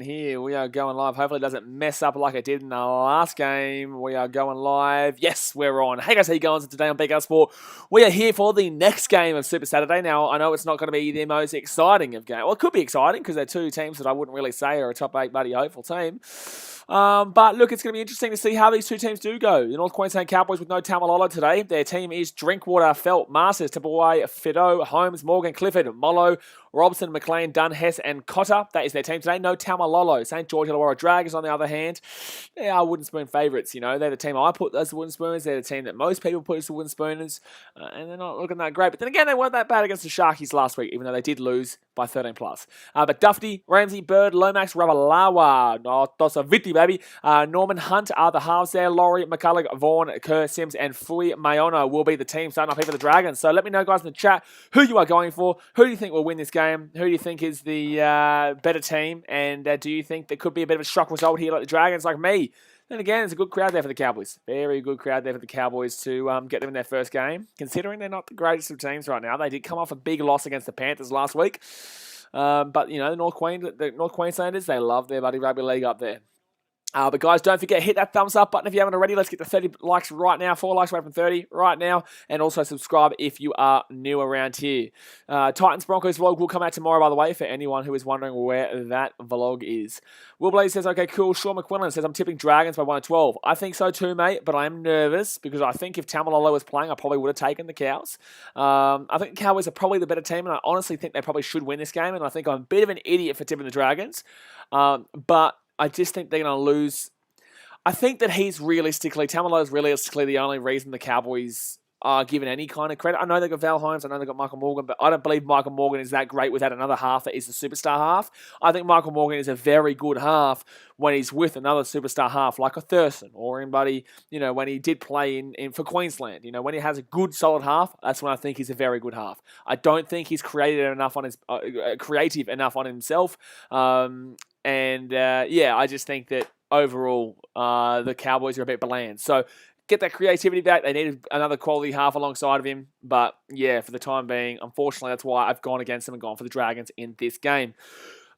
Here we are going live. Hopefully it doesn't mess up like it did in the last game. We are going live. Yes, we're on. Hey guys, how you going? So today on BKR Sport, we are here for the next game of Super Saturday. Now, I know it's not going to be the most exciting of games. Well, it could be exciting because they're two teams that I wouldn't really say are a top 8 bloody hopeful team. But look, it's going to be interesting to see how these two teams do go. The North Queensland Cowboys with no Tamalolo today. Their team is Drinkwater, Felt, Masters, Tipaway, Fido, Holmes, Morgan, Clifford, Mollo, Robson, McLean, Dunn, Hess, and Cotter. That is their team today. No Tamalolo. St George Illawarra Dragons, on the other hand, they are wooden spoon favourites. You know, they're the team I put as the wooden spooners. They're the team that most people put as the wooden spooners, and they're not looking that great. But then again, they weren't that bad against the Sharkies last week, even though they did lose by 13 plus. But Dufty, Ramsey, Bird, Lomax, Ravalawa, Tosaviti, baby. Norman Hunt are the halves there. Laurie, McCulloch, Vaughan, Kerr, Sims, and Fui Mayono will be the team starting up here for the Dragons. So let me know, guys, in the chat who you are going for. Who do you think will win this game? Who do you think is the better team? And do you think there could be a bit of a shock result here like the Dragons, like me? Then again, there's a good crowd there for the Cowboys. Very good crowd there for the Cowboys to get them in their first game, considering they're not the greatest of teams right now. They did come off a big loss against the Panthers last week. But, you know, the North Queenslanders, they love their buddy rugby league up there. But guys, don't forget, hit that thumbs up button if you haven't already. Let's get to 30 likes right now. 4 likes away from 30 right now. And also subscribe if you are new around here. Titans Broncos vlog will come out tomorrow, by the way, for anyone who is wondering where that vlog is. Will Blaze says, okay, cool. Sean McQuillan says, I'm tipping Dragons by 1-12. I think so too, mate, but I am nervous because I think if Tamalolo was playing, I probably would have taken the Cows. I think the Cowboys are probably the better team, and I honestly think they probably should win this game, and I think I'm a bit of an idiot for tipping the Dragons. But I just think they're going to lose. I think that Tamalolo is realistically the only reason the Cowboys are given any kind of credit. I know they've got Val Holmes, I know they've got Michael Morgan, but I don't believe Michael Morgan is that great without another half that is the superstar half. I think Michael Morgan is a very good half when he's with another superstar half like a Thurston or anybody, you know, when he did play in for Queensland. You know, when he has a good solid half, that's when I think he's a very good half. I don't think he's creative enough on himself. I just think that overall, the Cowboys are a bit bland. So get that creativity back. They needed another quality half alongside of him. But yeah, for the time being, unfortunately, that's why I've gone against them and gone for the Dragons in this game.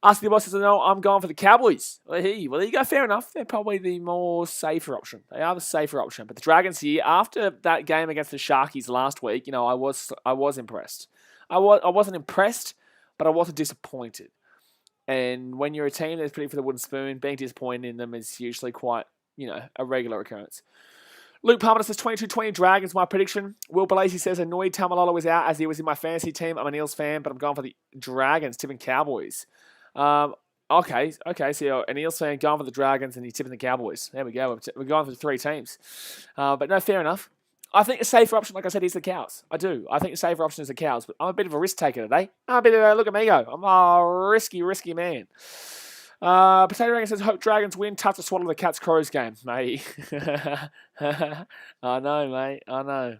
Ask the boss says, no, I'm going for the Cowboys. Well, there you go. Fair enough. They're probably the more safer option. They are the safer option. But the Dragons here, after that game against the Sharkies last week, you know, I was impressed. I wasn't impressed, but I wasn't disappointed. And when you're a team that's pretty for the wooden spoon, being disappointed in them is usually quite, you know, a regular occurrence. Luke Palmer says 22-20 Dragons, my prediction. Will Balazy says annoyed Tamalolo was out as he was in my fantasy team. I'm an Eels fan, but I'm going for the Dragons, tipping Cowboys. Okay, so an Eels fan going for the Dragons and he's tipping the Cowboys. There we go. We're going for the 3 teams. But no, fair enough. I think a safer option, like I said, is the Cows. I do. I think a safer option is the Cows, but I'm a bit of a risk taker today. Look at me go. I'm a risky man. Potato Dragon says, hope Dragons win. Tough to swallow the Cats Crows game, mate. I know, mate. I know.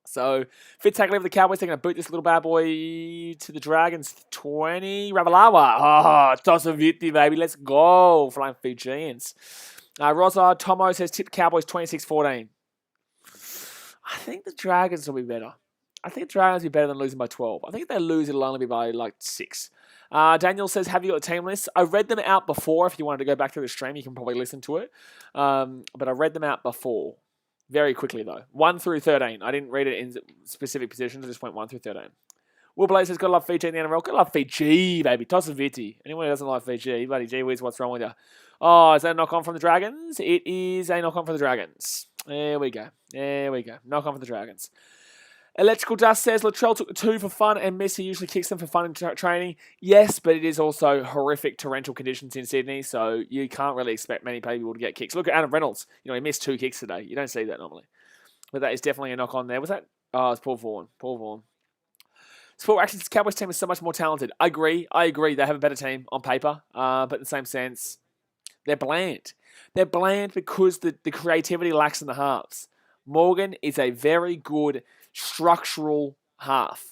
So, fit tackle over the Cowboys. They're going to boot this little bad boy to the Dragons. 20. Ravalawa. Tosaviti, baby. Let's go. Flying Fijians. Rosa Tomo says, tip Cowboys 26-14. I think the Dragons will be better. I think the Dragons will be better than losing by 12. I think if they lose, it'll only be by like 6. Daniel says, have you got a team list? I read them out before. If you wanted to go back through the stream, you can probably listen to it. But I read them out before. Very quickly, though. 1 through 13. I didn't read it in specific positions. I just went 1 through 13. Will Blaze says, gotta love Fiji in the NRL. Gotta love Fiji, baby. Tosaviti. Anyone who doesn't like Fiji, buddy, gee whiz, what's wrong with you? Oh, is that a knock-on from the Dragons? It is a knock-on for the Dragons. There we go. Knock-on for the Dragons. Electrical Dust says, Latrell took the 2 for fun and Missy usually kicks them for fun in training. Yes, but it is also horrific torrential conditions in Sydney, so you can't really expect many people to get kicks. Look at Adam Reynolds. You know, he missed 2 kicks today. You don't see that normally. But that is definitely a knock-on there. Was that? Oh, it's Paul Vaughan. Sport Actions Cowboys team is so much more talented. I agree. They have a better team on paper. But in the same sense, they're bland. They're bland because the creativity lacks in the halves. Morgan is a very good structural half.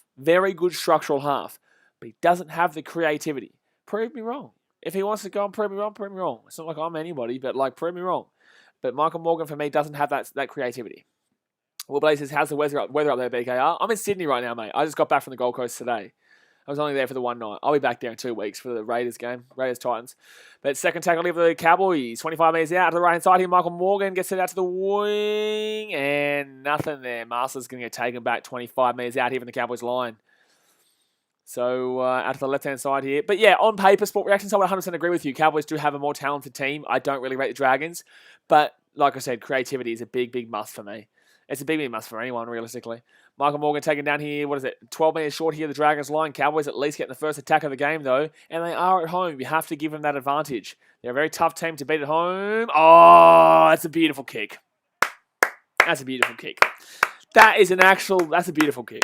But he doesn't have the creativity. Prove me wrong. If he wants to go and prove me wrong. It's not like I'm anybody, but like, prove me wrong. But Michael Morgan, for me, doesn't have that creativity. Will Blaze says, how's the weather up there, BKR? I'm in Sydney right now, mate. I just got back from the Gold Coast today. I was only there for the one night. I'll be back there in 2 weeks for the Raiders game, Raiders-Titans. But second tackle for the Cowboys, 25 metres out to the right-hand side here. Michael Morgan gets it out to the wing, and nothing there. Masters going to get taken back 25 metres out here from the Cowboys line. So out to the left-hand side here. But yeah, on paper, Sport Reactions, I would 100% agree with you. Cowboys do have a more talented team. I don't really rate the Dragons. But like I said, creativity is a big, big must for me. It's a big, big must for anyone, realistically. Michael Morgan taken down here, 12 metres short here, the Dragons line. Cowboys at least getting the first attack of the game, though. And they are at home. You have to give them that advantage. They're a very tough team to beat at home. Oh, that's a beautiful kick. That's a beautiful kick. That's a beautiful kick.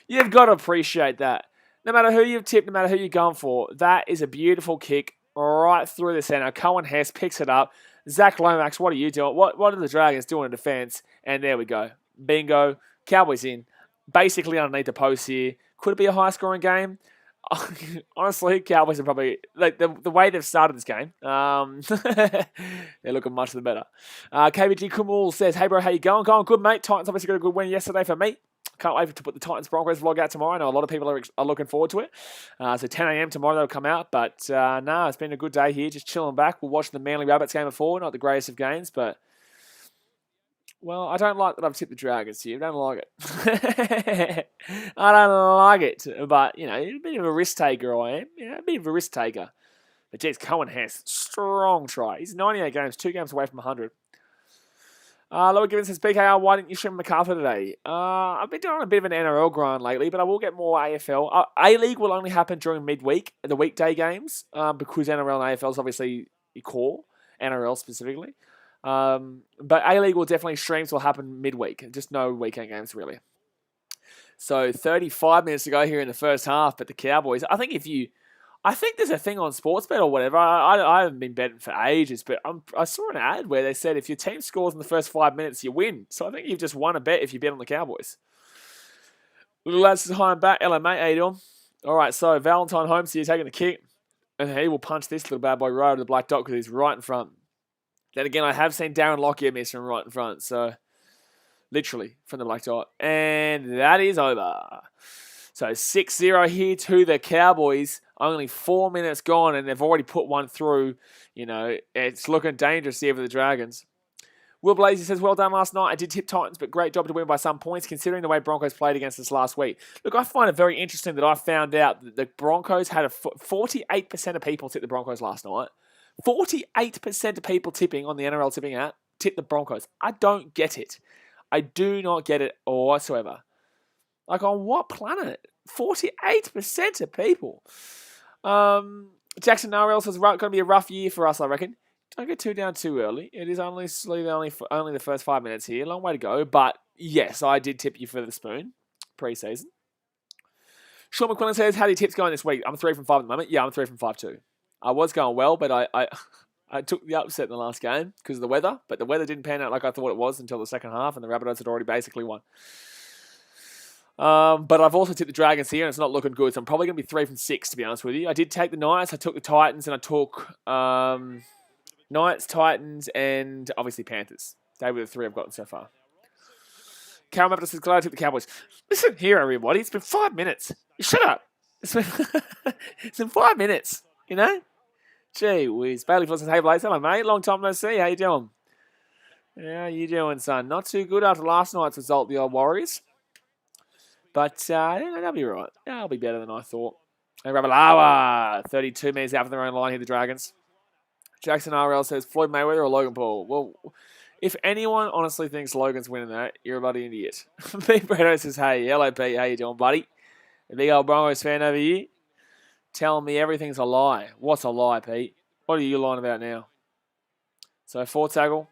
You've got to appreciate that. No matter who you've tipped, no matter who you're going for, that is a beautiful kick right through the centre. Cohen Hess picks it up. Zach Lomax, what are you doing? What are the Dragons doing in defence? And there we go. Bingo. Cowboys in. Basically underneath the post here. Could it be a high-scoring game? Honestly, Cowboys are probably... Like, the way they've started this game, they're looking much the better. KBG Kumul says, hey, bro, how you going? Going good, mate. Titans obviously got a good win yesterday for me. Can't wait to put the Titans-Broncos vlog out tomorrow. I know a lot of people are looking forward to it. So 10 a.m. tomorrow that'll come out. But it's been a good day here. Just chilling back. We'll watch the Manly Rabbits game before. Not the greatest of games, but... Well, I don't like that I've tipped the Dragons here. I don't like it. I don't like it. But, a bit of a risk taker I am. A bit of a risk taker. But, geez, Cohen Hess, strong try. He's 98 games, 2 games away from 100. Lower Gibbons says, BKR, why didn't you stream MacArthur today? I've been doing a bit of an NRL grind lately, but I will get more AFL. A-League will only happen during midweek, the weekday games, because NRL and AFL is obviously core, NRL specifically. But A-League will definitely streams will happen midweek, just no weekend games really. So 35 minutes to go here in the first half, but the Cowboys, I think there's a thing on Sportsbet or whatever. I haven't been betting for ages, but I saw an ad where they said if your team scores in the first 5 minutes, you win. So I think you've just won a bet if you bet on the Cowboys. Little lads is high and back. Hello, mate. How you doing? All right, so Valentine Holmes here taking the kick. And he will punch this little bad boy right over the black dot because he's right in front. Then again, I have seen Darren Lockyer miss from right in front. So, literally, from the black dot. And that is over. So, 6-0 here to the Cowboys. Only 4 minutes gone, and they've already put one through. It's looking dangerous here for the Dragons. Will Blazy says, well done last night. I did tip Titans, but great job to win by some points, considering the way Broncos played against us last week. Look, I find it very interesting that I found out that the Broncos had 48% of people tip the Broncos last night. 48% of people tipping on the NRL tipping app tip the Broncos. I don't get it. I do not get it whatsoever. Like, on what planet? 48% of people. Jackson NRL says, going to be a rough year for us, I reckon. Don't get too down too early. It is only the first 5 minutes here. Long way to go. But, yes, I did tip you for the spoon pre-season. Sean McQuillan says, how do your tips going this week? I'm 3 from 5 at the moment. Yeah, I'm 3 from 5 too. I was going well, but I took the upset in the last game because of the weather. But the weather didn't pan out like I thought it was until the second half, and the Rabbitohs had already basically won. But I've also tipped the Dragons here, and it's not looking good. So I'm probably going to be 3 from 6, to be honest with you. I did take the Knights. I took the Titans, and I took Knights, Titans, and obviously Panthers. They were the 3 I've gotten so far. Carol Mappert says, glad I took the Cowboys. Listen here, everybody. It's been 5 minutes. Shut up. It's been 5 minutes. Gee whiz. Bailey Flores says, hey, Blaze. Hello, mate. Long time no see. How you doing? How you doing, son? Not too good after last night's result, the old Warriors. But they'll be right. They'll be better than I thought. And Ravalawa, 32 metres out of their own line here, the Dragons. Jackson RL says, Floyd Mayweather or Logan Paul? Well, if anyone honestly thinks Logan's winning that, you're a bloody idiot. Pete Bredo says, hey, hello, Pete. How you doing, buddy? The big old Broncos fan over here. Telling me everything's a lie. What's a lie, Pete? What are you lying about now? So, 4 tackle.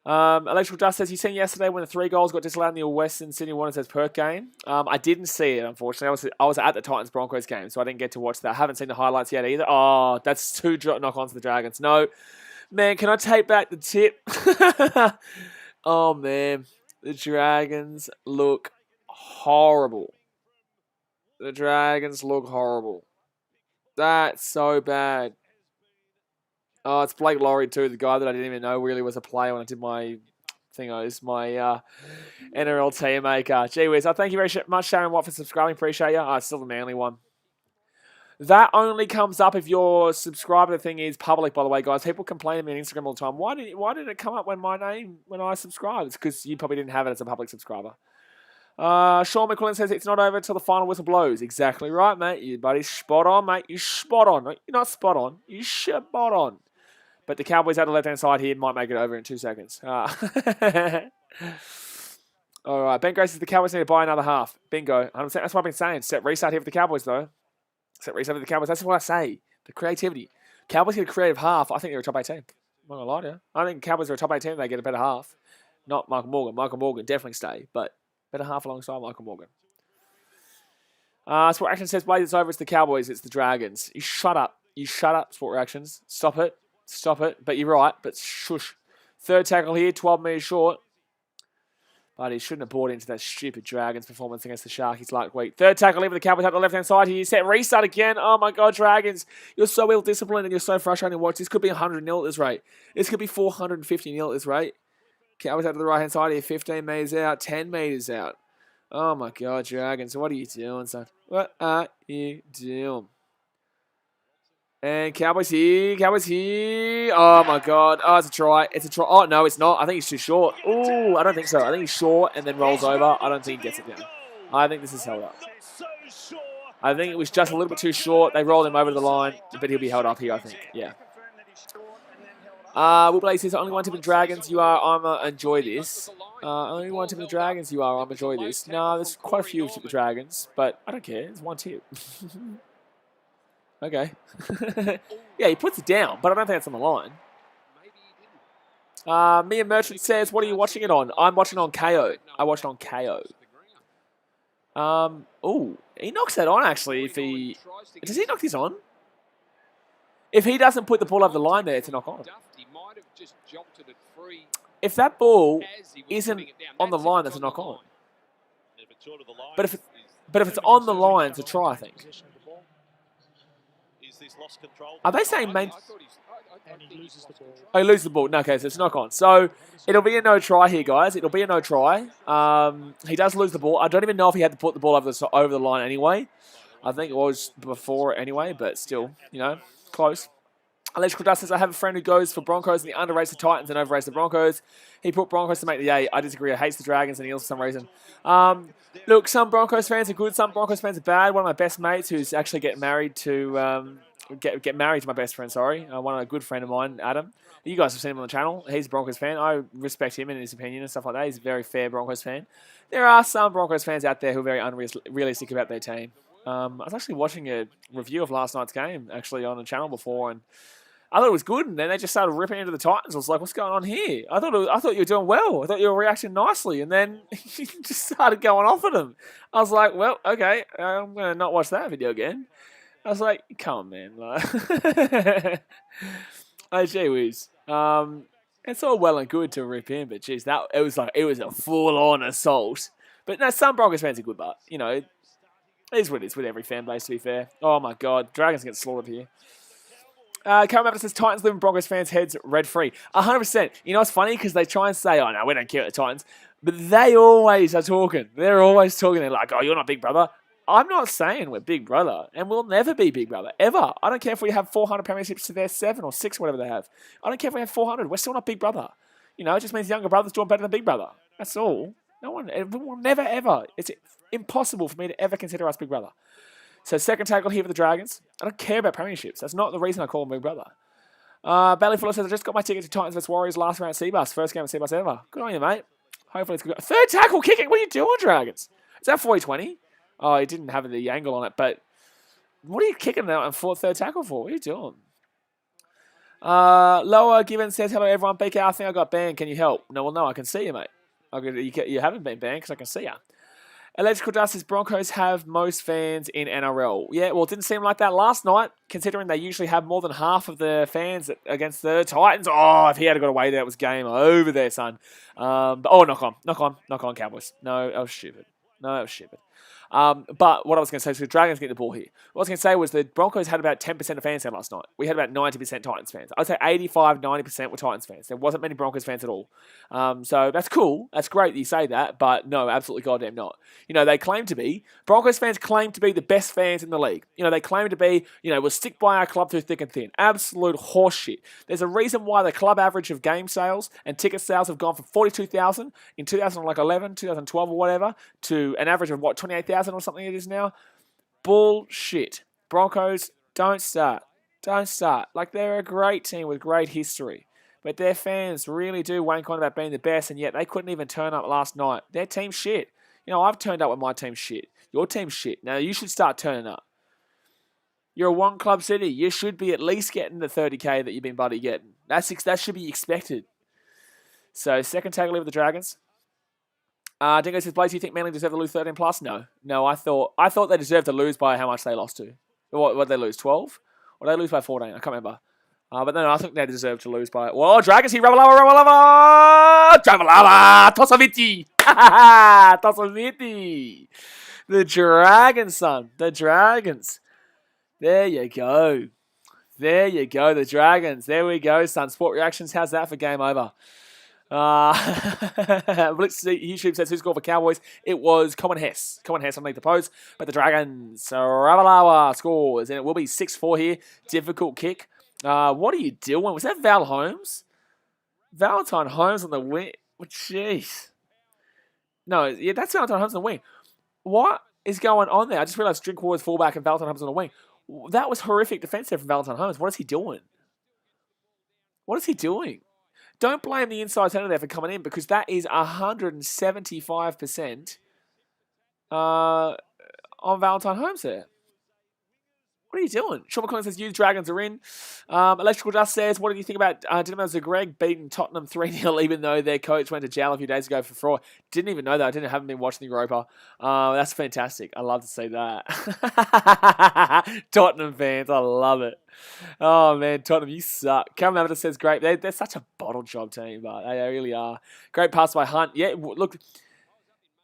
Electrical Dust says, you seen yesterday when the 3 goals got disallowed in the Western Sydney Wanderers Perth game? I didn't see it, unfortunately. I was at the Titans-Broncos game, so I didn't get to watch that. I haven't seen the highlights yet either. Oh, that's 2 knock-ons to the Dragons. No. Man, can I take back the tip? Oh, man. The Dragons look horrible. The Dragons look horrible. That's so bad. Oh, it's Blake Laurie too, the guy that I didn't even know really was a player when I did my thingos. My NRL team maker. Gee whiz. Thank you very much, Sharon Watt, for subscribing. Appreciate you. It's still the manly one. That only comes up if your subscriber thing is public, by the way, guys. People complain to me on Instagram all the time. Why did it come up when I subscribed? It's because you probably didn't have it as a public subscriber. Sean McQuillan says it's not over until the final whistle blows. Exactly right, mate. You buddy, spot on, mate. You spot on. You're not spot on. You spot on. But the Cowboys out the left-hand side here might make it over in 2 seconds. All right. Ben Grace says the Cowboys need to buy another half. Bingo. 100%. That's what I've been saying. Set restart here for the Cowboys, though. Set restart for the Cowboys. That's what I say. The creativity. Cowboys get a creative half. I think they're a top 8 team. I'm not going to lie to you. I think Cowboys are a top 8 team. They get a better half. Not Michael Morgan. Michael Morgan definitely stay, but better half alongside Michael Morgan. Sport Action says, Blaze, it's over. It's the Cowboys. It's the Dragons. You shut up. You shut up, Sport Reactions. Stop it. Stop it. But you're right. But shush. Third tackle here. 12 metres short. But he shouldn't have bought into that stupid Dragons performance against the Sharkies last week. Third tackle here for the Cowboys out the left-hand side here. Set restart again. Oh, my God, Dragons. You're so ill-disciplined and you're so frustrating to watch. This could be 100-0 at this rate. This could be 450-0 at this rate. Cowboys out to the right-hand side here. 15 metres out. 10 metres out. Oh, my God, Dragons. What are you doing, son? What are you doing? And Cowboys here. Cowboys here. Oh, my God. Oh, it's a try. It's a try. Oh, no, it's not. I think he's too short. Ooh, I don't think so. I think he's short and then rolls over. I don't think he gets it down. I think this is held up. I think it was just a little bit too short. They rolled him over the line, but he'll be held up here, I think. Yeah. Will Blaze says, only one team of the Dragons. You are. I'm enjoy this. Only one team of the Dragons. You are. I'm enjoy this. No, there's quite a few of the Dragons, but I don't care. There's one tip. Okay. Yeah, he puts it down, but I don't think that's on the line. Mia Merchant says, what are you watching it on? I'm watching on KO. I watched on KO. Oh, he knocks that on, actually. Does he knock this on? If he doesn't put the ball over the line there, it's a knock on. If that ball isn't on the line, that's a knock on. But if it's on the line, it's a try, I think. Are they saying main? Oh, he loses the ball. No, okay, so it's knock on. So it'll be a no try here, guys. It'll be a no try. He does lose the ball. I don't even know if he had to put the ball over the line anyway. I think it was before anyway, but still, you know, close. Electrical Dust says, I have a friend who goes for Broncos and he underrates the Titans and overrates the Broncos. He put Broncos to make the 8. I disagree. He hates the Dragons and Eels for some reason. Look, some Broncos fans are good. Some Broncos fans are bad. One of my best mates who's actually getting married to... Get married to my best friend, sorry. One of a good friend of mine, Adam. You guys have seen him on the channel. He's a Broncos fan. I respect him and his opinion and stuff like that. He's a very fair Broncos fan. There are some Broncos fans out there who are very unrealistic about their team. I was actually watching a review of last night's game, actually, on the channel before, and I thought it was good, and then they just started ripping into the Titans. I was like, what's going on here? I thought you were doing well. I thought you were reacting nicely, and then you just started going off at them. I was like, well, okay, I'm going to not watch that video again. I was like, come on, man. Oh, gee whiz. It's all well and good to rip in, but geez, it was a full-on assault. But no, some Broncos fans are good, but, you know, it is what it is with every fan base, to be fair. Oh, my God. Dragons get slaughtered here. Karen Mavis says, Titans live in Broncos fans' heads red-free. 100%. You know what's funny? Because they try and say, oh, no, we don't care about the Titans. But they always are talking. They're always talking. They're like, oh, you're not big brother. I'm not saying we're big brother, and we'll never be big brother, ever. I don't care if we have 400 premierships to their 7 or 6, whatever they have. I don't care if we have 400. We're still not big brother. You know, it just means younger brother's doing better than big brother. That's all. We will never, ever. It's impossible for me to ever consider us big brother. So second tackle here for the Dragons. I don't care about premierships. That's not the reason I call them big brother. Ballyfuller says, I just got my ticket to Titans vs Warriors last round at Seabus. First game at Seabus ever. Good on you, mate. Hopefully it's good. Third tackle kicking. What are you doing, Dragons? Is that 40-20? Oh, he didn't have the angle on it, but what are you kicking that on third tackle for? What are you doing? Lower Given says, hello, everyone. BK, I think I got banned. Can you help? No, well, no, I can see you, mate. You haven't been banned because I can see you. Electrical Dust says, Broncos have most fans in NRL. Yeah, well, it didn't seem like that last night, considering they usually have more than half of the fans against the Titans. Oh, if he had got away there, it was game over there, son. Knock on, Cowboys. No, that was stupid. But what I was going to say, so the Dragons get the ball here. What I was going to say was the Broncos had about 10% of fans there last night. We had about 90% Titans fans. I'd say 85, 90% were Titans fans. There wasn't many Broncos fans at all. So that's cool. That's great that you say that, but no, absolutely goddamn not. They claim to be, Broncos fans claim to be the best fans in the league. They claim to be, we'll stick by our club through thick and thin. Absolute horseshit. There's a reason why the club average of game sales and ticket sales have gone from 42,000 in 2011, 2012 or whatever, to an average of 28,000 or something it is now. Bullshit. Broncos, don't start. Don't start. They're a great team with great history. But their fans really do wank on about being the best, and yet they couldn't even turn up last night. Their team's shit. I've turned up with my team's shit. Your team's shit. Now, you should start turning up. You're a one-club city. You should be at least getting the 30K that you've been bloody getting. That should be expected. So, second tag lead with the Dragons. Dingo says, Blaze, do you think Manly deserve to lose 13 plus? No. I thought they deserved to lose by how much they lost to. What did they lose, 12? Or did they lose by 14? I can't remember. But no, I think they deserve to lose by... Whoa, Dragons here, Ravalava! Tosaviti! Tosaviti! The Dragons, son. The Dragons. There you go. The Dragons. There we go, son. Sport reactions, how's that for game over? Blitz YouTube says, who scored for Cowboys? It was Cohen Hess. Cohen Hess underneath the post. But the Dragons, Ravalawa scores. And it will be 6-4 here. Difficult kick. What are you doing? Was that Val Holmes? Valentine Holmes on the wing. Oh, jeez. No, yeah, that's Valentine Holmes on the wing. What is going on there? I just realized Drinkwater's fullback and Valentine Holmes on the wing. That was horrific defense there from Valentine Holmes. What is he doing? Don't blame the inside centre there for coming in, because that is 175% on Valentine Holmes there. What are you doing? Sean McCollum says, you Dragons are in. Electrical Dust says, what do you think about Dinamo Zagreb beating Tottenham 3-0, even though their coach went to jail a few days ago for fraud? Didn't even know that. I haven't been watching the Europa. That's fantastic. I love to see that. Tottenham fans, I love it. Oh, man, Tottenham, you suck. Cameron Abbott says, great. They're such a bottle job team, but they really are. Great pass by Hunt. Yeah, look,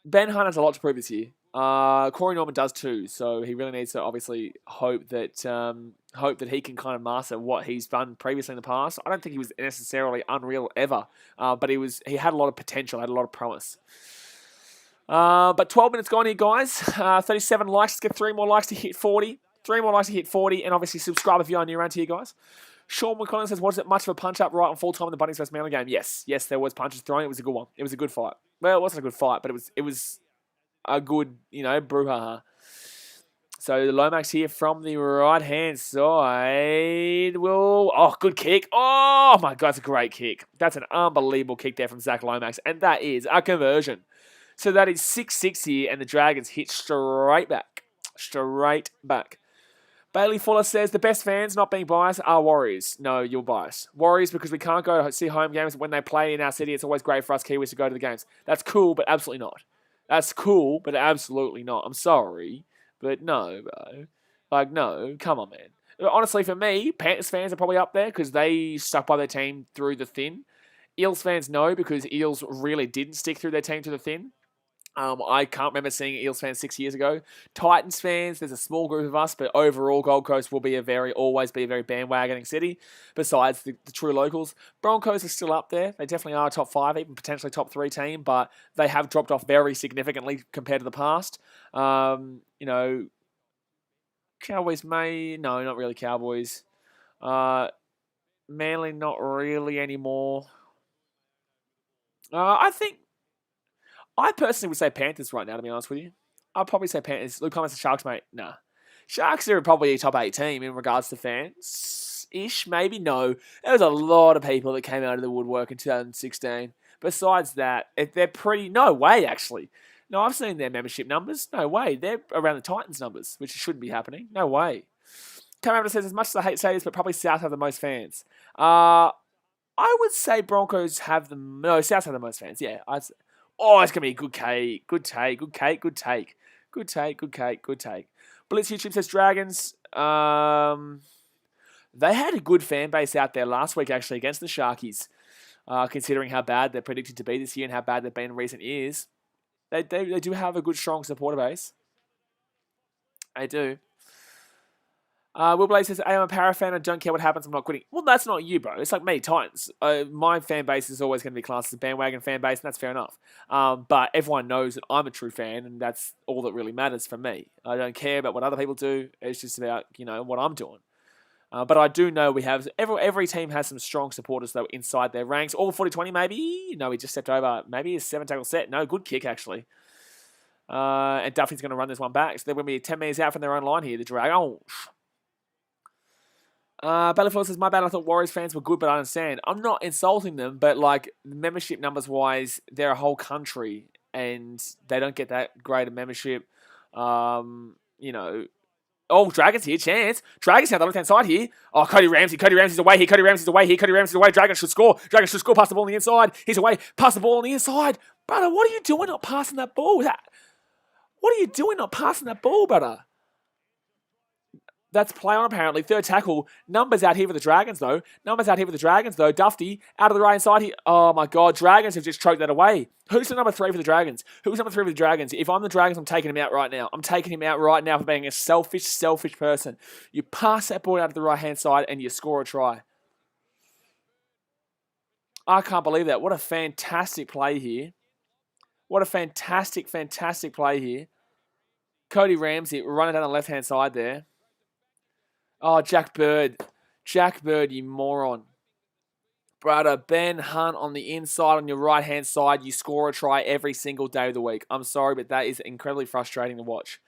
Ben Hunt has a lot to prove this year. Corey Norman does too, so he really needs to obviously hope that he can kind of master what he's done previously in the past. I don't think he was necessarily unreal ever, but he had a lot of potential, had a lot of promise. But 12 minutes gone here, guys. 37 likes. Let's get 3 more likes to hit 40. 3 more likes to hit 40, and obviously subscribe if you're new around here, guys. Sean McConnell says, was it much of a punch-up right on full time in the Bunnies vs Manly game? Yes, there was punches thrown. It was a good one. It was a good fight. Well, it wasn't a good fight, but it was a good, brouhaha. So the Lomax here from the right-hand side good kick. Oh, my God, that's a great kick. That's an unbelievable kick there from Zach Lomax, and that is a conversion. So that is 6-6 here, and the Dragons hit straight back. Bailey Fuller says, the best fans, not being biased, are Warriors. No, you're biased. Warriors, because we can't go see home games when they play in our city. It's always great for us Kiwis to go to the games. That's cool, but absolutely not. I'm sorry, but no, bro. No, come on, man. Honestly, for me, Panthers fans are probably up there because they stuck by their team through the thin. Eels fans, no, because Eels really didn't stick through their team to the thin. I can't remember seeing Eels fans 6 years ago. Titans fans, there's a small group of us, but overall Gold Coast will always be a very bandwagoning city, besides the true locals. Broncos are still up there. They definitely are a top 5, even potentially top 3 team, but they have dropped off very significantly compared to the past. Cowboys no, not really Cowboys. Manly, not really anymore. I personally would say Panthers right now, to be honest with you. I'd probably say Panthers. Luke Thomas and Sharks, mate. Nah. Sharks are probably a top 8 team in regards to fans-ish, maybe. No. There was a lot of people that came out of the woodwork in 2016. Besides that, they're pretty... No way, actually. No, I've seen their membership numbers. No way. They're around the Titans numbers, which shouldn't be happening. No way. Cameron says, as much as I hate to say this, but probably South have the most fans. I would say Broncos have the... No, South have the most fans, yeah. Oh, it's going to be a good take. Good take. Blitz YouTube says Dragons. They had a good fan base out there last week, actually, against the Sharkies, considering how bad they're predicted to be this year and how bad they've been in recent years. They do have a good, strong supporter base. I do. Will Blaze says, I'm a para fan. I don't care what happens. I'm not quitting. Well, that's not you, bro. It's like me, Titans. My fan base is always going to be classed as a bandwagon fan base, and that's fair enough. But everyone knows that I'm a true fan, and that's all that really matters for me. I don't care about what other people do. It's just about, what I'm doing. But I do know we have every team has some strong supporters though inside their ranks. All 40-20 maybe. No, he just stepped over. Maybe a 7-tackle set. No, good kick actually. And Duffy's going to run this one back. So they're going to be 10 metres out from their own line here. The Dragons. Battlefield says, my bad, I thought Warriors fans were good, but I understand. I'm not insulting them, but like membership numbers wise, they're a whole country and they don't get that great a membership. Oh, Dragons here, chance. Dragons down the left-hand side here. Oh, Cody Ramsey. Cody Ramsey's away here. Cody Ramsey's away here. Cody Ramsey's away. Dragons should score. Dragons should score. Pass the ball on the inside. He's away. Pass the ball on the inside. Brother, what are you doing not passing that ball? What are you doing not passing that ball, brother? That's play on, apparently. Third tackle. Numbers out here for the Dragons, though. Dufty out of the right side here. Oh, my God. Dragons have just choked that away. Who's the number 3 for the Dragons? Who's number 3 for the Dragons? If I'm the Dragons, I'm taking him out right now. I'm taking him out right now for being a selfish person. You pass that ball out to the right-hand side and you score a try. I can't believe that. What a fantastic play here. What a fantastic play here. Cody Ramsey running down the left-hand side there. Oh, Jack Bird. Jack Bird, you moron. Brother, Ben Hunt on the inside, on your right-hand side. You score a try every single day of the week. I'm sorry, but that is incredibly frustrating to watch.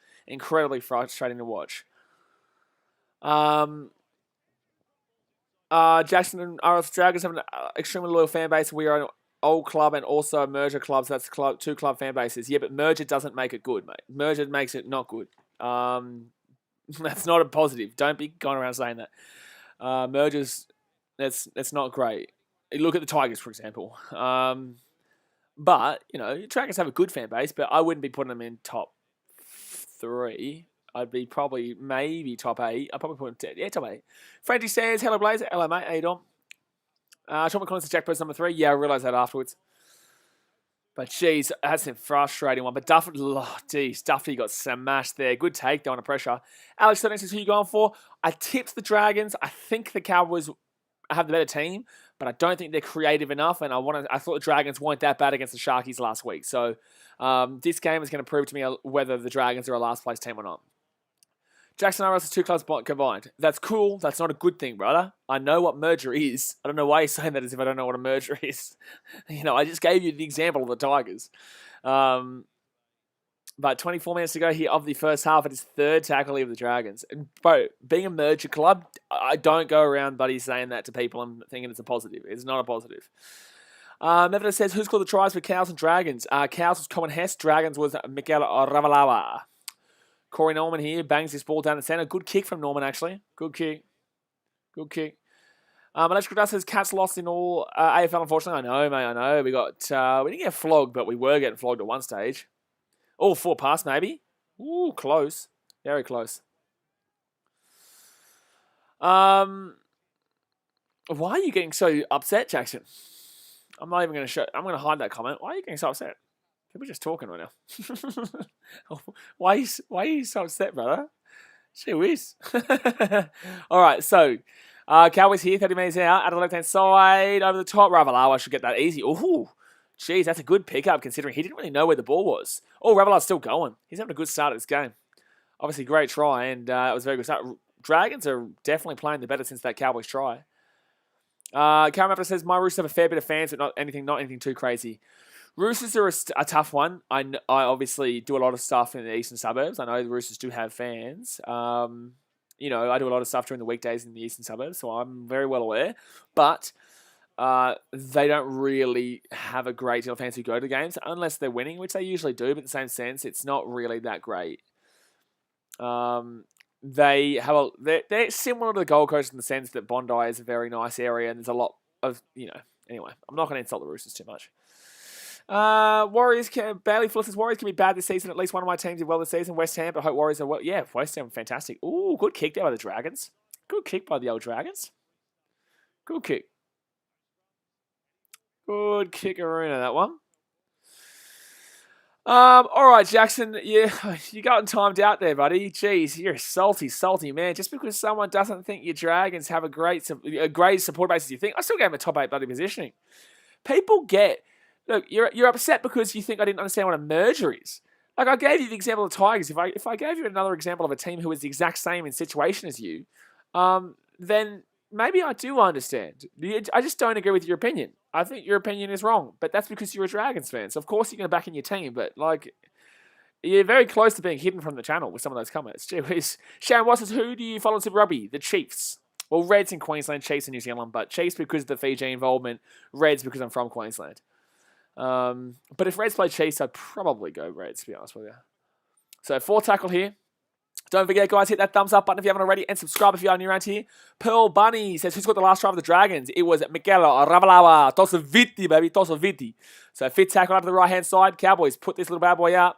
Jackson and RS Dragons have an extremely loyal fan base. We are an old club and also a merger club, so that's two club fan bases. Yeah, but merger doesn't make it good, mate. Merger makes it not good. That's not a positive. Don't be going around saying that. Mergers, that's not great. Look at the Tigers, for example. But, Dragons have a good fan base, but I wouldn't be putting them in top 3. I'd be probably maybe top 8. I'd probably put them top 8. Frenchie says, hello, Blazer. Hello, mate. How you doing? Sean McCollins to Jack Bird's number 3. Yeah, I realised that afterwards. But, geez, that's a frustrating one. But Duffy got smashed there. Good take, though, under pressure. Alex Stoney says, who are you going for? I tipped the Dragons. I think the Cowboys have the better team, but I don't think they're creative enough. And I thought the Dragons weren't that bad against the Sharkies last week. So, this game is going to prove to me whether the Dragons are a last-place team or not. Jackson RS is 2 clubs combined. That's cool. That's not a good thing, brother. I know what merger is. I don't know why you're saying that as if I don't know what a merger is. I just gave you the example of the Tigers. But 24 minutes to go here of the first half. It is third tackle of the Dragons. And, bro, being a merger club, I don't go around, buddy, saying that to people and thinking it's a positive. It's not a positive. Mevita says, who scored the tries for Cows and Dragons? Cows was Common Hess. Dragons was Miguel Ravalawa. Corey Norman here bangs this ball down the centre. Good kick from Norman, actually. Good kick. Electrical Dust says Cats lost in all AFL, unfortunately. I know, mate, I know. We didn't get flogged, but we were getting flogged at one stage. All 4 pass, maybe. Ooh, close. Very close. Why are you getting so upset, Jackson? I'm not even going to show. I'm going to hide that comment. Why are you getting so upset? People just talking right now. Why are you so upset, brother? Gee whiz. All right, so Cowboys here, 30 metres out, out of the left-hand side, over the top. Ravalawa should get that easy. Ooh, jeez, that's a good pickup considering he didn't really know where the ball was. Oh, Ravalawa's still going. He's having a good start at this game. Obviously, great try, and it was a very good start. Dragons are definitely playing the better since that Cowboys try. Cameron says, my Roosters have a fair bit of fans, but not anything too crazy. Roosters are a tough one. I obviously do a lot of stuff in the eastern suburbs. I know the Roosters do have fans. I do a lot of stuff during the weekdays in the eastern suburbs, so I'm very well aware. But they don't really have a great deal of fans who go to the games, unless they're winning, which they usually do, but in the same sense, it's not really that great. They're similar to the Gold Coast in the sense that Bondi is a very nice area, and there's a lot of, anyway, I'm not going to insult the Roosters too much. Bailey Fuller says Warriors can be bad this season. At least one of my teams did well this season. West Ham, but I hope Warriors are well. Yeah, West Ham, fantastic. Ooh, good kick there by the Dragons. Good kick by the old Dragons. Good kick. Good kick, Aruna, that one. All right, Jackson. Yeah, you got timed out there, buddy. Jeez, you're a salty, salty man. Just because someone doesn't think your Dragons have a great support base as you think, I still gave him a top 8 bloody positioning. People get look. You're upset because you think I didn't understand what a merger is. Like I gave you the example of the Tigers. If I gave you another example of a team who is the exact same in situation as you, then maybe I do understand. I just don't agree with your opinion. I think your opinion is wrong, but that's because you're a Dragons fan. So of course you're going to back in your team, but like you're very close to being hidden from the channel with some of those comments. Jeez. Sharon Watts says, who do you follow in Super Rugby? The Chiefs. Well, Reds in Queensland, Chiefs in New Zealand, but Chiefs because of the Fiji involvement, Reds because I'm from Queensland. But if Reds play Chiefs, I'd probably go Reds, to be honest with you. So 4 tackle here. Don't forget, guys, hit that thumbs up button if you haven't already, and subscribe if you are new around here. Pearl Bunny says, who's got the last try of the Dragons? It was Michele Ravalawa. Tosaviti, baby. Tosaviti. So 5th tackle out to the right-hand side. Cowboys put this little bad boy out.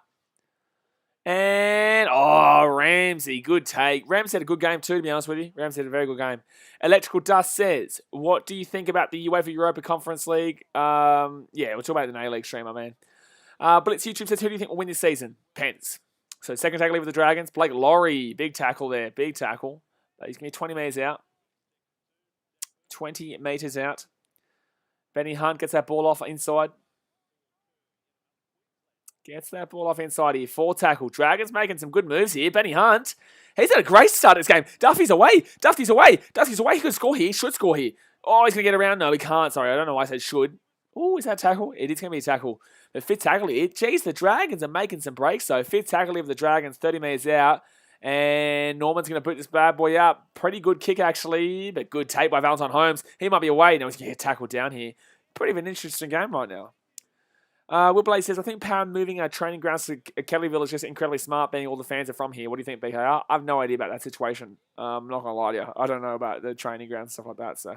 And, Ramsey, good take. Ramsey had a good game too, to be honest with you. Ramsey had a very good game. Electrical Dust says, what do you think about the UEFA Europa Conference League? Yeah, we'll talk about the A-League stream, my man. Blitz YouTube says, who do you think will win this season? Pens. So 2nd tackle with the Dragons. Blake Laurie, big tackle there. Big tackle. He's going to be 20 metres out. 20 metres out. Benny Hunt gets that ball off inside. Gets that ball off inside here. 4 tackle. Dragons making some good moves here. Benny Hunt. He's had a great start to this game. Duffy's away. Duffy's away. Duffy's away. He could score here. He should score here. Oh, he's going to get around. No, he can't. Sorry, I don't know why I said should. Oh, is that a tackle? It is going to be a tackle. The 5th tackle here. Jeez, the Dragons are making some breaks, though. 5th tackle of the Dragons, 30 metres out. And Norman's going to put this bad boy up. Pretty good kick, actually, but good take by Valentine Holmes. He might be away. No, he's going to get tackled down here. Pretty of an interesting game right now. Will Blaze says, I think Power moving our training grounds to Kellyville is just incredibly smart, being all the fans are from here. What do you think, BKR? I have no idea about that situation. I'm not going to lie to you. I don't know about the training grounds and stuff like that, so...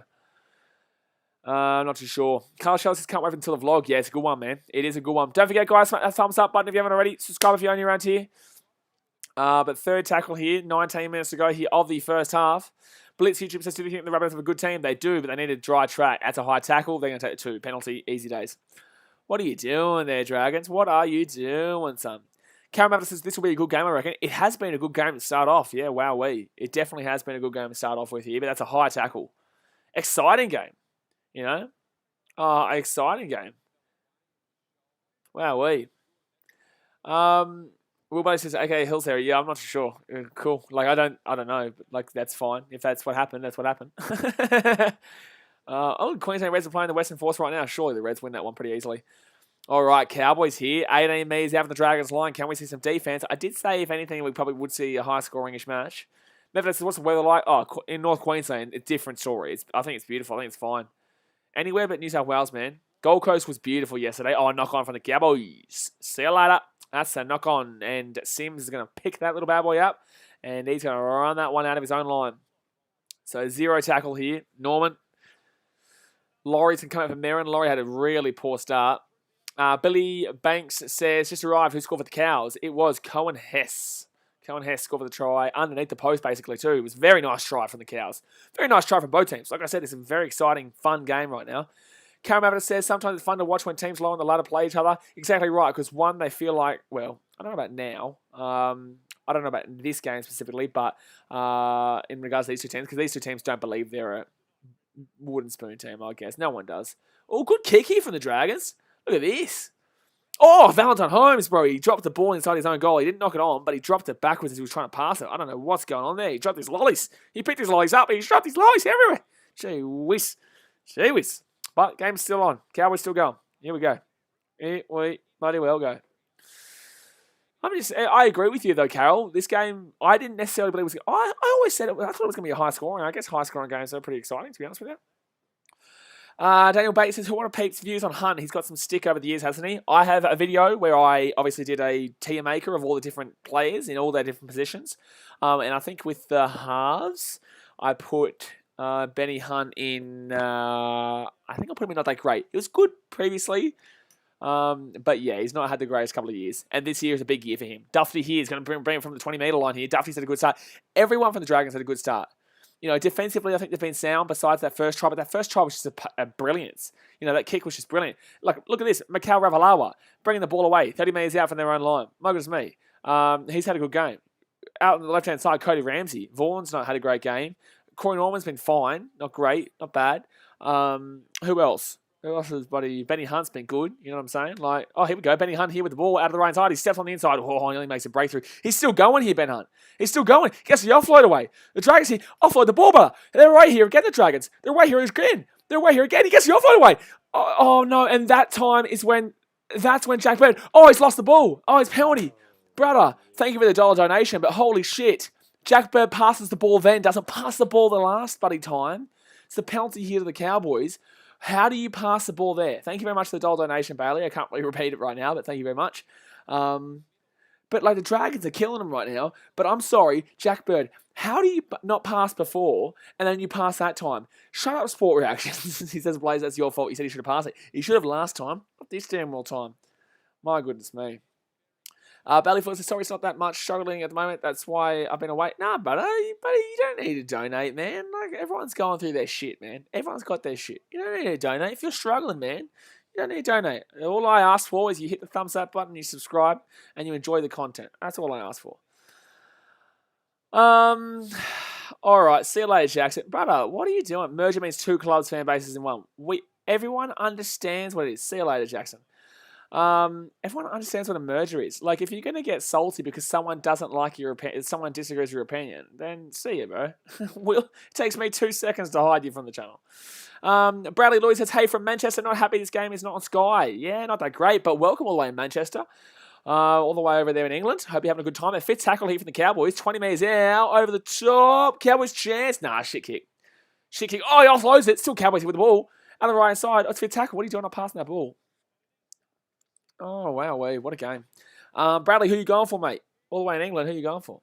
not too sure. Carl Shell says, can't wait until the vlog. Yeah, it's a good one, man. It is a good one. Don't forget, guys, smack that thumbs up button if you haven't already. Subscribe if you're only around here. But 3rd tackle here, 19 minutes to go here of the first half. Blitz YouTube says, do you think the Rabbits have a good team? They do, but they need a dry track. That's a high tackle. They're going to take 2. Penalty, easy days. What are you doing there, Dragons? What are you doing, son? Cameron says, this will be a good game, I reckon. It has been a good game to start off. Yeah, wowee. It definitely has been a good game to start off with here, but that's a high tackle. Exciting game. You know? Exciting game. Wowee. Wilbur says, okay, Hills there. Yeah, I'm not sure. Cool. Like, I don't know. But, like, that's fine. If that's what happened, that's what happened. Queensland Reds are playing the Western Force right now. Surely the Reds win that one pretty easily. All right, Cowboys here. 18 metres out of the Dragons line. Can we see some defense? I did say, if anything, we probably would see a high-scoring-ish match. Nevertheless, what's the weather like? Oh, in North Queensland, it's a different story. I think it's beautiful. I think it's fine. Anywhere but New South Wales, man. Gold Coast was beautiful yesterday. Oh, knock on from the Cowboys. See you later. That's a knock on. And Sims is going to pick that little bad boy up. And he's going to run that one out of his own line. So 0 tackle here. Norman. Laurie's going to come out for Merrin. Laurie had a really poor start. Billy Banks says, just arrived. Who scored for the Cows? It was Cohen Hess. Cohen Hess scored for the try underneath the post, basically, too. It was a very nice try from the Cows. Very nice try from both teams. Like I said, it's a very exciting, fun game right now. Karen Abbott says, sometimes it's fun to watch when teams low on the ladder play each other. Exactly right, because one, they feel like, well, I don't know about now. I don't know about this game specifically, but in regards to these two teams, because these two teams don't believe they're a wooden spoon team, I guess. No one does. Oh, good kick here from the Dragons. Look at this. Oh, Valentine Holmes, bro. He dropped the ball inside his own goal. He didn't knock it on, but he dropped it backwards as he was trying to pass it. I don't know what's going on there. He dropped his lollies. He picked his lollies up, and he dropped his lollies everywhere. Gee whiz. Gee whiz. But game's still on. Cowboys still going. Here we go. Here we bloody well go. I agree with you, though, Carol. This game, I didn't necessarily believe it was... I always said it. I thought it was going to be a high scoring. I guess high scoring games are pretty exciting, to be honest with you. Daniel Bates says, who want to peeps views on Hunt? He's got some stick over the years, hasn't he? I have a video where I obviously did a tier maker of all the different players in all their different positions. And I think with the halves, I put Benny Hunt in... I think I put him in not that great. It was good previously. But yeah, he's not had the greatest couple of years. And this year is a big year for him. Duffy here is going to bring him from the 20-metre line here. Duffy's had a good start. Everyone from the Dragons had a good start. You know, defensively, I think they've been sound besides that first try, but that first try was just a brilliance. You know, that kick was just brilliant. Look at this. Mikal Ravalawa bringing the ball away, 30 metres out from their own line. My goodness me. He's had a good game. Out on the left-hand side, Cody Ramsey. Vaughan's not had a great game. Corey Norman's been fine. Not great. Not bad. Who else? Who else is buddy? Benny Hunt's been good. You know what I'm saying? Like, oh, here we go. Benny Hunt here with the ball out of the right side. He steps on the inside. Oh, he only makes a breakthrough. He's still going here, Ben Hunt. He's still going. Gets the offload away. The Dragons here offload the ball, brother. They're right here again, the Dragons. They're right here again. They're right here again. He gets the offload away. Oh no. And that's when Jack Bird. Oh, he's lost the ball. Oh, it's penalty. Brother, thank you for the $1 donation, but holy shit. Jack Bird passes the ball then, doesn't pass the ball the last bloody time. It's the penalty here to the Cowboys. How do you pass the ball there? Thank you very much for the $1 donation, Bailey. I can't really repeat it right now, but thank you very much. But like the Dragons are killing them right now. But I'm sorry, Jack Bird, how do you not pass before and then you pass that time? Shut up, Sport Reactions. He says, Blaze, that's your fault. You said he should have passed it. He should have last time. Not this damn well time. My goodness me. Ballyfoot says, sorry, it's not that much struggling at the moment. That's why I've been away. Nah, buddy, you don't need to donate, man. Like, everyone's going through their shit, man. Everyone's got their shit. You don't need to donate. If you're struggling, man, you don't need to donate. All I ask for is you hit the thumbs up button, you subscribe, and you enjoy the content. That's all I ask for. All right, see you later, Jackson. Brother, what are you doing? Merger means 2 clubs, fan bases in one. Everyone understands what it is. See you later, Jackson. Everyone understands what a merger is. Like, if you're going to get salty because someone doesn't like your opinion, someone disagrees with your opinion, then see you, bro. It takes me 2 seconds to hide you from the channel. Bradley Lloyd says, hey, from Manchester, not happy this game is not on Sky. Yeah, not that great, but welcome all the way in Manchester. All the way over there in England. Hope you're having a good time. A fit tackle here from the Cowboys. 20 metres out, over the top. Cowboys chance. Nah, shit kick. Shit kick. Oh, he offloads it. Still Cowboys here with the ball. On the right side. Oh, it's fit tackle. What are you doing? Not passing that ball. Oh, wow, what a game. Bradley, who are you going for, mate? All the way in England, who are you going for?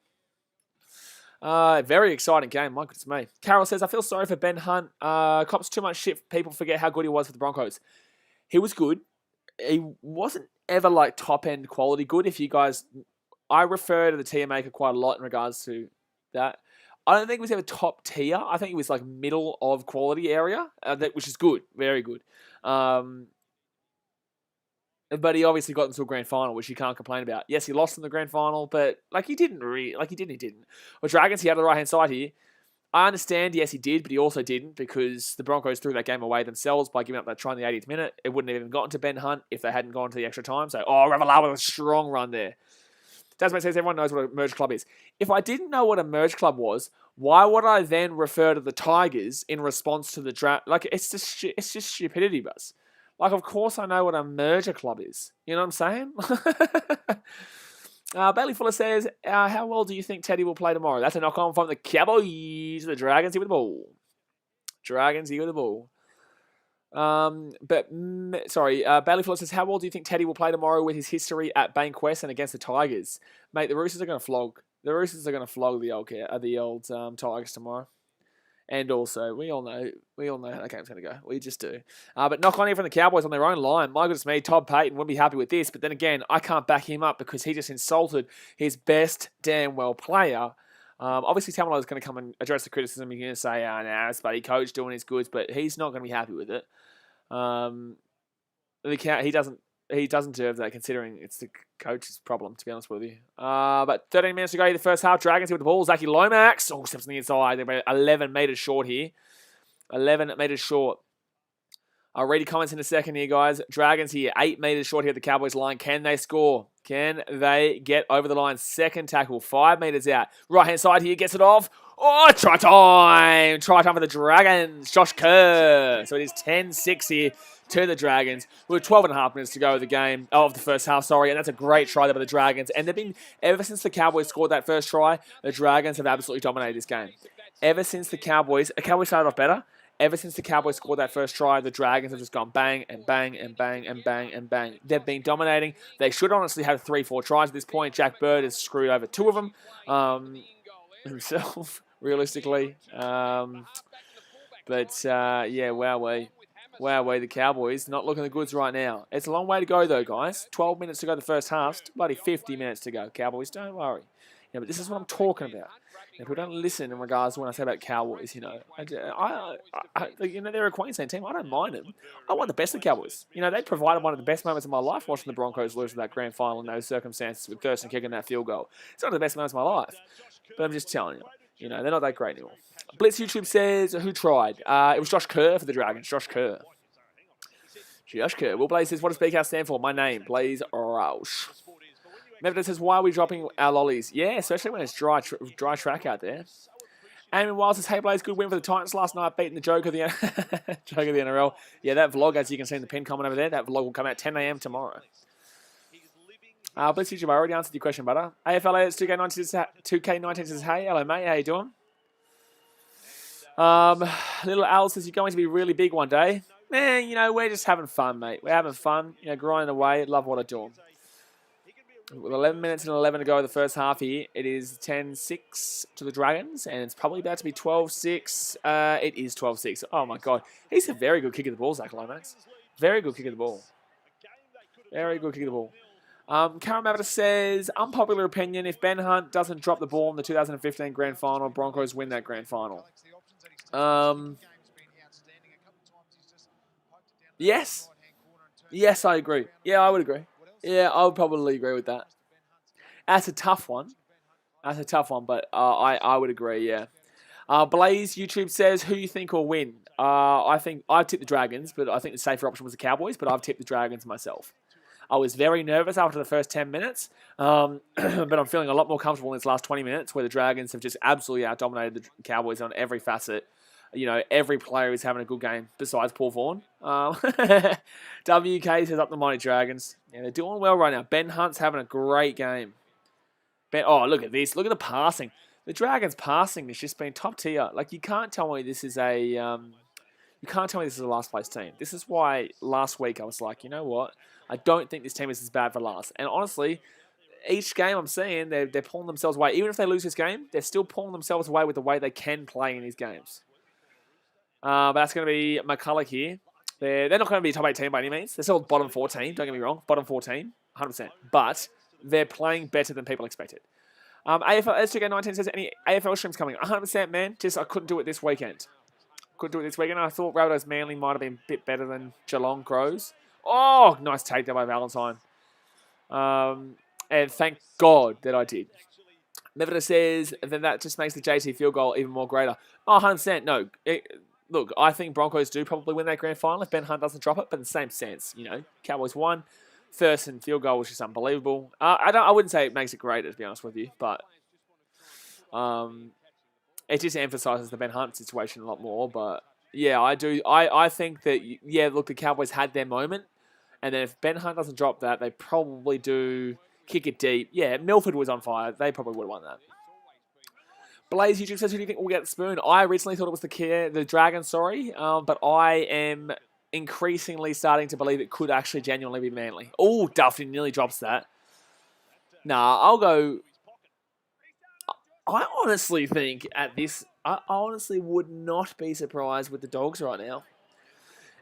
Very exciting game, my goodness me. Carol says, I feel sorry for Ben Hunt. Cops too much shit. People forget how good he was for the Broncos. He was good. He wasn't ever like top-end quality good. If you guys... I refer to the tier maker quite a lot in regards to that. I don't think he was ever top tier. I think he was like middle of quality area, which is good. Very good. But he obviously got into a grand final, which you can't complain about. Yes, he lost in the grand final, but he didn't. Well, Dragons, he had the right-hand side here. I understand, yes, he did, but he also didn't because the Broncos threw that game away themselves by giving up that try in the 80th minute. It wouldn't have even gotten to Ben Hunt if they hadn't gone to the extra time. So, Ravalawa with a strong run there. Tasman says everyone knows what a merge club is. If I didn't know what a merge club was, why would I then refer to the Tigers in response to the draft? Like, it's just stupidity, Buzz. Like, of course I know what a merger club is. You know what I'm saying? Bailey Fuller says, how well do you think Teddy will play tomorrow? That's a knock-on from the Cowboys. The Dragons here with the ball. Bailey Fuller says, how well do you think Teddy will play tomorrow with his history at Bankwest and against the Tigers? Mate, the Roosters are going to flog. The Roosters are going to flog the old Tigers tomorrow. And also, we all know how that game's going to go. We just do. But knock on here from the Cowboys on their own line. My goodness me, Todd Payton wouldn't be happy with this. But then again, I can't back him up because he just insulted his best damn well player. Obviously, Tamalo's going to come and address the criticism. He's going to say, it's buddy coach doing his goods. But he's not going to be happy with it. He doesn't deserve that considering it's the coach's problem, to be honest with you. But 13 minutes to go in the first half. Dragons here with the ball. Zachy Lomax. Oh, steps on the inside. They're about 11 metres short here. 11 metres short. I'll read your comments in a second here, guys. Dragons here, 8 metres short here at the Cowboys line. Can they score? Can they get over the line? Second tackle, 5 metres out. Right-hand side here, gets it off. Oh, try time! Try time for the Dragons. Josh Kerr. So it is 10-6 here to the Dragons with 12 and a half minutes to go of the first half, and that's a great try there by the Dragons. And they've been, ever since the Cowboys scored that first try, the Dragons have absolutely dominated this game. Ever since the Cowboys started off better. Ever since the Cowboys scored that first try, the Dragons have just gone bang and bang and bang and bang and bang. They've been dominating. They should honestly have 3-4 tries at this point. Jack Bird has screwed over 2 of them himself, realistically. Wowee, the Cowboys not looking the goods right now. It's a long way to go, though, guys. 12 minutes to go the first half. Bloody 50 minutes to go. Cowboys, don't worry. Yeah, but this is what I'm talking about. People don't listen in regards to when I say about Cowboys. They're a Queensland team. I don't mind them. I want the best of the Cowboys. They provided one of the best moments of my life watching the Broncos lose in that grand final in those circumstances with Thurston kicking that field goal. It's one of the best moments of my life. But I'm just telling you, they're not that great anymore. Blitz YouTube says, who tried? It was Josh Kerr for the Dragons. Josh Kerr. Will Blaze says, what does BKR stand for? My name, Blaze Roush. Mevda says, why are we dropping our lollies? Yeah, especially when it's dry track out there. Amy Wild says, hey Blaze, good win for the Titans last night, beating the joke of the NRL. Yeah, that vlog, as you can see in the pin comment over there, that vlog will come out 10 a.m. tomorrow. Blitz YouTube, I already answered your question, butter. AFL it's 2K19 says, hey, hello mate, how you doing? Little Al says, you're going to be really big one day. Man, we're just having fun, mate. We're having fun, grinding away. Love what I do. With 11 minutes and 11 to go in the first half here, it is 10-6 to the Dragons, and it's probably about to be 12-6. It is 12-6. Oh, my God. He's a very good kick of the ball, Zach Lomax. Very good kick of the ball. Very good kick of the ball. Karen Mavita says, unpopular opinion, if Ben Hunt doesn't drop the ball in the 2015 Grand Final, Broncos win that Grand Final. Yes. Yes, I agree. Yeah, I would agree. Yeah, I would probably agree with that. That's a tough one. But I would agree, yeah. Blaze YouTube says, who you think will win? I think I've tipped the Dragons, but I think the safer option was the Cowboys, but I've tipped the Dragons myself. I was very nervous after the first 10 minutes, but I'm feeling a lot more comfortable in this last 20 minutes where the Dragons have just absolutely out-dominated the Cowboys on every facet. Every player is having a good game besides Paul Vaughan. WK says up the mighty Dragons. Yeah, they're doing well right now. Ben Hunt's having a great game. Look at this. Look at the passing. The Dragons' passing has just been top tier. Like, you can't tell me this is a last place team. This is why last week I was like, you know what? I don't think this team is as bad for last. And honestly, each game I'm seeing, they're pulling themselves away. Even if they lose this game, they're still pulling themselves away with the way they can play in these games. But that's going to be McCulloch here. They're not going to be a top 8 team by any means. They're still a bottom 4 team, don't get me wrong. Bottom 4 team, 100%. But they're playing better than people expected. AFL S2K19 says, any AFL streams coming? 100%, man. Just I couldn't do it this weekend. I thought Rabbitohs Manly might have been a bit better than Geelong Crows. Oh, nice take there by Valentine. And thank God that I did. Mevita says, then that just makes the JT field goal even more greater. Oh, 100%. No. Look, I think Broncos do probably win that grand final if Ben Hunt doesn't drop it, but in the same sense, Cowboys won. Thurston field goal was just unbelievable. I wouldn't say it makes it greater, to be honest with you, but it just emphasises the Ben Hunt situation a lot more. But yeah, I do. I think that look, the Cowboys had their moment, and then if Ben Hunt doesn't drop that, they probably do kick it deep. Yeah, Milford was on fire. They probably would have won that. Blaze YouTube says, who do you think will get the spoon? I originally thought it was the Dragons, but I am increasingly starting to believe it could actually genuinely be Manly. Oh, Duffy nearly drops that. Nah, I'll go. I honestly think I honestly would not be surprised with the Dogs right now.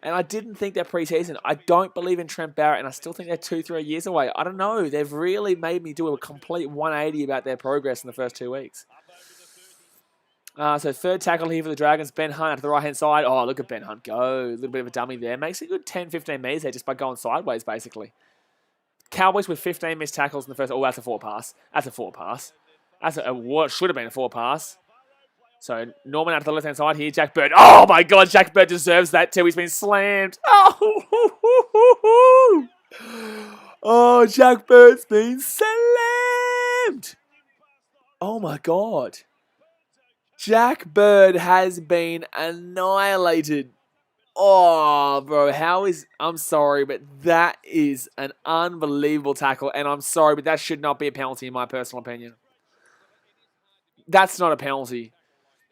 And I didn't think that pre-season. I don't believe in Trent Barrett, and I still think they're 2-3 years away. I don't know. They've really made me do a complete 180 about their progress in the first 2 weeks. So third tackle here for the Dragons. Ben Hunt to the right-hand side. Oh, look at Ben Hunt go. A little bit of a dummy there. Makes a good 10-15 metres there just by going sideways, basically. Cowboys with 15 missed tackles in the first... Oh, that's a forward pass. That's what should have been a forward pass. So Norman out to the left-hand side here. Jack Bird. Oh, my God. Jack Bird deserves that too. He's been slammed. Oh, Jack Bird's been slammed. Oh, my God. Jack Bird has been annihilated. Oh, bro, I'm sorry, but that is an unbelievable tackle, and I'm sorry, but that should not be a penalty in my personal opinion. That's not a penalty.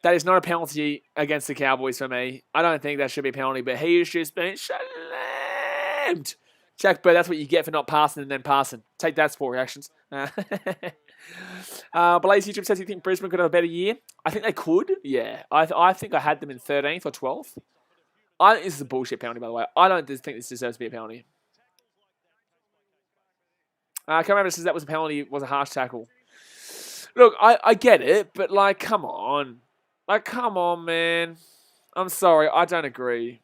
That is not a penalty against the Cowboys for me. I don't think that should be a penalty, but he has just been slammed. Jack Bird, that's what you get for not passing and then passing. Take that, sport reactions. Blaze YouTube says, you think Brisbane could have a better year? I think they could, yeah. I think I had them in 13th or 12th. I think this is a bullshit penalty, by the way. I don't think this deserves to be a penalty. Come over says that was a penalty, was a harsh tackle. Look, I get it, but like, come on. Like, come on, man. I'm sorry, I don't agree.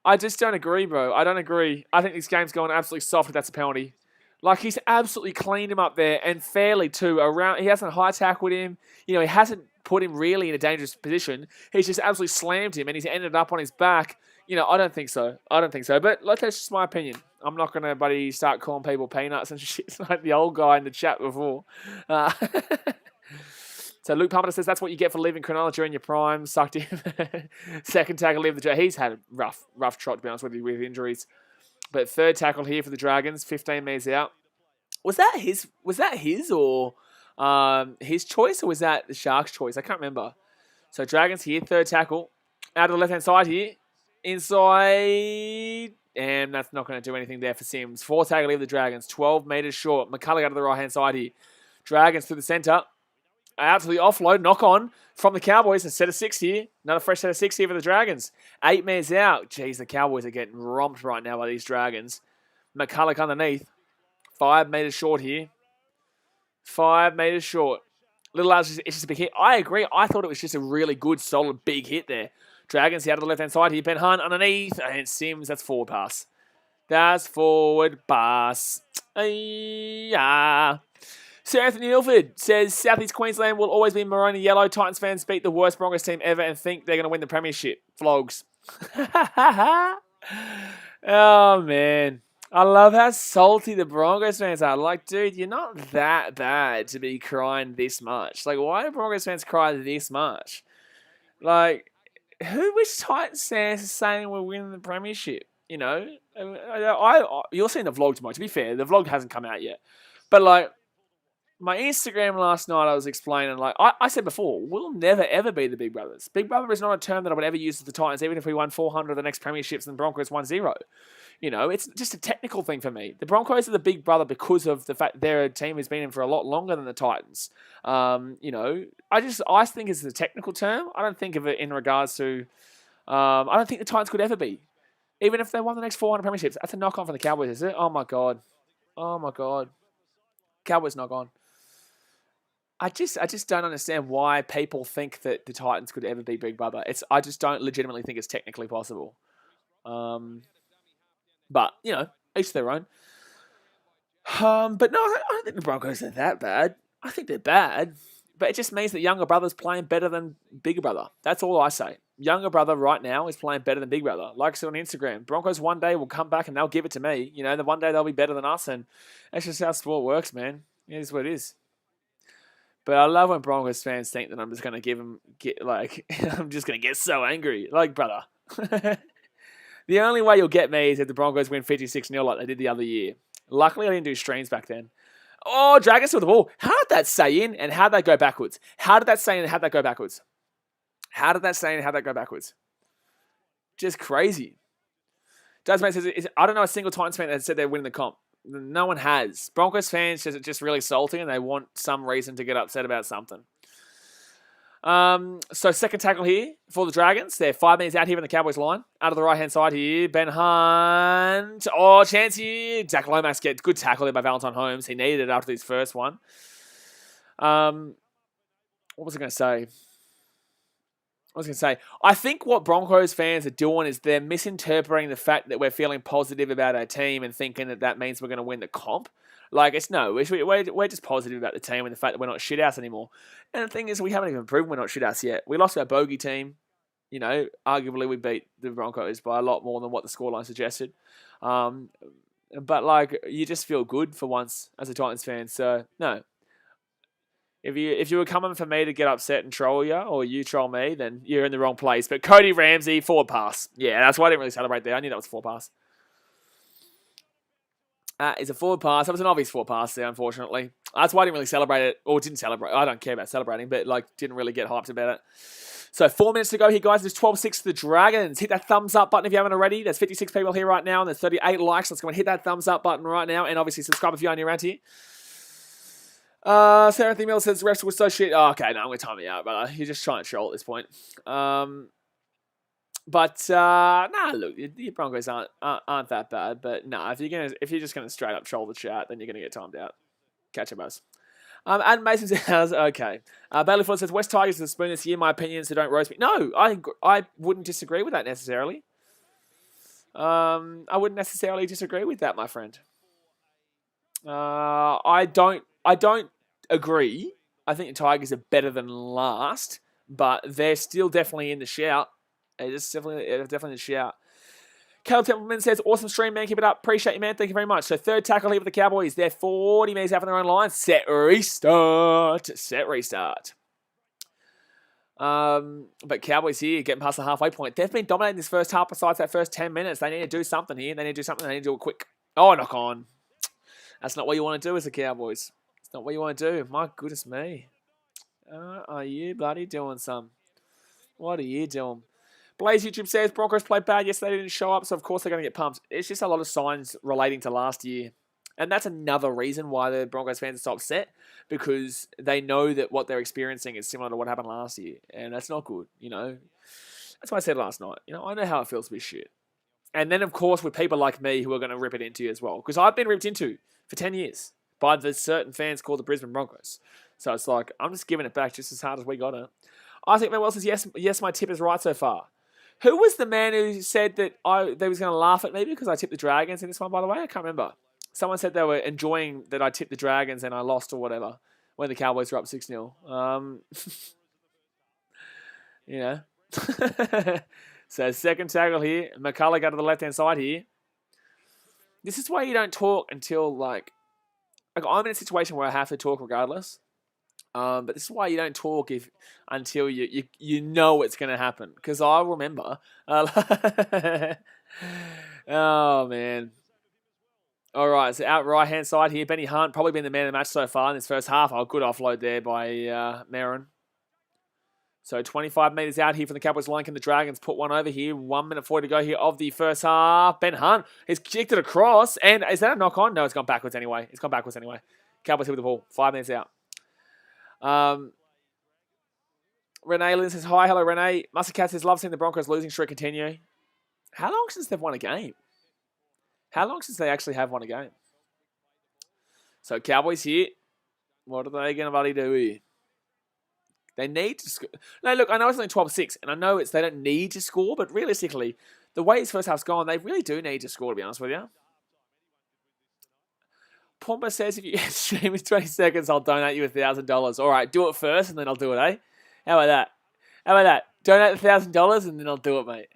I just don't agree, bro. I don't agree. I think this game's going absolutely soft if that's a penalty. Like, he's absolutely cleaned him up there, and fairly, too. He hasn't high tackled him. You know, he hasn't put him really in a dangerous position. He's just absolutely slammed him, and he's ended up on his back. You know, I don't think so. I don't think so. But, like, that's just my opinion. I'm not going to, buddy, start calling people peanuts and shit like the old guy in the chat before. So Luke Palmer says that's what you get for leaving Cronulla during your prime. Sucked him. Second tackle, leave the Dragons. He's had a rough trot, to be honest with you, with injuries. But third tackle here for the Dragons, 15 metres out. Was that his or his choice, or was that the Sharks' choice? I can't remember. So Dragons here, third tackle. Out of the left-hand side here. Inside. And that's not going to do anything there for Sims. Fourth tackle leave the Dragons, 12 metres short. McCullough out of the right-hand side here. Dragons through the centre. Out to the offload, knock on from the Cowboys, a set of 6 here. Another fresh set of 6 here for the Dragons. 8 metres out. Jeez, the Cowboys are getting romped right now by these Dragons. McCullough underneath. 5 metres short here. 5 metres short. Little Alex, it's just a big hit. I agree. I thought it was just a really good, solid, big hit there. Dragons out of the left-hand side here. Ben Hunt underneath. And Sims, that's forward pass. That's forward pass. Yeah. Sir Anthony Ilford says, South East Queensland will always be maroon and yellow. Titans fans beat the worst Broncos team ever and think they're going to win the premiership. Vlogs. Oh, man. I love how salty the Broncos fans are. Like, dude, you're not that bad to be crying this much. Like, why do Broncos fans cry this much? Like, which Titans fans is saying we're winning the premiership? You know? You're seeing the vlog tomorrow. To be fair, the vlog hasn't come out yet. But, like, my Instagram last night, I was explaining, like, I said before, we'll never, ever be the Big Brothers. Big Brother is not a term that I would ever use with the Titans, even if we won 400 of the next premierships and the Broncos won 0. You know, it's just a technical thing for me. The Broncos are the Big Brother because of the fact their team has been in for a lot longer than the Titans. You know, I think it's a technical term. I don't think of it in regards to, I don't think the Titans could ever be. Even if they won the next 400 premierships. That's a knock-on for the Cowboys, is it? Oh, my God. Oh, my God. Cowboys knock-on. I just don't understand why people think that the Titans could ever be Big Brother. I just don't legitimately think it's technically possible. But, you know, each their own. But no, I don't think the Broncos are that bad. I think they're bad. But it just means that younger brother's playing better than bigger brother. That's all I say. Younger brother right now is playing better than big brother. Like I said on Instagram, Broncos one day will come back and they'll give it to me. You know, the one day they'll be better than us. And that's just how sport works, man. It is what it is. But I love when Broncos fans think that I'm just going to I'm just going to get so angry. Like, brother. The only way you'll get me is if the Broncos win 56-0 like they did the other year. Luckily, I didn't do streams back then. Oh, Dragons with the ball. How did that say in and how did that go backwards? How did that say in and how did that go backwards? How did that say in and how did that go backwards? Just crazy. Desmond says, I don't know a single Titans fan that said they're winning the comp. No one has. Broncos fans are just really salty and they want some reason to get upset about something. So second tackle here for the Dragons. They're 5 minutes out here in the Cowboys line. Out of the right-hand side here. Ben Hunt. Oh, chance here. Jack Lomax gets good tackle there by Valentine Holmes. He needed it after his first one. What was I going to say? I think what Broncos fans are doing is they're misinterpreting the fact that we're feeling positive about our team and thinking that means we're going to win the comp. Like, we're just positive about the team and the fact that we're not shithouse anymore. And the thing is, we haven't even proven we're not shithouse yet. We lost our bogey team. You know, arguably we beat the Broncos by a lot more than what the scoreline suggested. But, like, you just feel good for once as a Titans fan. So, no. If you were coming for me to get upset and troll you, or you troll me, then you're in the wrong place. But Cody Ramsey, forward pass. Yeah, that's why I didn't really celebrate there. I knew that was a forward pass. It's a forward pass. That was an obvious forward pass there, unfortunately. That's why I didn't really celebrate it, or didn't celebrate. I don't care about celebrating, but like didn't really get hyped about it. So 4 minutes to go here, guys. There's 12-6 to the Dragons. Hit that thumbs up button if you haven't already. There's 56 people here right now, and there's 38 likes. Let's go and hit that thumbs up button right now, and obviously subscribe if you're new around here. Sarah Anthony Mills says the refs were so shit. Oh, okay, no, I'm going to time you out, but you're just trying to troll at this point. But look, the Broncos aren't that bad. But if you're just gonna straight up troll the chat, then you're gonna get timed out. Catch you, boys. Adam Mason says, okay. Bailey Ford says, West Tigers are the spoon this year, my opinion, so don't roast me. No, I wouldn't disagree with that necessarily. I wouldn't necessarily disagree with that, my friend. I don't agree. I think the Tigers are better than last, but they're still definitely in the shout. They're definitely in the shout. Caleb Templeman says, awesome stream, man. Keep it up. Appreciate you, man. Thank you very much. So third tackle here with the Cowboys. They're 40 metres out from their own line. Set restart. But Cowboys here getting past the halfway point. They've been dominating this first half besides that first 10 minutes. They need to do something here. They need to do it quick. Oh, knock on. That's not what you want to do as the Cowboys. It's not what you want to do. My goodness me. Are you bloody doing some? What are you doing? Blaze YouTube says, Broncos played bad yesterday, they didn't show up, so of course they're going to get pumped. It's just a lot of signs relating to last year. And that's another reason why the Broncos fans are so upset, because they know that what they're experiencing is similar to what happened last year. And that's not good, you know. That's what I said last night. You know, I know how it feels to be shit. And then, of course, with people like me who are going to rip it into you as well. Because I've been ripped into for 10 years by the certain fans called the Brisbane Broncos. So it's like, I'm just giving it back just as hard as we got it. I think Manuel says, yes, my tip is right so far. Who was the man who said that they was going to laugh at me because I tipped the Dragons in this one, by the way? I can't remember. Someone said they were enjoying that I tipped the Dragons and I lost or whatever when the Cowboys were up 6-0. You know. So second tackle here. McCullough got to the left-hand side here. This is why you don't talk until, like I'm in a situation where I have to talk regardless. But this is why you don't talk until you know it's going to happen. Because I remember. Oh, man. All right, so out right-hand side here, Benny Hunt, probably been the man of the match so far in this first half. Oh, good offload there by Marin. So 25 metres out here from the Cowboys line. Can the Dragons put one over here? 1 minute 40 to go here of the first half. Ben Hunt has kicked it across. And is that a knock-on? No, it's gone backwards anyway. Cowboys here with the ball. 5 minutes out. Renee Lynn says, hi, hello, Renee. Mustard Cat says, love seeing the Broncos losing streak continue. How long since they've won a game? How long since they actually have won a game? So Cowboys here. What are they going to bloody do here? They need to score. No, look, I know it's only 12-6, and I know they don't need to score, but realistically, the way his first half's gone, they really do need to score, to be honest with you. Pumba says, if you stream in 20 seconds, I'll donate you $1,000. All right, do it first, and then I'll do it, eh? How about that? Donate $1,000, and then I'll do it, mate.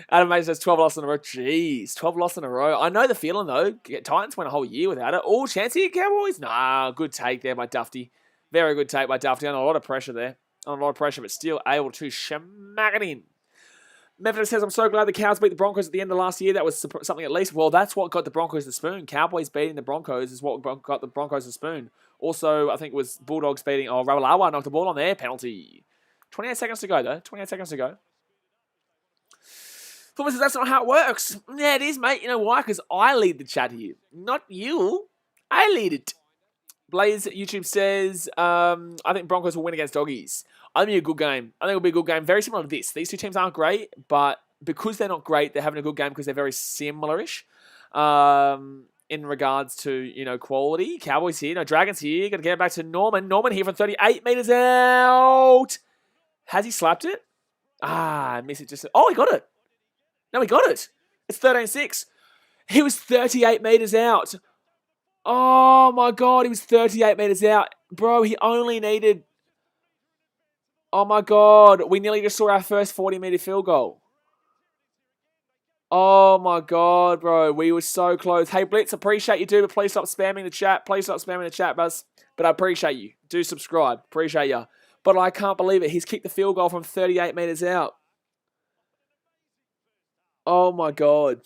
Adam Mason says 12 losses in a row. Jeez, 12 losses in a row. I know the feeling, though. Titans went a whole year without it. All chance here, Cowboys? Nah, good take there by Dufty. Very good take by Dufty. Under a lot of pressure there. But still able to smack it in. Memphis says, I'm so glad the Cows beat the Broncos at the end of last year. That was something at least. Well, that's what got the Broncos the spoon. Cowboys beating the Broncos is what got the Broncos the spoon. Also, I think it was Bulldogs beating... Oh, Rawalawa knocked the ball on there. Penalty. 28 seconds to go, though. 28 seconds to go. Fulman says, that's not how it works. Yeah, it is, mate. You know why? Because I lead the chat here. Not you. I lead it. Blaze YouTube says, I think Broncos will win against Doggies. I think it'll be a good game. I think it'll be a good game. Very similar to this. These two teams aren't great, but because they're not great, they're having a good game because they're very similar-ish in regards to, quality. Cowboys here. Dragons here. Going to get it back to Norman. Norman here from 38 metres out. Has he slapped it? I missed it just... Oh, he got it. No, he got it. It's 13-6. He was 38 metres out. Oh, my God. He was 38 metres out. Bro, he only needed... Oh, my God. We nearly just saw our first 40-metre field goal. Oh, my God, bro. We were so close. Hey, Blitz, appreciate you, dude, but please stop spamming the chat. Buzz. But I appreciate you. Do subscribe. Appreciate you. But I can't believe it. He's kicked the field goal from 38 metres out. Oh, my God.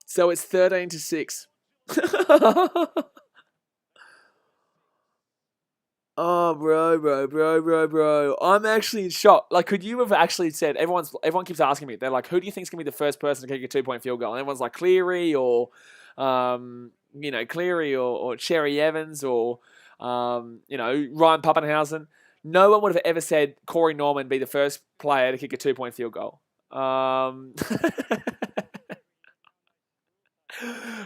So it's 13-6. Oh, bro. I'm actually in shock. Like, could you have actually said, everyone keeps asking me, they're like, who do you think is going to be the first person to kick a 2-point field goal? And everyone's like, Cleary or Cherry Evans or, Ryan Pappenhausen. No one would have ever said Corey Norman be the first player to kick a 2-point field goal.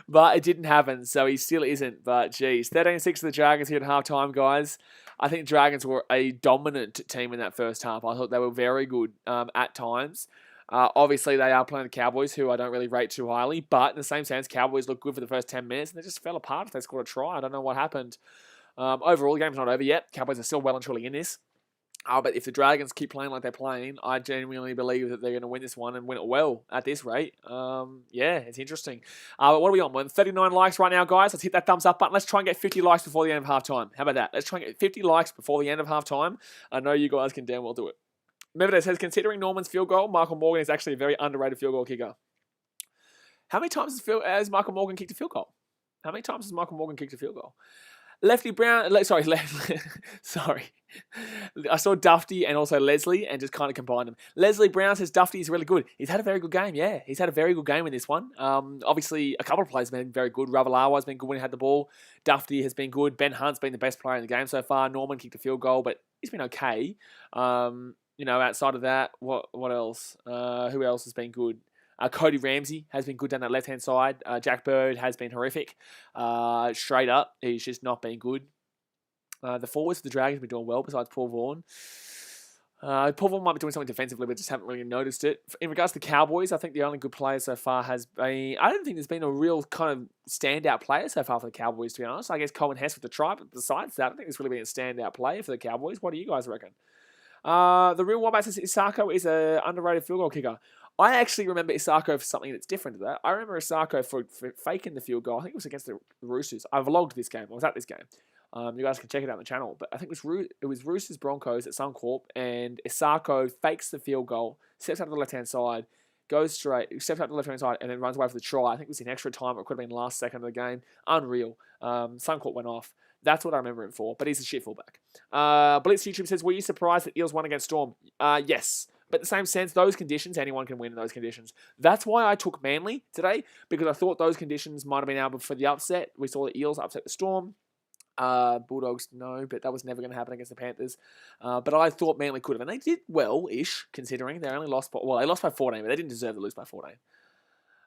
But it didn't happen, so he still isn't. But geez, 13-6 to the Dragons here at halftime, guys. I think Dragons were a dominant team in that first half. I thought they were very good at times. Obviously, they are playing the Cowboys, who I don't really rate too highly. But in the same sense, Cowboys looked good for the first 10 minutes, and they just fell apart if they scored a try. I don't know what happened. Overall, the game's not over yet. Cowboys are still well and truly in this. But if the Dragons keep playing like they're playing, I genuinely believe that they're going to win this one and win it well at this rate. Yeah, it's interesting. What are we on? We're on 39 likes right now, guys. Let's hit that thumbs up button. Let's try and get 50 likes before the end of halftime. How about that? Let's try and get 50 likes before the end of halftime. I know you guys can damn well do it. Remember, says, considering Norman's field goal, Michael Morgan is actually a very underrated field goal kicker. How many times has Michael Morgan kicked a field goal? How many times has Michael Morgan kicked a field goal? Lefty Brown, sorry. I saw Dufty and also Leslie and just kind of combined them. Leslie Brown says Dufty is really good. He's had a very good game, yeah. He's had a very good game in this one. Obviously, a couple of players have been very good. Ravalawa's been good when he had the ball. Dufty has been good. Ben Hunt's been the best player in the game so far. Norman kicked a field goal, but he's been okay. Outside of that, what else? Who else has been good? Cody Ramsey has been good down that left-hand side. Jack Bird has been horrific. Straight up, he's just not been good. The forwards for the Dragons have been doing well besides Paul Vaughan. Paul Vaughan might be doing something defensively, but just haven't really noticed it. In regards to the Cowboys, I think the only good player so far has been... I don't think there's been a real kind of standout player so far for the Cowboys, to be honest. I guess Cohen Hess with the try, but besides that, I don't think there's really been a standout player for the Cowboys. What do you guys reckon? The real Wombat says Isako is an underrated field goal kicker. I actually remember Isako for something that's different to that. I remember Isako for faking the field goal. I think it was against the Roosters. I vlogged this game. I was at this game. You guys can check it out on the channel. But I think it was Roosters Broncos at Suncorp, and Isako fakes the field goal, steps out to the left-hand side, goes straight, steps out to the left-hand side, and then runs away for the try. I think it was in extra time, or it could have been last second of the game. Unreal. Suncorp went off. That's what I remember him for, but he's a shit fullback. Blitz YouTube says, were you surprised that Eels won against Storm? Yes. But in the same sense, those conditions, anyone can win in those conditions. That's why I took Manly today, because I thought those conditions might have been able for the upset. We saw the Eels upset the Storm. Bulldogs, no, but that was never going to happen against the Panthers. But I thought Manly could have, and they did well-ish, considering they only lost by, they lost by 14, but they didn't deserve to lose by 14.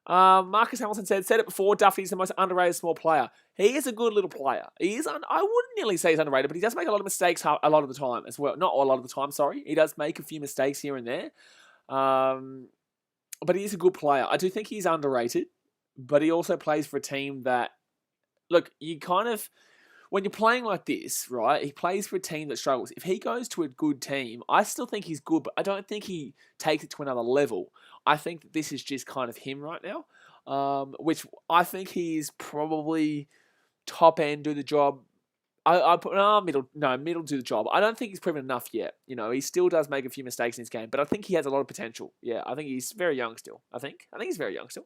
Marcus Hamilton said it before, Duffy's the most underrated small player. He is a good little player. I wouldn't nearly say he's underrated, but he does make a lot of mistakes a lot of the time as well. Not a lot of the time, sorry. He does make a few mistakes here and there. But he is a good player. I do think he's underrated, but he also plays for a team that, look, you kind of, when you're playing like this, right, he plays for a team that struggles. If he goes to a good team, I still think he's good, but I don't think he takes it to another level. I think that this is just kind of him right now, which I think he's probably top end, do the job. Middle do the job. I don't think he's proven enough yet. He still does make a few mistakes in his game, but I think he has a lot of potential. Yeah, I think he's very young still. I think he's very young still.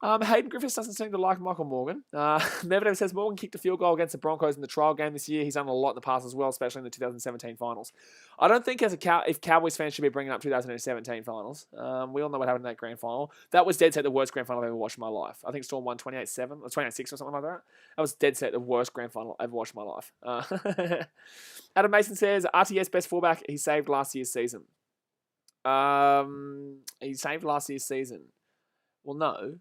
Hayden Griffiths doesn't seem to like Michael Morgan. Medvedev says Morgan kicked a field goal against the Broncos in the trial game this year. He's done a lot in the past as well, especially in the 2017 finals. I don't think if Cowboys fans should be bringing up 2017 finals. We all know what happened in that grand final. That was dead set the worst grand final I've ever watched in my life. I think Storm won 28-7 or 28-6 or something like that. That was dead set the worst grand final I've ever watched in my life. Adam Mason says RTS best fullback. He saved last year's season. He saved last year's season. Well, no.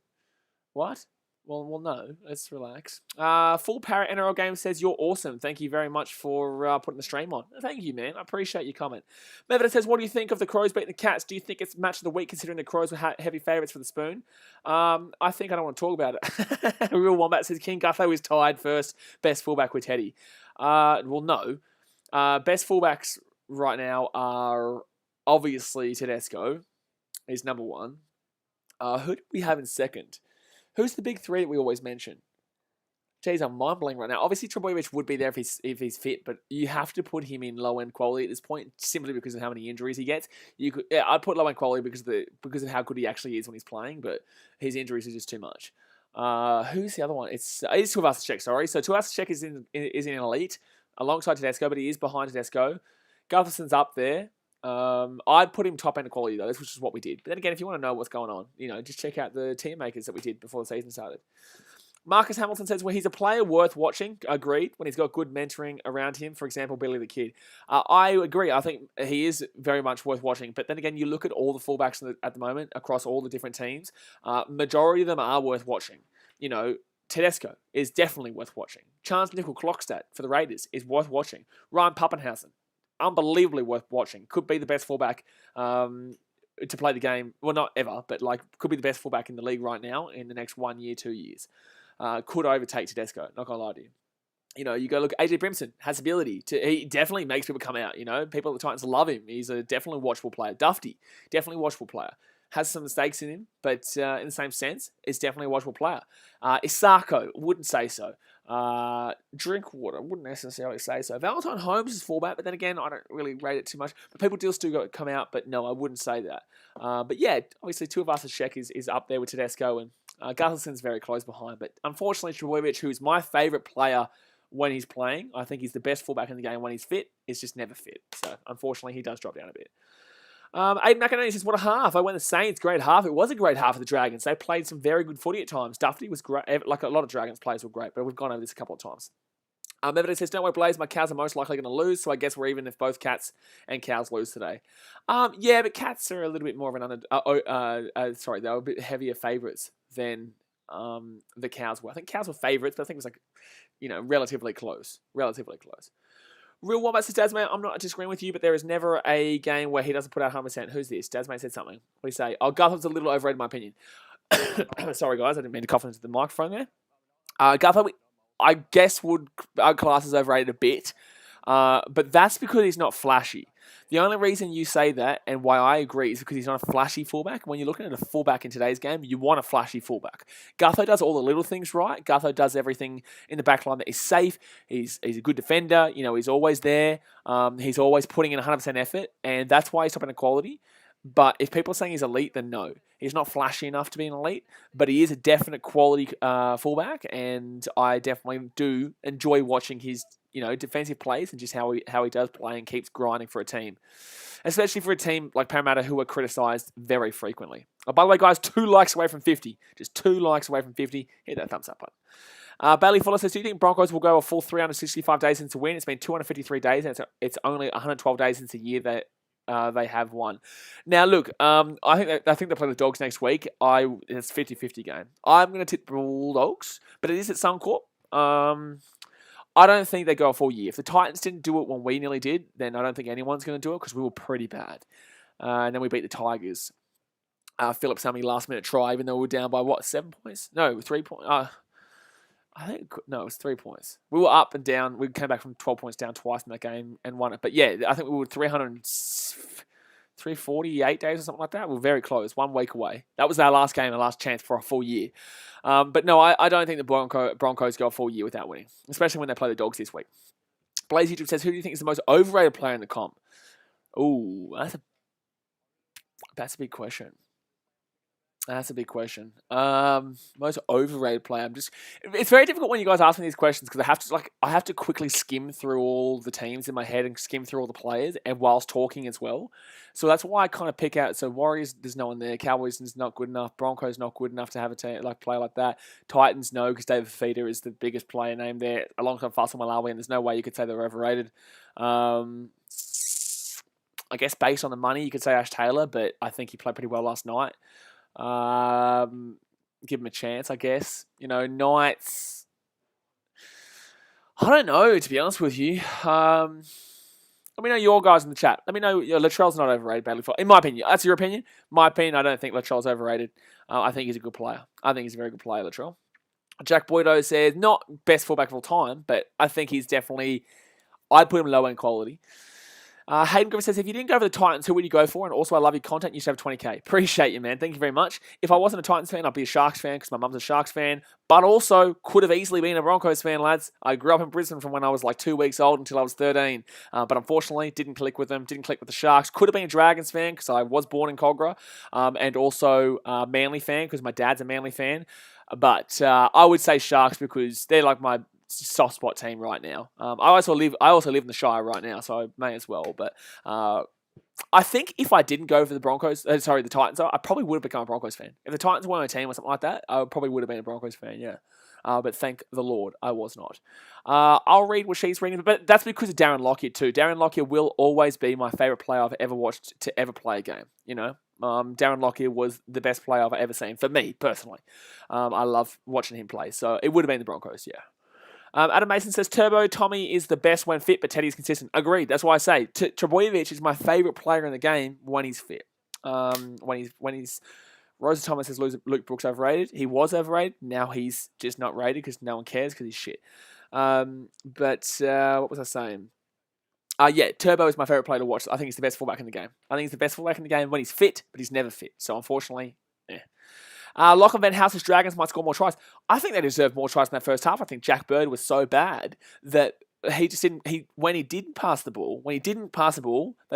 What? Well, no. Let's relax. Full Parrot NRL Game says, you're awesome. Thank you very much for putting the stream on. Thank you, man. I appreciate your comment. Medvedev says, what do you think of the Crows beating the Cats? Do you think it's match of the week considering the Crows were heavy favourites for the Spoon? I think I don't want to talk about it. Real Wombat says, King Gutho is tied first. Best fullback with Teddy. Well, no. Best fullbacks right now are obviously Tedesco. He's number one. Who do we have in second? Who's the big three that we always mention? Jeez, I'm mind-blowing right now. Obviously, Trebojevic would be there if he's fit, but you have to put him in low-end quality at this point simply because of how many injuries he gets. I'd put low-end quality because of how good he actually is when he's playing, but his injuries are just too much. Who's the other one? It's Tuivasa-Sheck, sorry. So Tuivasa-Sheck is in elite alongside Tedesco, but he is behind Tedesco. Gutherson's up there. I'd put him top end quality though, which is what we did. But then again, if you want to know what's going on, just check out the tier makers that we did before the season started. Marcus Hamilton says, well, he's a player worth watching. Agreed. When he's got good mentoring around him, for example, Billy the Kid. I agree. I think he is very much worth watching. But then again, you look at all the fullbacks at the moment across all the different teams. Majority of them are worth watching. You know, Tedesco is definitely worth watching. Chance Nickel-Klokstad for the Raiders is worth watching. Ryan Pappenhausen, unbelievably worth watching. Could be the best fullback to play the game. Well, not ever, but like could be the best fullback in the league right now in the next 1 year, 2 years. Could overtake Tedesco. Not gonna lie to you. You know, you go look. AJ Brimson has ability to. He definitely makes people come out. You know, people at the Titans love him. He's a definitely watchable player. Dufty, definitely watchable player. Has some mistakes in him, but in the same sense, is definitely a watchable player. Isako, wouldn't say so. Drinkwater, wouldn't necessarily say so. Valentine Holmes is fullback, but then again, I don't really rate it too much. But people do still come out, but no, I wouldn't say that. But yeah, obviously, Tuivasa-Sheck is up there with Tedesco, and Gustafson's very close behind. But unfortunately, Trbojevic, who's my favourite player when he's playing, I think he's the best fullback in the game when he's fit, is just never fit. So unfortunately, he does drop down a bit. Aiden McInerney says, what a half. I went the Saints, great half. It was a great half of the Dragons. They played some very good footy at times. Dufty was great. Like a lot of Dragons players were great, but we've gone over this a couple of times. Evidence says, don't worry, Blaze, my Cows are most likely going to lose, so I guess we're even if both Cats and Cows lose today. Yeah, but Cats are a little bit more of an they were a bit heavier favourites than the Cows were. I think Cows were favourites, but I think it was like, you know, relatively close. Real Wombat says, Dasmate, I'm not disagreeing with you, but there is never a game where he doesn't put out 100%. Who's this? Dasmate said something. What do you say? Oh, Gutham's a little overrated in my opinion. Sorry, guys. I didn't mean to cough into the microphone there. Gutham, I guess, would class as overrated a bit. But that's because he's not flashy. The only reason you say that and why I agree is because he's not a flashy fullback. When you're looking at a fullback in today's game, you want a flashy fullback. Gutho does all the little things right. Gutho does everything in the back line that is safe. He's a good defender. You know, he's always there. He's always putting in 100% effort, and that's why he's top end quality. But if people are saying he's elite, then no. He's not flashy enough to be an elite, but he is a definite quality fullback, and I definitely do enjoy watching his defensive plays and just how he does play and keeps grinding for a team. Especially for a team like Parramatta who are criticised very frequently. Oh, by the way, guys, 2 likes away from 50. Just 2 likes away from 50. Hit that thumbs up button. Bailey Fuller says, do you think Broncos will go a full 365 days since a win? It's been 253 days, and it's only 112 days since a year that they have won. Now, look, I think they play the Dogs next week. It's a 50-50 game. I'm going to tip Bulldogs, but it is at Suncorp. I don't think they go a full year. If the Titans didn't do it when we nearly did, then I don't think anyone's going to do it because we were pretty bad. And then we beat the Tigers. Philip Sammy last-minute try, even though we were down by, 7 points? No, 3 points. It was 3 points. We were up and down. We came back from 12 points down twice in that game and won it. But yeah, I think we were 348 days or something like that. We were very close, 1 week away. That was our last game, our last chance for a full year. But no, I don't think the Broncos go a full year without winning, especially when they play the Dogs this week. Blaze YouTube says, who do you think is the most overrated player in the comp? Ooh, that's a big question. That's a big question. Most overrated player. It's very difficult when you guys ask me these questions because I have to quickly skim through all the teams in my head and skim through all the players and whilst talking as well. So that's why I kind of pick out. So Warriors, there's no one there. Cowboys is not good enough. Broncos not good enough to have a team play like that. Titans no, because David Fifita is the biggest player name there alongside Faisal Malawi, and there's no way you could say they're overrated. I guess based on the money, you could say Ash Taylor, but I think he played pretty well last night. Give him a chance, I guess. Knights. I don't know, to be honest with you. Let me know your guys in the chat. Let me know. Latrell's not overrated, Bailey. In my opinion, that's your opinion. My opinion, I don't think Latrell's overrated. I think he's a good player. I think he's a very good player, Latrell. Jack Boydo says not best fullback of all time, but I think he's definitely. I'd put him low end quality. Hayden Griffith says, if you didn't go for the Titans, who would you go for? And also, I love your content. You should have 20k. Appreciate you, man. Thank you very much. If I wasn't a Titans fan, I'd be a Sharks fan because my mum's a Sharks fan. But also, could have easily been a Broncos fan, lads. I grew up in Brisbane from when I was like 2 weeks old until I was 13. But unfortunately, didn't click with them. Didn't click with the Sharks. Could have been a Dragons fan because I was born in Cogra. And also Manly fan because my dad's a Manly fan. But I would say Sharks because they're like my soft spot team right now. I also live in the Shire right now, so I may as well. But I think if I didn't go for the the Titans, I probably would have become a Broncos fan. If the Titans weren't a team or something like that, I probably would have been a Broncos fan, yeah. But thank the Lord, I was not. I'll read what she's reading, but that's because of Darren Lockyer too. Darren Lockyer will always be my favourite player I've ever watched to ever play a game, you know. Darren Lockyer was the best player I've ever seen, for me, personally. I love watching him play, so it would have been the Broncos, yeah. Adam Mason says, Turbo, Tommy is the best when fit, but Teddy's consistent. Agreed. That's why I say Trebojevic is my favourite player in the game when he's fit. When he's Rosa Thomas says Luke Brooks overrated. He was overrated. Now he's just not rated because no one cares because he's shit. But what was I saying? Yeah, Turbo is my favourite player to watch. I think he's the best fullback in the game. I think he's the best fullback in the game when he's fit, but he's never fit. So unfortunately, Lachlan Van House's Dragons might score more tries. I think they deserve more tries in that first half. I think Jack Bird was so bad that he just didn't. When he didn't pass the ball, they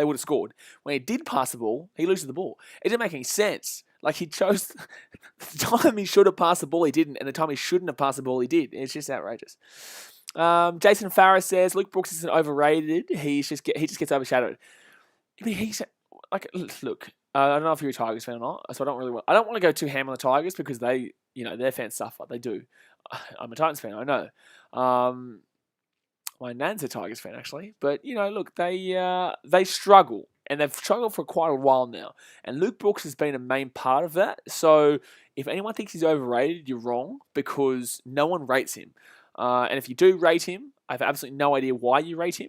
would have scored. When he did pass the ball, he loses the ball. It didn't make any sense. Like, he chose the time he should have passed the ball, he didn't, and the time he shouldn't have passed the ball, he did. It's just outrageous. Jason Farris says Luke Brooks isn't overrated. He just gets overshadowed. I mean, he's like, look. I don't know if you're a Tigers fan or not, so I don't want to go too ham on the Tigers because they, their fans suffer. They do. I'm a Titans fan, I know. My nan's a Tigers fan actually, but look, they struggle, and they've struggled for quite a while now. And Luke Brooks has been a main part of that. So if anyone thinks he's overrated, you're wrong because no one rates him. And if you do rate him, I have absolutely no idea why you rate him.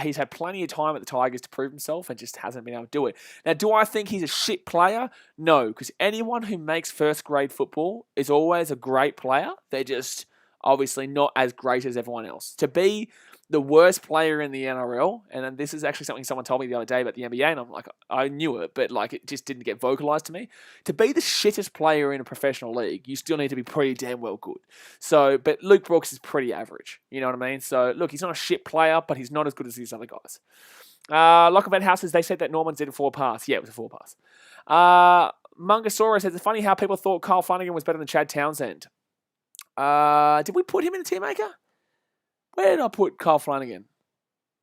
He's had plenty of time at the Tigers to prove himself and just hasn't been able to do it. Now, do I think he's a shit player? No, because anyone who makes first grade football is always a great player. They're just obviously not as great as everyone else. To be the worst player in the NRL, and then this is actually something someone told me the other day about the NBA, and I'm like, I knew it, but like it just didn't get vocalized to me. To be the shittest player in a professional league, you still need to be pretty damn well good. So, but Luke Brooks is pretty average. You know what I mean? So, look, he's not a shit player, but he's not as good as these other guys. Lachlan Van Houses, they said that Norman did a 4-pass. Yeah, it was a 4-pass. Mungasaurus says, it's funny how people thought Kyle Flanagan was better than Chad Townsend. Did we put him in the team maker? Where did I put Kyle Flanagan?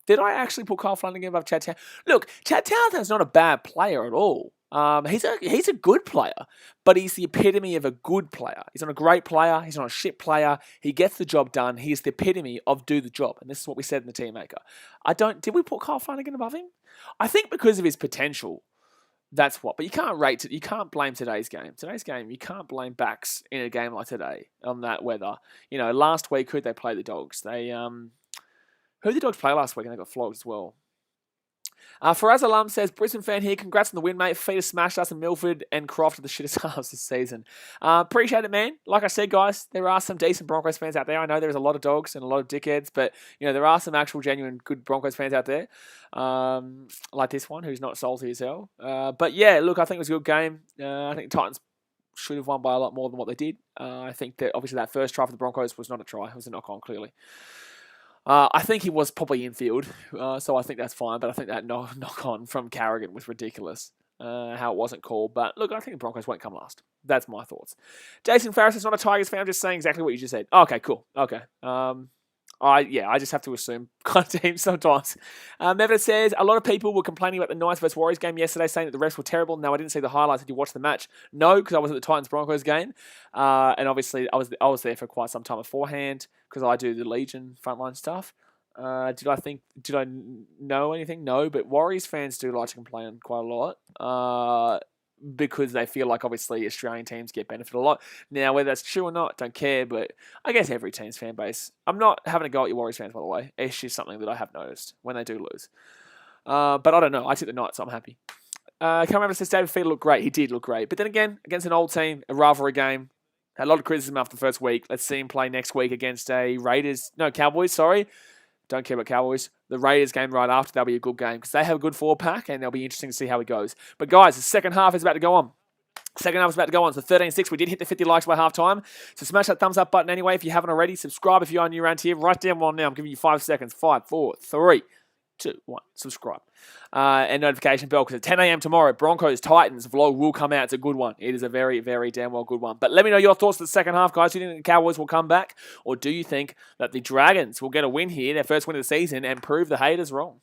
Did I actually put Kyle Flanagan above Chad Townsend? Look, Chad Townsend's not a bad player at all. He's a good player, but he's the epitome of a good player. He's not a great player. He's not a shit player. He gets the job done. He's the epitome of do the job, and this is what we said in the team maker. Did we put Kyle Flanagan above him? I think because of his potential. That's what. But you can't rate it. You can't blame today's game. Today's game, you can't blame backs in a game like today on that weather. Last week, who'd they play the Dogs? Who did the Dogs play last week? And they got flogged as well. Faraz Alam says, Brisbane fan here, congrats on the win, mate. Feeder smashed us in Milford and Croft are the shittest halves this season. Appreciate it, man. Like I said, guys, there are some decent Broncos fans out there. I know there's a lot of dogs and a lot of dickheads, but there are some actual genuine good Broncos fans out there. Like this one, who's not salty as hell. But yeah, look, I think it was a good game. I think the Titans should have won by a lot more than what they did. I think that obviously that first try for the Broncos was not a try. It was a knock-on, clearly. I think he was probably infield, so I think that's fine. But I think that knock-on from Carrigan was ridiculous, how it wasn't called. But look, I think the Broncos won't come last. That's my thoughts. Jason Farris is not a Tigers fan. I'm just saying exactly what you just said. Okay, cool. Okay. I just have to assume kind of teams sometimes. Mevin says, a lot of people were complaining about the Knights vs Warriors game yesterday, saying that the refs were terrible. No, I didn't see the highlights. Did you watch the match? No, because I was at the Titans-Broncos game. And obviously, I was there for quite some time beforehand, because I do the Legion frontline stuff. Did I know anything? No, but Warriors fans do like to complain quite a lot. Because they feel like, obviously, Australian teams get benefit a lot. Now, whether that's true or not, don't care, but I guess every team's fan base. I'm not having a go at your Warriors fans, by the way. It's just something that I have noticed when they do lose. But I don't know. I took the Knights, so I'm happy. Cameron says David Feeder looked great. He did look great. But then again, against an old team, a rivalry game, had a lot of criticism after the first week. Let's see him play next week against Cowboys, sorry. Don't care about Cowboys. The Raiders game right after, that'll be a good game because they have a good 4-pack and they'll be interesting to see how it goes. But guys, the second half is about to go on. Second half is about to go on. So 13-6, we did hit the 50 likes by half time. So smash that thumbs up button anyway if you haven't already. Subscribe if you are new around here. Write down one now. I'm giving you 5 seconds. 5, 4, 3, 2, 1. Subscribe. And notification bell because at 10 a.m. tomorrow, Broncos Titans vlog will come out. It's a good one. It is a very, very damn well good one. But let me know your thoughts for the second half, guys. Do you think the Cowboys will come back? Or do you think that the Dragons will get a win here, their first win of the season, and prove the haters wrong?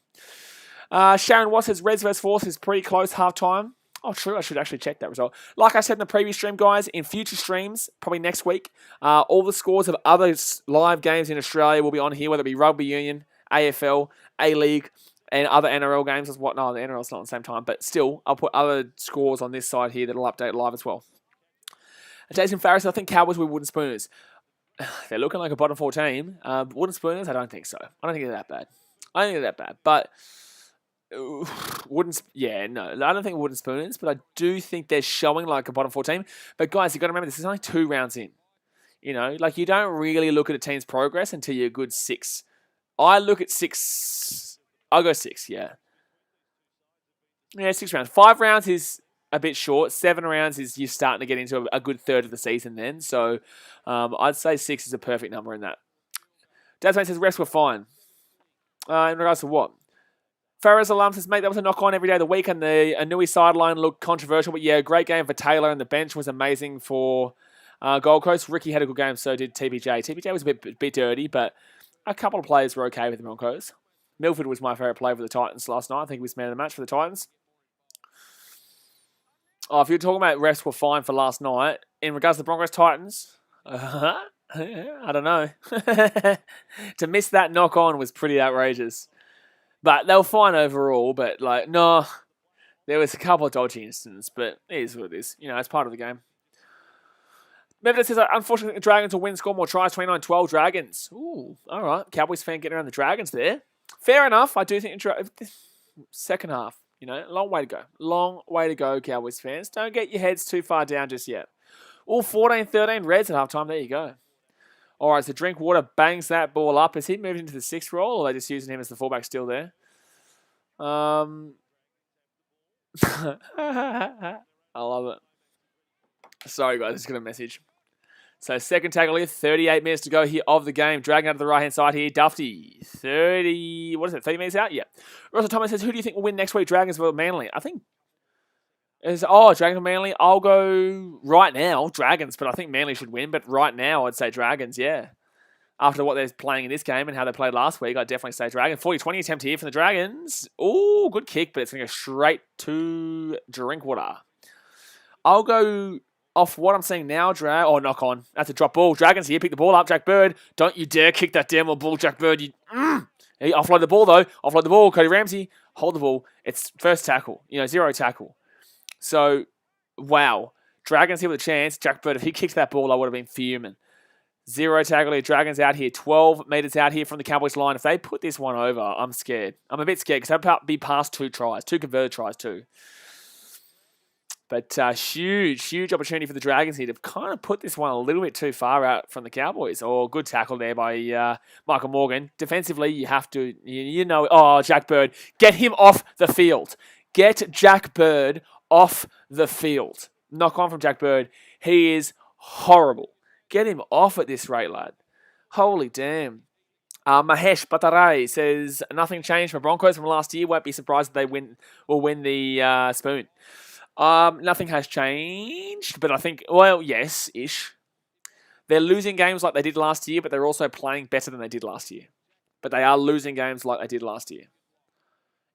Sharon Watts says Reds vs Force is pretty close halftime. Oh, true. I should actually check that result. Like I said in the previous stream, guys, in future streams, probably next week, all the scores of other live games in Australia will be on here, whether it be Rugby Union, AFL, A-League, and other NRL games as what. No, the NRL's not at the same time, but still, I'll put other scores on this side here that'll update live as well. Jason Farris, I think Cowboys will wooden spooners. They're looking like a bottom 4 team. Wooden spooners, I don't think so. I don't think they're that bad. But no, I don't think wooden spooners, but I do think they're showing like a bottom 4 team. But guys, you've got to remember, this is only 2 rounds in. You know, like you don't really look at a team's progress until you're a good 6. I look at 6. I'll go 6, yeah. Yeah, 6 rounds. 5 rounds is a bit short. 7 rounds is you're starting to get into a good third of the season then. So I'd say 6 is a perfect number in that. Dasmate says refs were fine. In regards to what? Farris alum says, mate, that was a knock-on every day of the week, and the Anui sideline looked controversial. But yeah, great game for Taylor, and the bench was amazing for Gold Coast. Ricky had a good game, so did TPJ. TPJ was a bit dirty, but a couple of players were okay with the Broncos. Milford was my favourite player for the Titans last night. I think he was man of the match for the Titans. Oh, if you're talking about refs were fine for last night, in regards to the Broncos Titans, I don't know. To miss that knock-on was pretty outrageous. But they were fine overall, but like, no, there was a couple of dodgy incidents, but it is what it is. You know, it's part of the game. Memphis says, unfortunately, the Dragons will win, score more tries, 29-12 Dragons. Ooh, all right. Cowboys fan getting around the Dragons there. Fair enough. I do think second half, you know, long way to go. Long way to go, Cowboys fans. Don't get your heads too far down just yet. All 14-13 Reds at halftime. There you go. All right, so Drinkwater bangs that ball up. Is he moved into the 6th role, or are they just using him as the fullback still there? I love it. Sorry, guys, just got a message. So, second tackle here, 38 minutes to go here of the game. Dragging out to the right-hand side here, Dufty. 30 minutes out? Yeah. Russell Thomas says, who do you think will win next week, Dragons or Manly? I think... Dragons or Manly? I'll go right now, Dragons, but I think Manly should win. But right now, I'd say Dragons, yeah. After what they're playing in this game and how they played last week, I'd definitely say Dragons. 40-20 attempt here from the Dragons. Ooh, good kick, but it's going to go straight to Drinkwater. I'll go off what I'm seeing now, knock on. That's a drop ball. Dragons here, pick the ball up. Jack Bird, don't you dare kick that damn ball, Jack Bird. He offload the ball, though. Offload the ball. Cody Ramsey, hold the ball. It's first tackle. 0 tackle. So, wow. Dragons here with a chance. Jack Bird, if he kicked that ball, I would have been fuming. 0 tackle here. Dragons out here. 12 metres out here from the Cowboys line. If they put this one over, I'm scared. I'm a bit scared because they'll be past 2 tries. 2 converted tries too. But huge opportunity for the Dragons here to kind of put this one a little bit too far out from the Cowboys. Oh, good tackle there by Michael Morgan. Defensively, you have to, Jack Bird. Get him off the field. Get Jack Bird off the field. Knock on from Jack Bird. He is horrible. Get him off at this rate, lad. Holy damn. Mahesh Batarai says, nothing changed for Broncos from last year. Won't be surprised if they win the spoon. Nothing has changed, but I think, yes-ish. They're losing games like they did last year, but they're also playing better than they did last year. But they are losing games like they did last year.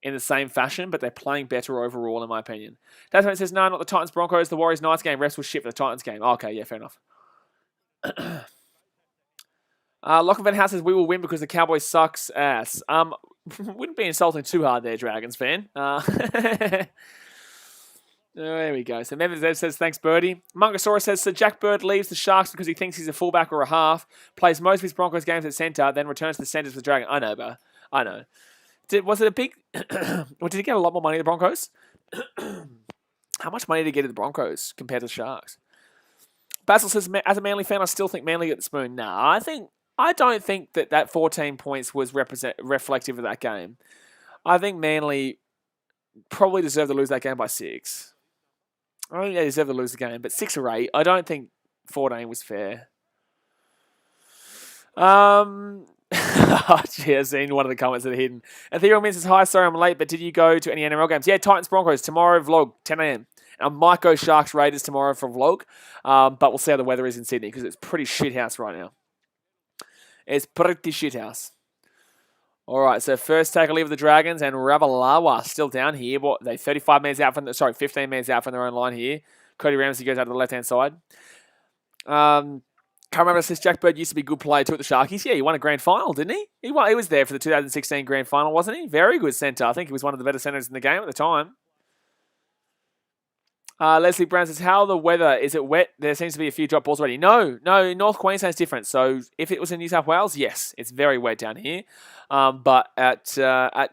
In the same fashion, but they're playing better overall, in my opinion. Dasman says, no, not the Titans-Broncos, the Warriors-Knights game. Refs will shit for the Titans game. Okay, yeah, fair enough. Lachlan Van House says, we will win because the Cowboys sucks ass. Wouldn't be insulting too hard there, Dragons fan. There we go. So Memphis says, thanks, Birdie. Mungasaurus says, so Jack Bird leaves the Sharks because he thinks he's a fullback or a half, plays most of his Broncos games at centre, then returns to the centres for the Dragons. I know, bro. I know. Was it a big... did he get a lot more money to the Broncos? How much money did he get to the Broncos compared to the Sharks? Basil says, as a Manly fan, I still think Manly get the spoon. Nah, I don't think that 14 points was reflective of that game. I think Manly probably deserved to lose that game by 6. I think they deserved to lose the game, but 6 or 8. I don't think 14 was fair. I've seen one of the comments that are hidden. Ethereal Min says, hi, sorry I'm late, but did you go to any NRL games? Yeah, Titans-Broncos, tomorrow vlog, 10 a.m. I might go Sharks-Raiders tomorrow for vlog, but we'll see how the weather is in Sydney, because it's pretty shit house right now. It's pretty shit house. All right, so first tackle here for the Dragons, and Ravalawa still down here. What, they 35 minutes out from 15 minutes out from their own line here. Cody Ramsey goes out to the left-hand side. Can't remember, says Jack Bird used to be a good player too at the Sharkies. Yeah, he won a grand final, didn't he? He was there for the 2016 grand final, wasn't he? Very good centre. I think he was one of the better centres in the game at the time. Leslie Brown says, how the weather? Is it wet? There seems to be a few drop balls already. No, North Queensland's different. So if it was in New South Wales, yes, it's very wet down here. But at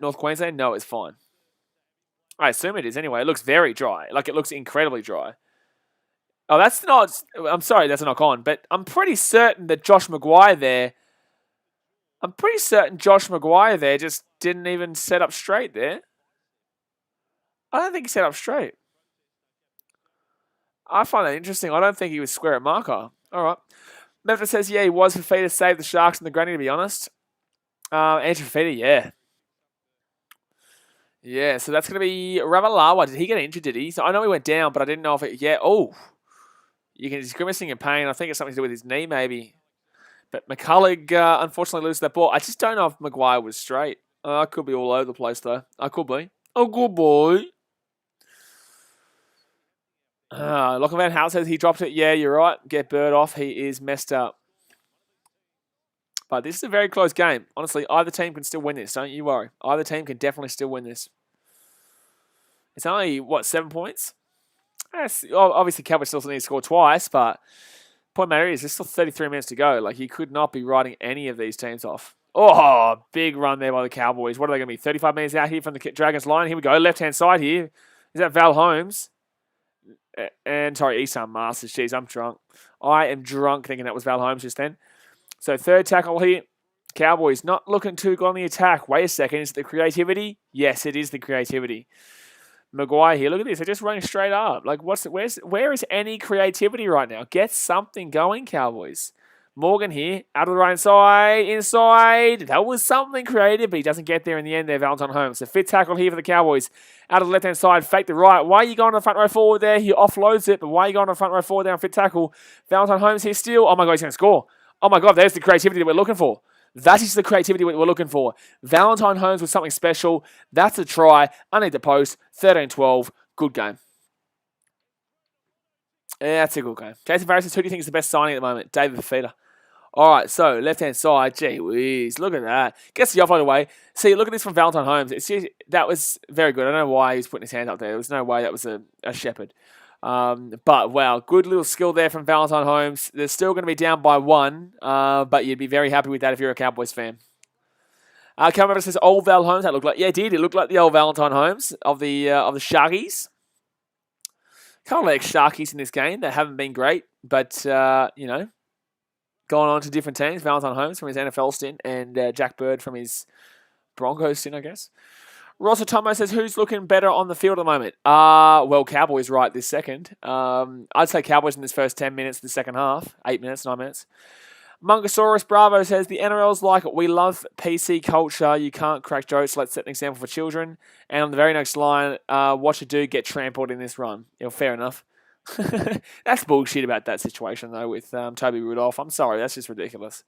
North Queensland, no, it's fine. I assume it is anyway. It looks very dry. Like, it looks incredibly dry. Oh, that's not... I'm sorry, that's a knock on. But I'm pretty certain that Josh Maguire there just didn't even set up straight there. I don't think he set up straight. I find that interesting. I don't think he was square at marker. All right. Memphis says, yeah, he was for Fafita to save the Sharks and the granny, to be honest. Andrew Fafita, yeah. Yeah, so that's going to be Ravalawa. Did he get injured, did he? So I know he went down, but I didn't know if it... Yeah, oh. He's grimacing in pain. I think it's something to do with his knee, maybe. But McCullough, unfortunately, loses that ball. I just don't know if Maguire was straight. I could be all over the place, though. I could be. Oh, good boy. Lachlan Van Hout says he dropped it. Yeah, you're right. Get Bird off. He is messed up. But this is a very close game. Honestly, either team can still win this. Don't you worry. Either team can definitely still win this. It's only, 7 points? Obviously, Cowboys still need to score twice, but point matter is there's still 33 minutes to go. Like, you could not be writing any of these teams off. Oh, big run there by the Cowboys. What are they going to be? 35 minutes out here from the Dragons line. Here we go. Left-hand side here. Is that Val Holmes? And, sorry, Isan Masters. Jeez, I'm drunk. I am drunk thinking that was Val Holmes just then. So, third tackle here. Cowboys not looking too good on the attack. Wait a second. Is it the creativity? Yes, it is the creativity. Maguire here. Look at this. They're just running straight up. Like, where is any creativity right now? Get something going, Cowboys. Morgan here. Out of the right side. Inside. That was something creative, but he doesn't get there in the end there, Valentine Holmes. So, fifth tackle here for the Cowboys. Out of the left-hand side. Fake the right. Why are you going to the front row forward there? He offloads it, but why are you going to the front row forward there on fifth tackle? Valentine Holmes here still. Oh, my God, he's going to score. Oh, my God, there's the creativity that we're looking for. That is the creativity we're looking for. Valentine Holmes was something special. That's a try. I need the post. 13-12. Good game. Yeah, that's a good game. Jason Farris says, who do you think is the best signing at the moment? David Fafita. All right, so left-hand side. Gee whiz, look at that. Gets the offload away. See, look at this from Valentine Holmes. That was very good. I don't know why he was putting his hand up there. There was no way that was a shepherd. But, wow, good little skill there from Valentine Holmes. They're still going to be down by 1, but you'd be very happy with that if you're a Cowboys fan. Cameron says, old Val Holmes. That looked like, yeah, it did. It looked like the old Valentine Holmes of the Sharkies. Kind of like Sharkies in this game. They haven't been great, but, gone on to different teams. Valentine Holmes from his NFL stint and Jack Bird from his Broncos stint, I guess. Ross Otomo says, who's looking better on the field at the moment? Well, Cowboys right this second. I'd say Cowboys in this first 10 minutes, the second half. 8 minutes, 9 minutes. Mungosaurus Bravo says, the NRL's like, we love PC culture. You can't crack jokes. Let's set an example for children. And on the very next line, watch a dude get trampled in this run. Yeah, fair enough. That's bullshit about that situation, though, with Toby Rudolph. I'm sorry. That's just ridiculous.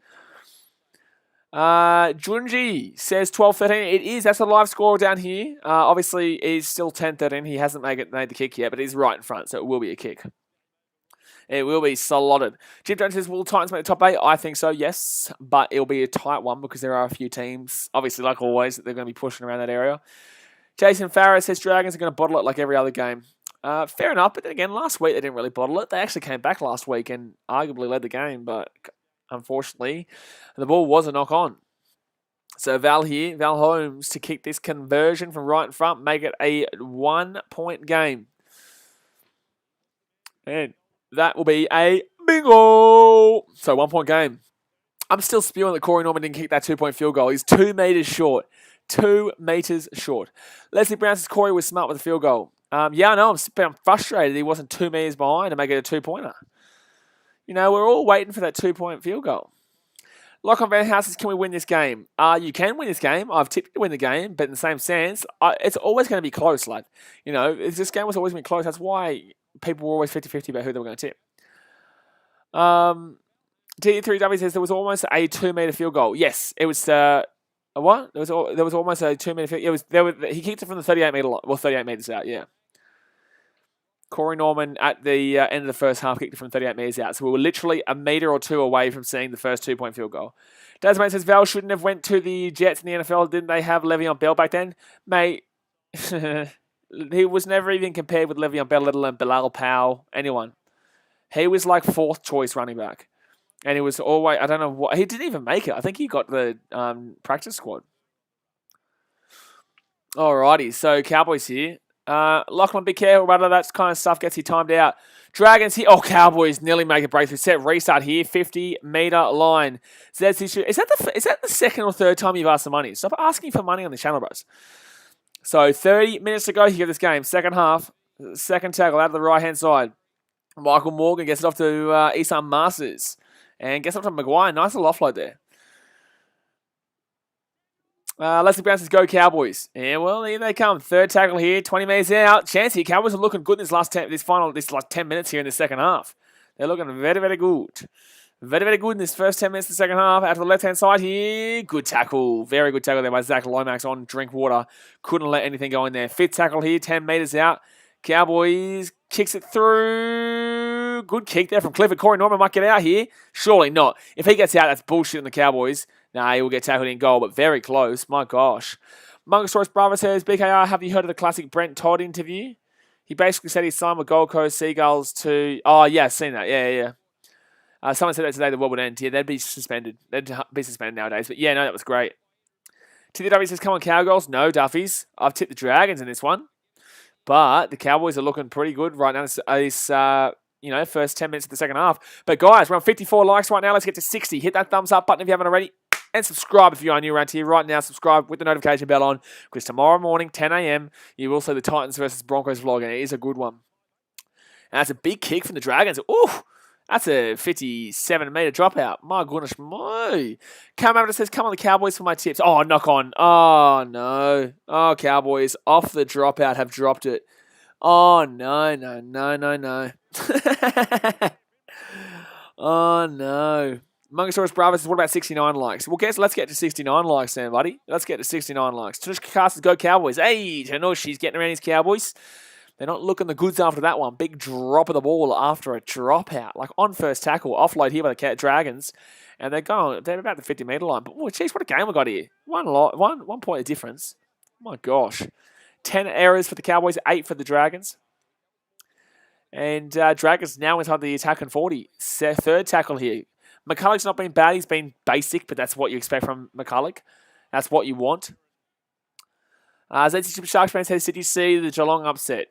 Junji says 12-13. It is. That's the live score down here. Obviously, he's still 10-13. He hasn't made the kick yet, but he's right in front, so it will be a kick. It will be slotted. Jim Jones says, will Titans make the top 8? I think so, yes. But it'll be a tight one because there are a few teams, obviously, like always, that they're going to be pushing around that area. Jason Farrow says Dragons are going to bottle it like every other game. Fair enough, but then again, last week they didn't really bottle it. They actually came back last week and arguably led the game, but unfortunately, the ball was a knock-on. So Val here, Val Holmes to kick this conversion from right in front, make it a 1-point game. And that will be a bingo! So 1-point game. I'm still spewing that Corey Norman didn't kick that 2-point field goal. He's 2 meters short. 2 meters short. Leslie Brown says Corey was smart with the field goal. Yeah, I know. I'm frustrated he wasn't 2 meters behind to make it a 2-pointer. We're all waiting for that 2-point field goal. Lachlan Van Hout says, can we win this game? You can win this game. I've tipped you to win the game, but in the same sense, it's always going to be close, lad. This game was always going to be close. That's why people were always 50-50 about who they were going to tip. T3W says there was almost a 2-meter field goal. Yes, it was. A what? There was almost a 2 minute field. He kicked it from the 38 meter line. Well, 38 meters out. Yeah. Corey Norman at the end of the first half kicked it from 38 metres out. So we were literally a metre or two away from seeing the first 2-point field goal. Desmond says, Val shouldn't have went to the Jets in the NFL. Didn't they have Le'Veon Bell back then? Mate, he was never even compared with Le'Veon Bell, let alone Bilal Powell, anyone. He was like 4th choice running back. And he was always, I don't know what, he didn't even make it. I think he got the practice squad. Alrighty, so Cowboys here. Lachlan, be careful, rather that kind of stuff gets you timed out. Dragons here. Oh, Cowboys nearly make a breakthrough. Set restart here. 50-meter line. Is that the second or third time you've asked for money? Stop asking for money on the channel, bros. So 30 minutes to go here this game. Second half. Second tackle out of the right-hand side. Michael Morgan gets it off to Isan Masters. And gets up to Maguire. Nice little offload there. Leslie Brown says, go Cowboys. And well, here they come. Third tackle here, 20 metres out. Chance here. Cowboys are looking good in this last 10 minutes here in the second half. They're looking very, very good. Very, very good in this first 10 minutes of the second half. Out to the left-hand side here. Good tackle. Very good tackle there by Zach Lomax on Drinkwater. Couldn't let anything go in there. Fifth tackle here, 10 metres out. Cowboys kicks it through. Good kick there from Clifford. Corey Norman might get out here. Surely not. If he gets out, that's bullshit in the Cowboys. Nah, he will get tackled in goal, but very close. My gosh. Mungosaurus Bravo says, BKR, have you heard of the classic Brent Todd interview? He basically said he signed with Gold Coast Seagulls to... Oh, yeah, I've seen that. Yeah. Someone said that today the world would end. Yeah, they'd be suspended. They'd be suspended nowadays. But yeah, no, that was great. TDW says, come on, Cowgirls. No, Duffies. I've tipped the Dragons in this one. But the Cowboys are looking pretty good right now. This first 10 minutes of the second half. But guys, we're on 54 likes right now. Let's get to 60. Hit that thumbs up button if you haven't already. And subscribe if you are new around here right now. Subscribe with the notification bell on. Because tomorrow morning, 10 a.m., you will see the Titans versus Broncos vlog. And it is a good one. And that's a big kick from the Dragons. Ooh, that's a 57-meter dropout. My goodness me. Cam Avenant says, come on the Cowboys for my tips. Oh, knock on. Oh, no. Oh, Cowboys off the dropout have dropped it. Oh, no. Oh, no. Mungosaurus Bravo says, what about 69 likes? Well, let's get to 69 likes then, buddy. Let's get to 69 likes. Tanushka Casters, go Cowboys. Hey, Tanush, she's getting around his Cowboys. They're not looking the goods after that one. Big drop of the ball after a dropout. Like on first tackle. Offload here by the Dragons. And they're about the 50-meter line. But, jeez, what a game we got here. One point of difference. My gosh. 10 errors for the Cowboys, 8 for the Dragons. And Dragons now inside the attack and 40. Third tackle here. McCulloch's not been bad. He's been basic, but that's what you expect from McCulloch. That's what you want. ZT Sharks fan says, did you see the Geelong upset?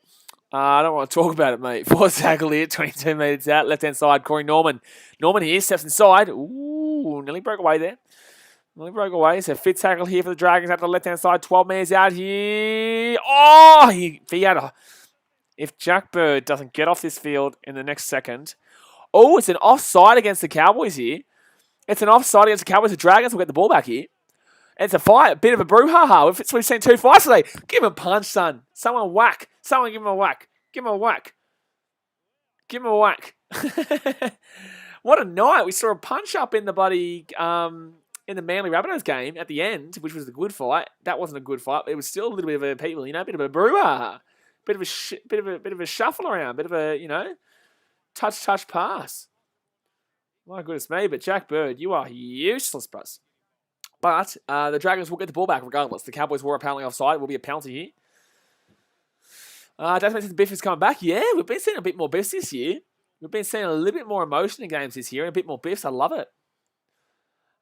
I don't want to talk about it, mate. Fourth tackle here, 22 metres out. Left-hand side, Corey Norman. Norman here, steps inside. Ooh, nearly broke away there. So fifth tackle here for the Dragons out to the left-hand side. 12 metres out here. Oh, if Jack Bird doesn't get off this field in the next second... Oh, it's an offside against the Cowboys here. It's an offside against the Cowboys. The Dragons will get the ball back here. And it's a fight, a bit of a brouhaha. We've seen 2 fights today. Give him a punch, son. Someone whack. Someone give him a whack. Give him a whack. Give him a whack. What a night. We saw a punch up in the bloody, in the Manly Rabbitohs game at the end, which was a good fight. That wasn't a good fight. It was still a little bit of a people, a bit of a brouhaha. Bit of a shuffle around. Bit of a, touch, pass. My goodness me, but Jack Bird, you are useless, bros. But the Dragons will get the ball back regardless. The Cowboys were apparently offside. It will be a penalty here. Does make sense the Biff is coming back? Yeah, we've been seeing a bit more Biffs this year. We've been seeing a little bit more emotion in games this year and a bit more Biffs. I love it.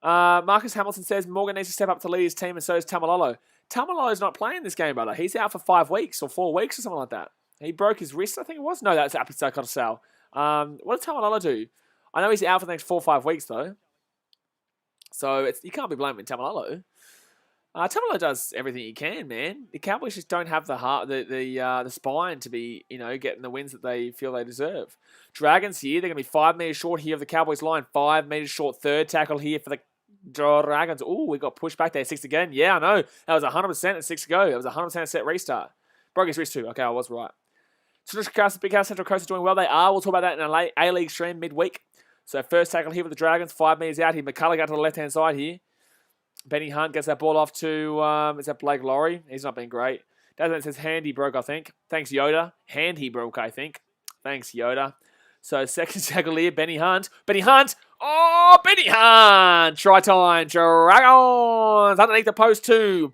Marcus Hamilton says Morgan needs to step up to lead his team and so is Tamalolo. Tamalolo's not playing this game, brother. He's out for 5 weeks or 4 weeks or something like that. He broke his wrist, I think it was. No, that's Apicocosal. What did Tamalolo do? I know he's out for the next 4 or 5 weeks, though. So you can't be blaming Tamalolo. Tamalolo does everything he can, man. The Cowboys just don't have the heart, the spine to be, getting the wins that they feel they deserve. Dragons here, they're going to be 5 metres short here of the Cowboys line. 5 metres short, third tackle here for the Dragons. Oh, we got pushed back there. 6 again. Yeah, I know. That was 100% at 6 to go. It was 100% a set restart. Broke his wrist too. Okay, I was right. Big House Central Coast are doing well. They are. We'll talk about that in an A-League stream midweek. So first tackle here with the Dragons. 5 metres out here. McCulloch out to the left-hand side here. Benny Hunt gets that ball off to, is that Blake Laurie? He's not been great. That says hand he broke, I think. Thanks, Yoda. Hand he broke, I think. Thanks, Yoda. So second tackle here, Benny Hunt. Benny Hunt! Oh, Benny Hunt! Try time, Dragons! Underneath the post too.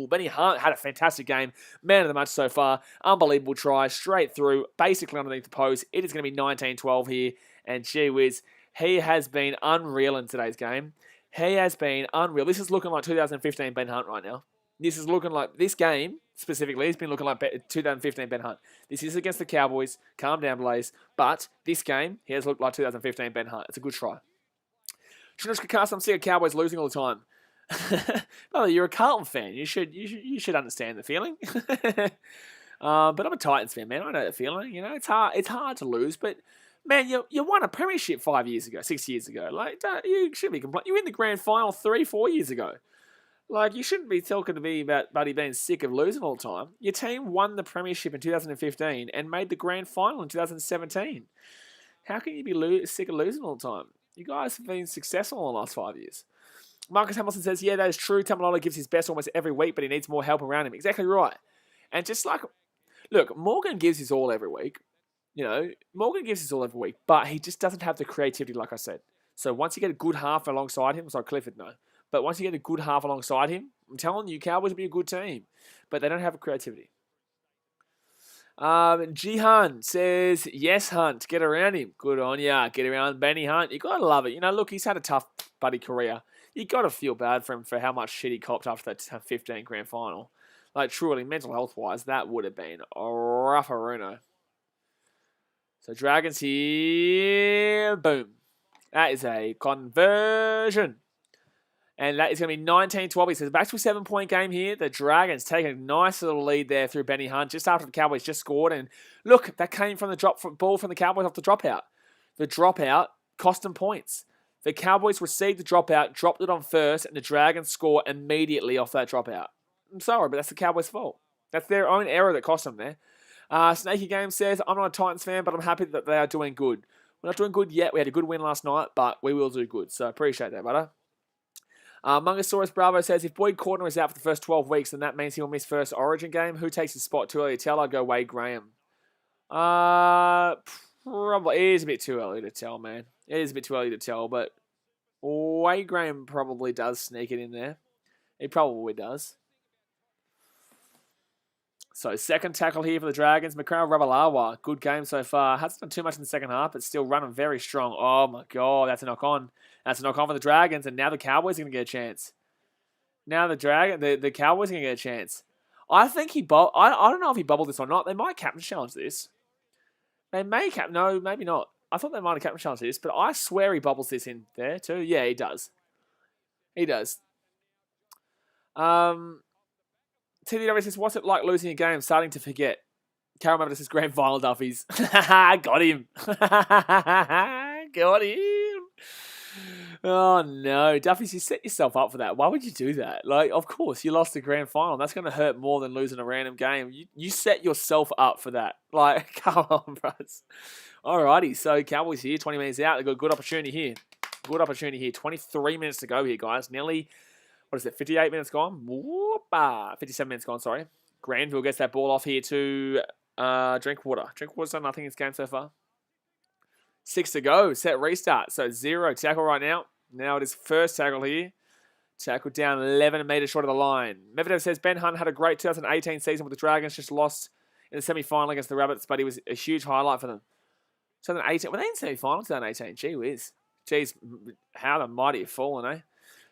Benny Hunt had a fantastic game. Man of the match so far. Unbelievable try. Straight through. Basically underneath the post. It is going to be 19-12 here. And gee whiz, he has been unreal in today's game. He has been unreal. This is looking like 2015 Ben Hunt right now. This is looking like, this game specifically has been looking like 2015 Ben Hunt. This is against the Cowboys. Calm down, Blaze. But this game, he has looked like 2015 Ben Hunt. It's a good try. Trinushka Cast, I'm sick of Cowboys losing all the time. Well, you're a Carlton fan. You should understand the feeling. But I'm a Titans fan, man. I know the feeling. You know, it's hard to lose, but man, you won a premiership 6 years ago. Like, you shouldn't be complaining. You win the grand final 3-4 years ago. Like, you shouldn't be talking to me about Buddy being sick of losing all the time. Your team won the premiership in 2015 and made the grand final in 2017. How can you be sick of losing all the time? You guys have been successful in the last 5 years. Marcus Hamilton says, yeah, that is true. Tamalolo gives his best almost every week, but he needs more help around him. Exactly right. And just like, look, Morgan gives his all every week. You know, Morgan gives his all every week, but he just doesn't have the creativity, like I said. So once you get a good half alongside him, sorry, Clifford, no. But once you get a good half alongside him, I'm telling you, Cowboys will be a good team. But they don't have a creativity. Jihan says, yes, Hunt, get around him. Good on ya. Get around Benny Hunt. You got to love it. You know, look, he's had a tough buddy career. You got to feel bad for him for how much shit he copped after that 15 grand final. Like, truly, mental health-wise, that would have been a rough-a-runo. So, Dragons here. Boom. That is a conversion. And that is going to be 19-12. He says, back to a 7-point game here. The Dragons taking a nice little lead there through Benny Hunt just after the Cowboys just scored. And look, that came from the ball from the Cowboys off the dropout. The dropout cost them points. The Cowboys received the dropout, dropped it on first, and the Dragons score immediately off that dropout. I'm sorry, but that's the Cowboys' fault. That's their own error that cost them there. Snaky Game says, I'm not a Titans fan, but I'm happy that they are doing good. We're not doing good yet. We had a good win last night, but we will do good. So appreciate that, brother. Mungosaurus Bravo says, if Boyd Cordner is out for the first 12 weeks, then that means he will miss first Origin game. Who takes his spot too early to tell? I'd go Wade Graham. Probably. It is a bit too early to tell, man. It is a bit too early to tell, but Wade Graham probably does sneak it in there. He probably does. So, second tackle here for the Dragons. Macau Ravalawa. Good game so far. Hasn't done too much in the second half, but still running very strong. Oh, my God. That's a knock-on. That's a knock-on for the Dragons, and now the Cowboys are going to get a chance. Now the Cowboys are going to get a chance. I think I don't know if he bubbled this or not. They might captain challenge this. They may no, maybe not. I thought they might have captain challenge this, but I swear he bubbles this in there too. Yeah, he does. He does. TDW says, what's it like losing a game? Starting to forget. Carol Mavis says, grand final Duffies. Got him. Got him. Oh, no. Duffies, you set yourself up for that. Why would you do that? Like, of course, you lost the grand final. That's going to hurt more than losing a random game. You set yourself up for that. Like, come on, bros. Alrighty, so Cowboys here, 20 minutes out. They've got a good opportunity here. Good opportunity here. 23 minutes to go here, guys. Nearly, 58 minutes gone? Whoop-ah. 57 minutes gone, sorry. Granville gets that ball off here to Drinkwater. Drinkwater's done nothing in this game so far. 6 to go. Set restart. So 0 tackle right now. Now it is first tackle here. Tackle down 11 meters short of the line. Medvedev says Ben Hunt had a great 2018 season with the Dragons. Just lost in the semi-final against the Rabbits, but he was a huge highlight for them. 2018. Were they in semi-final 2018? Gee whiz. Geez, how the mighty have fallen, eh?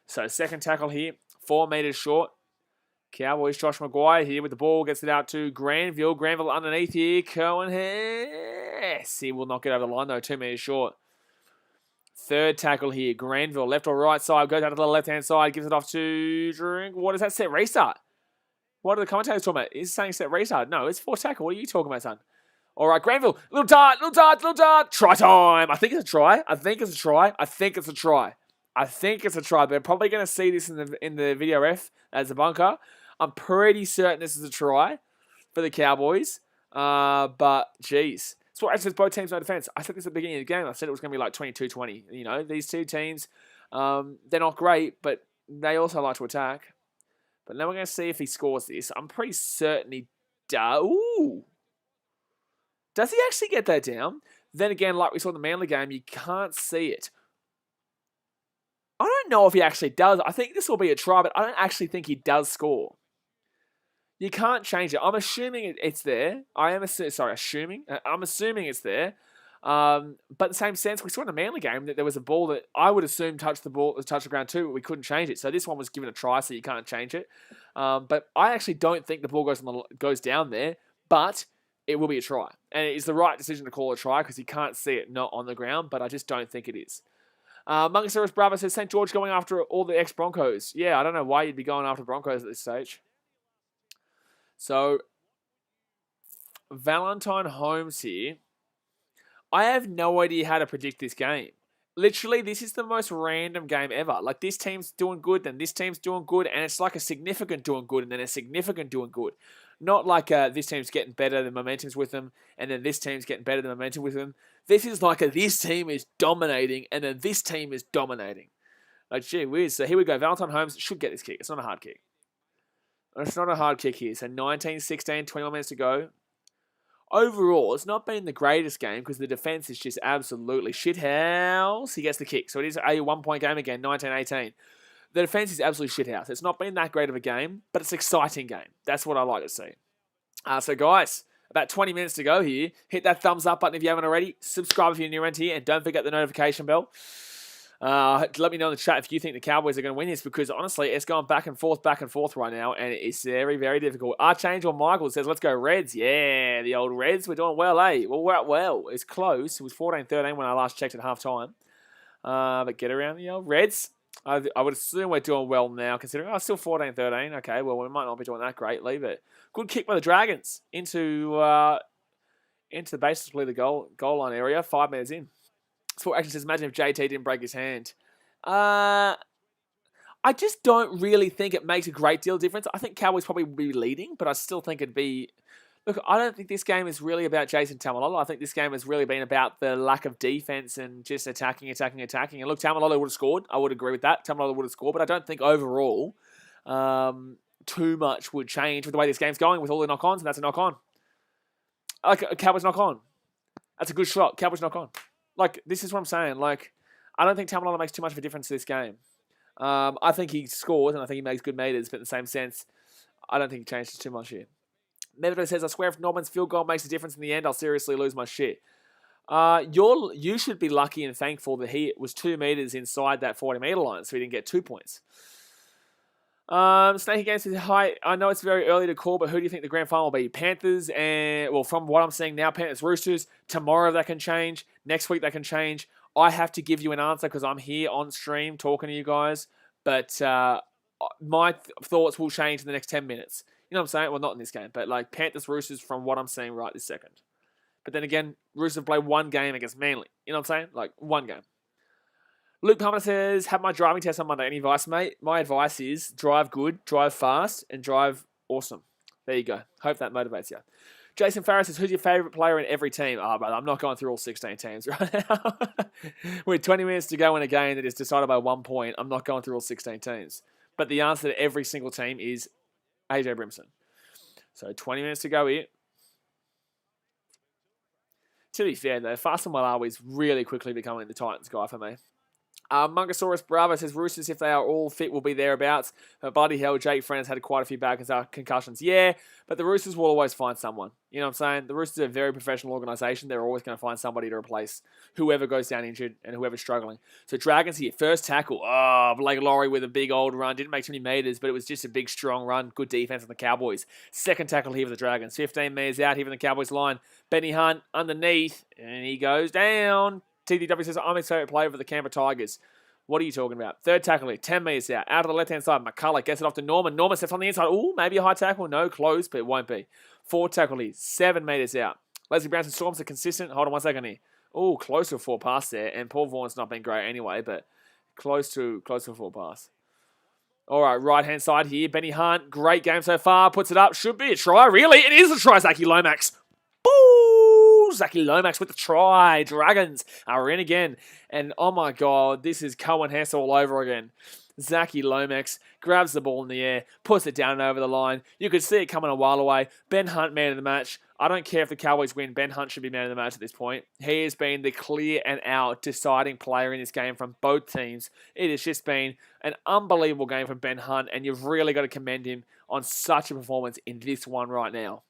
So second tackle here. 4 meters short. Cowboys, Josh Maguire here with the ball. Gets it out to Granville. Granville underneath here. Cohen Hess. He will not get over the line though. 2 meters short. Third tackle here. Granville, left or right side. Goes out to the left-hand side. Gives it off to Drink. What is that? Set restart. What are the commentators talking about? He's saying set restart. No, it's 4 tackle. What are you talking about, son? All right, Granville. Little dart. Try time. I think it's a try. They're probably going to see this in the video ref as a bunker. I'm pretty certain this is a try for the Cowboys. But, geez. That's what says both teams no defense. I said this at the beginning of the game. I said it was going to be like 22-20. You know, these two teams They're not great, but they also like to attack. But now we're going to see if he scores this. I'm pretty certain he does. Ooh. Does he actually get that down? Then again, like we saw in the Manly game, you can't see it. I don't know if he actually does. I think this will be a try, but I don't actually think he does score. You can't change it. I'm assuming it's there. I'm assuming it's there. But in the same sense, we saw in the Manly game that there was a ball that I would assume touched the ground too, but we couldn't change it. So this one was given a try, so you can't change it. But I actually don't think the ball goes down there, but it will be a try. And it's the right decision to call a try because you can't see it not on the ground, but I just don't think it is. Mungosaurus Bravo says, St George going after all the ex-Broncos. Yeah, I don't know why you'd be going after Broncos at this stage. So, Valentine Holmes here. I have no idea how to predict this game. Literally, this is the most random game ever. Like, this team's doing good, then this team's doing good, and it's like a significant doing good, and then a significant doing good. Not like this team's getting better, the momentum's with them, and then this team's getting better, the momentum with them. This is like this team is dominating, and then this team is dominating. Like, gee whiz. So here we go. Valentine Holmes should get this kick. It's not a hard kick. It's not a hard kick here. So 19-16, 21 minutes to go. Overall, it's not been the greatest game because the defense is just absolutely shithouse. He gets the kick. So it is a 1-point game again, 19-18. The defense is absolutely shithouse. It's not been that great of a game, but it's an exciting game. That's what I like to see. So guys, about 20 minutes to go here. Hit that thumbs up button if you haven't already. Subscribe if you're new around here, and don't forget the notification bell. Let me know in the chat if you think the Cowboys are going to win this, because honestly, it's going back and forth right now, and it's very, very difficult. Archangel Michael says, let's go Reds. Yeah, the old Reds. We're doing well, eh? Well, we're out well. It's close. It was 14-13 when I last checked at halftime. But get around the old Reds. I would assume we're doing well now, considering, still 14-13. Okay, well, we might not be doing that greatly, but good kick by the Dragons into basically the goal line area, 5 minutes in. Sport Action says, imagine if JT didn't break his hand. I just don't really think it makes a great deal of difference. I think Cowboys probably would be leading, but I still think it'd be... Look, I don't think this game is really about Jason Tamalolo. I think this game has really been about the lack of defense and just attacking. And look, Tamalolo would have scored. I would agree with that. Tamalolo would have scored, but I don't think overall too much would change with the way this game's going with all the knock-ons, and that's a knock-on. Like, a Cowboys knock-on. That's a good shot. Cowboys knock-on. Like, this is what I'm saying. Like, I don't think Tamalolo makes too much of a difference to this game. I think he scores, and I think he makes good meters, but in the same sense, I don't think he changes too much here. Mevido says, I swear if Norman's field goal makes a difference in the end, I'll seriously lose my shit. You should be lucky and thankful that he was 2 meters inside that 40-meter line, so he didn't get 2 points. Snake again says, hi, I know it's very early to call, but who do you think the grand final will be? Panthers and, well, from what I'm seeing now, Panthers, Roosters. Tomorrow that can change. Next week that can change. I have to give you an answer because I'm here on stream talking to you guys, but my thoughts will change in the next 10 minutes. You know what I'm saying? Well, not in this game, but like Panthers, Roosters from what I'm seeing right this second. But then again, Roosters have played 1 game against Manly. You know what I'm saying? Like, 1 game. Luke Palmer says, have my driving test on Monday. Any advice, mate? My advice is drive good, drive fast, and drive awesome. There you go. Hope that motivates you. Jason Farris says, who's your favourite player in every team? Brother, I'm not going through all 16 teams right now. With 20 minutes to go in a game that is decided by 1 point, I'm not going through all 16 teams. But the answer to every single team is AJ Brimson. So 20 minutes to go here. To be fair, though, Fast and Malawi is really quickly becoming the Titans guy for me. Mungosaurus Bravo says, Roosters, if they are all fit, will be thereabouts. But bloody hell, Jake Friends had quite a few bad concussions. Yeah, but the Roosters will always find someone. You know what I'm saying? The Roosters are a very professional organisation. They're always going to find somebody to replace whoever goes down injured and whoever's struggling. So Dragons here, first tackle. Blake Laurie with a big old run. Didn't make too many metres, but it was just a big, strong run. Good defence on the Cowboys. Second tackle here for the Dragons. 15 metres out here from the Cowboys line. Benny Hunt underneath, and he goes down. TDW says, I'm his favourite player for the Canberra Tigers. What are you talking about? Third tackle here, 10 metres out. Out of the left-hand side, McCullough gets it off to Norman. Norman steps on the inside. Ooh, maybe a high tackle. No, close, but it won't be. Fourth tackle here, 7 metres out. Leslie Brownson Storms are consistent. Hold on 1 second here. Ooh, close to a 4 pass there. And Paul Vaughan's not been great anyway, but close to a 4 pass. All right, right-hand side here. Benny Hunt, great game so far. Puts it up. Should be a try. Really? It is a try, Zaki Lomax. Boo! Ooh, Zachy Lomax with the try. Dragons are in again. And oh my God, this is Cohen Hess all over again. Zachy Lomax grabs the ball in the air, puts it down and over the line. You could see it coming a while away. Ben Hunt, man of the match. I don't care if the Cowboys win. Ben Hunt should be man of the match at this point. He has been the clear and out deciding player in this game from both teams. It has just been an unbelievable game from Ben Hunt, and you've really got to commend him on such a performance in this one right now.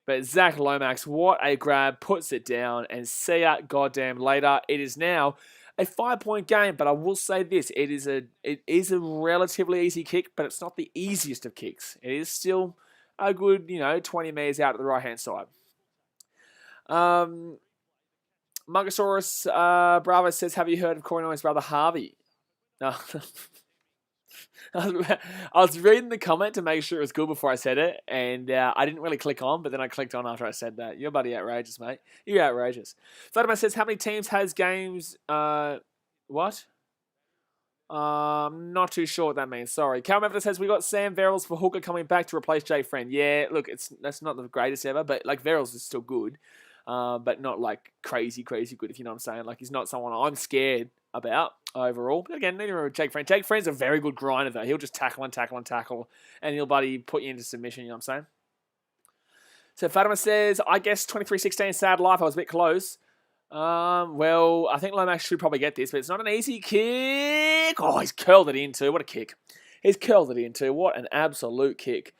But Zach Lomax, what a grab, puts it down, and see ya goddamn later. It is now a 5-point game, but I will say this: it is a relatively easy kick, but it's not the easiest of kicks. It is still a good, 20 metres out to the right-hand side. Mungosaurus Bravo says, have you heard of Corey Noy's brother Harvey? No. I was reading the comment to make sure it was good before I said it, and I didn't really click on, but then I clicked on after I said that. You're bloody outrageous, mate. You're outrageous. Vladimir says, how many teams has games... what? Not too sure what that means. Sorry. Cal Memphis says, we got Sam Verrills for hooker coming back to replace Jay Friend. Yeah, look, that's not the greatest ever, but like Verrills is still good, but not like crazy good, if you know what I'm saying. Like, he's not someone I'm scared about overall. But again, neither are Jake Friend. Jake Friend's a very good grinder, though. He'll just tackle, and he'll bloody put you into submission, you know what I'm saying? So Fatima says, I guess 23-16 sad life. I was a bit close. Well, I think Lomax should probably get this, but it's not an easy kick. Oh, he's curled it in too. What a kick. He's curled it in too. What an absolute kick.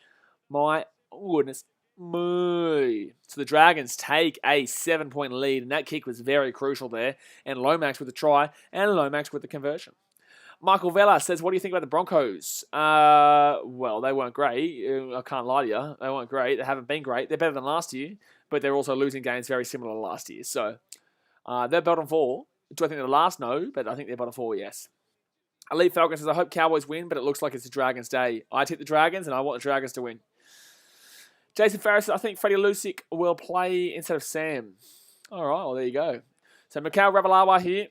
My goodness me. So the Dragons take a 7-point lead, and that kick was very crucial there. And Lomax with the try, and Lomax with the conversion. Michael Vella says, what do you think about the Broncos? Well, they weren't great. I can't lie to you. They weren't great. They haven't been great. They're better than last year, but they're also losing games very similar to last year. So they're bottom 4. Do I think they're last? No, but I think they're bottom 4, yes. Elite Falcon says, I hope Cowboys win, but it looks like it's the Dragons' day. I tip the Dragons, and I want the Dragons to win. Jason Farris says, I think Freddie Lucic will play instead of Sam. All right, well, there you go. So Mikhail Ravalawa here.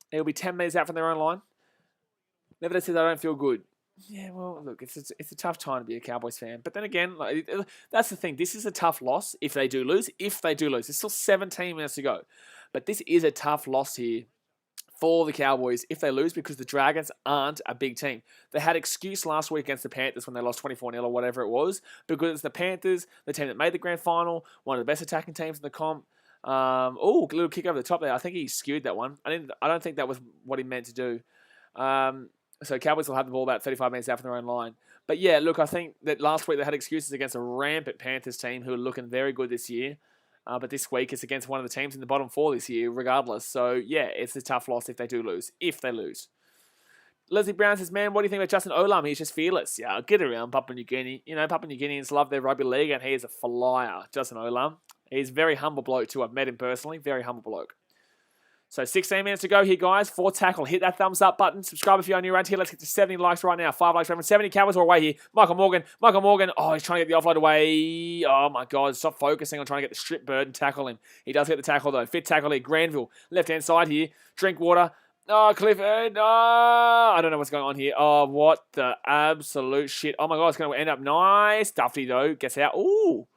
He'll be 10 metres out from their own line. Never says, I don't feel good. Yeah, well, look, it's a tough time to be a Cowboys fan. But then again, like, that's the thing. This is a tough loss if they do lose. There's still 17 minutes to go. But this is a tough loss here for the Cowboys if they lose, because the Dragons aren't a big team. They had excuse last week against the Panthers when they lost 24-0 or whatever it was, because it's the Panthers, the team that made the grand final, one of the best attacking teams in the comp. Oh, little kick over the top there. I think he skewed that one. I don't think that was what he meant to do. So Cowboys will have the ball about 35 minutes out from their own line. But yeah, look, I think that last week they had excuses against a rampant Panthers team who are looking very good this year. But this week it's against one of the teams in the bottom 4 this year, regardless. So yeah, it's a tough loss if they do lose. If they lose. Leslie Brown says, man, what do you think about Justin Olam? He's just fearless. Yeah, get around Papua New Guinea. Papua New Guineans love their rugby league, and he is a flyer, Justin Olam. He's a very humble bloke too. I've met him personally. Very humble bloke. So 16 minutes to go here, guys. 4 tackle. Hit that thumbs up button. Subscribe if you're new around here. Let's get to 70 likes right now. 5 likes, 70 Cowboys are away here. Michael Morgan. Oh, he's trying to get the offload away. Oh, my God. Stop focusing on trying to get the strip bird and tackle him. He does get the tackle, though. Fit tackle here. Granville. Left-hand side here. Drinkwater. Oh, Clifford. Oh, I don't know what's going on here. Oh, what the absolute shit. Oh, my God. It's going to end up nice. Duffy, though. Gets out. Ooh.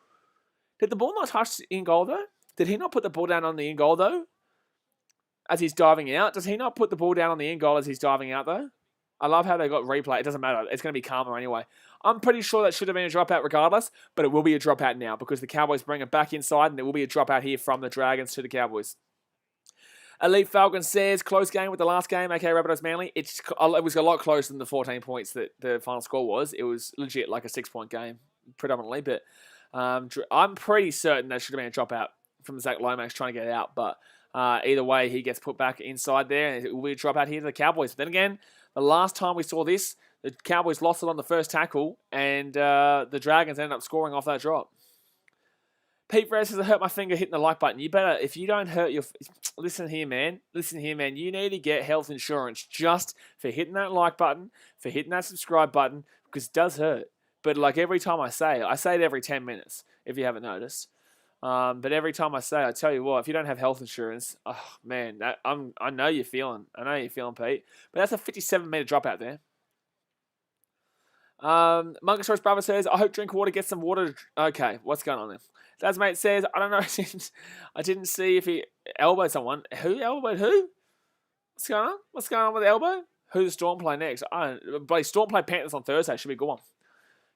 Did the ball not touch in goal, though? Did he not put the ball down on the in goal, though? As he's diving out. Does he not put the ball down on the in goal as he's diving out, though? I love how they got replay. It doesn't matter. It's going to be calmer anyway. I'm pretty sure that should have been a dropout regardless, but it will be a dropout now because the Cowboys bring it back inside, and there will be a dropout here from the Dragons to the Cowboys. Elite Falcon says, close game with the last game, aka Rabbitohs Manly. It was a lot closer than the 14 points that the final score was. It was legit like a 6-point game, predominantly, but I'm pretty certain that should have been a dropout from Zach Lomax trying to get it out, but either way, he gets put back inside there, and it will be a dropout here to the Cowboys. But then again, the last time we saw this, the Cowboys lost it on the first tackle, and the Dragons ended up scoring off that drop. Pete Ferris says, I hurt my finger hitting the like button. You better, if you don't hurt your... Listen here, man. You need to get health insurance just for hitting that like button, for hitting that subscribe button, because it does hurt. But like every time I say it every 10 minutes, if you haven't noticed. But every time I tell you what, if you don't have health insurance, oh man, I know you're feeling. Pete. But that's a 57-meter drop out there. Monk's Brother says, I hope Drinkwater gets some water. Okay, what's going on there? Dad's mate says, I don't know. I didn't see if he elbowed someone. Who elbowed who? What's going on? What's going on with the elbow? Who does Storm play next? But Storm play Panthers on Thursday. Should be a good one.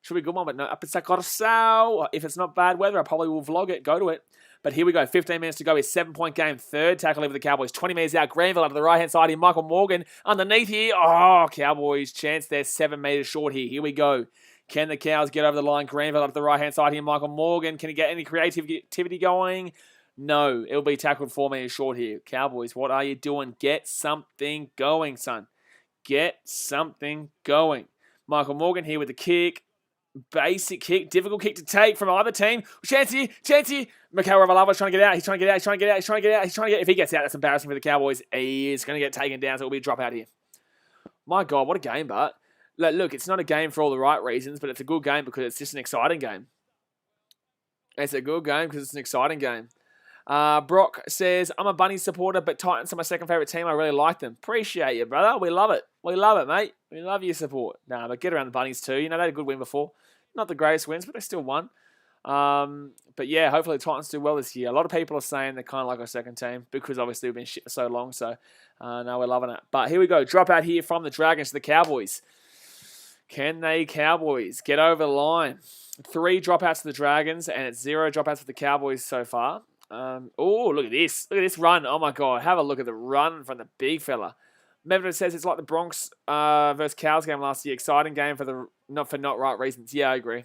Should be a good one, but no, up it's that got to if it's not bad weather, I probably will vlog it, go to it. But here we go, 15 minutes to go, his 7-point game, third tackle over the Cowboys, 20 metres out, Granville out to the right-hand side here, Michael Morgan underneath here. Oh, Cowboys, chance they're 7 metres short here. Here we go. Can the Cows get over the line? Granville up to the right-hand side here, Michael Morgan. Can he get any creativity going? No, it'll be tackled 4 metres short here. Cowboys, what are you doing? Get something going, son. Get something going. Michael Morgan here with the kick. Basic kick, difficult kick to take from either team. Chancey. Mikhail Ravalava's trying to get out. He's trying to get out. If he gets out, that's embarrassing for the Cowboys. He is going to get taken down, so it'll be a drop out here. My God, what a game, but look, it's not a game for all the right reasons, but it's a good game because it's just an exciting game. It's a good game because it's an exciting game. Brock says, I'm a Bunnies supporter, but Titans are my second favourite team. I really like them. Appreciate you, brother. We love it. We love it, mate. We love your support. Nah, but get around the Bunnies too. You know, they had a good win before. Not the greatest wins, but they still won. But yeah, hopefully the Titans do well this year. A lot of people are saying they're kind of like our second team because obviously we've been shit for so long. So, no, we're loving it. But here we go. Drop out here from the Dragons to the Cowboys. Can they Cowboys get over the line? 3 dropouts to the Dragons, and it's 0 dropouts for the Cowboys so far. Oh, look at this. Look at this run. Oh, my God. Have a look at the run from the big fella. Medvedev says it's like the Bronx versus Cows game last year. Exciting game for not right reasons. Yeah, I agree.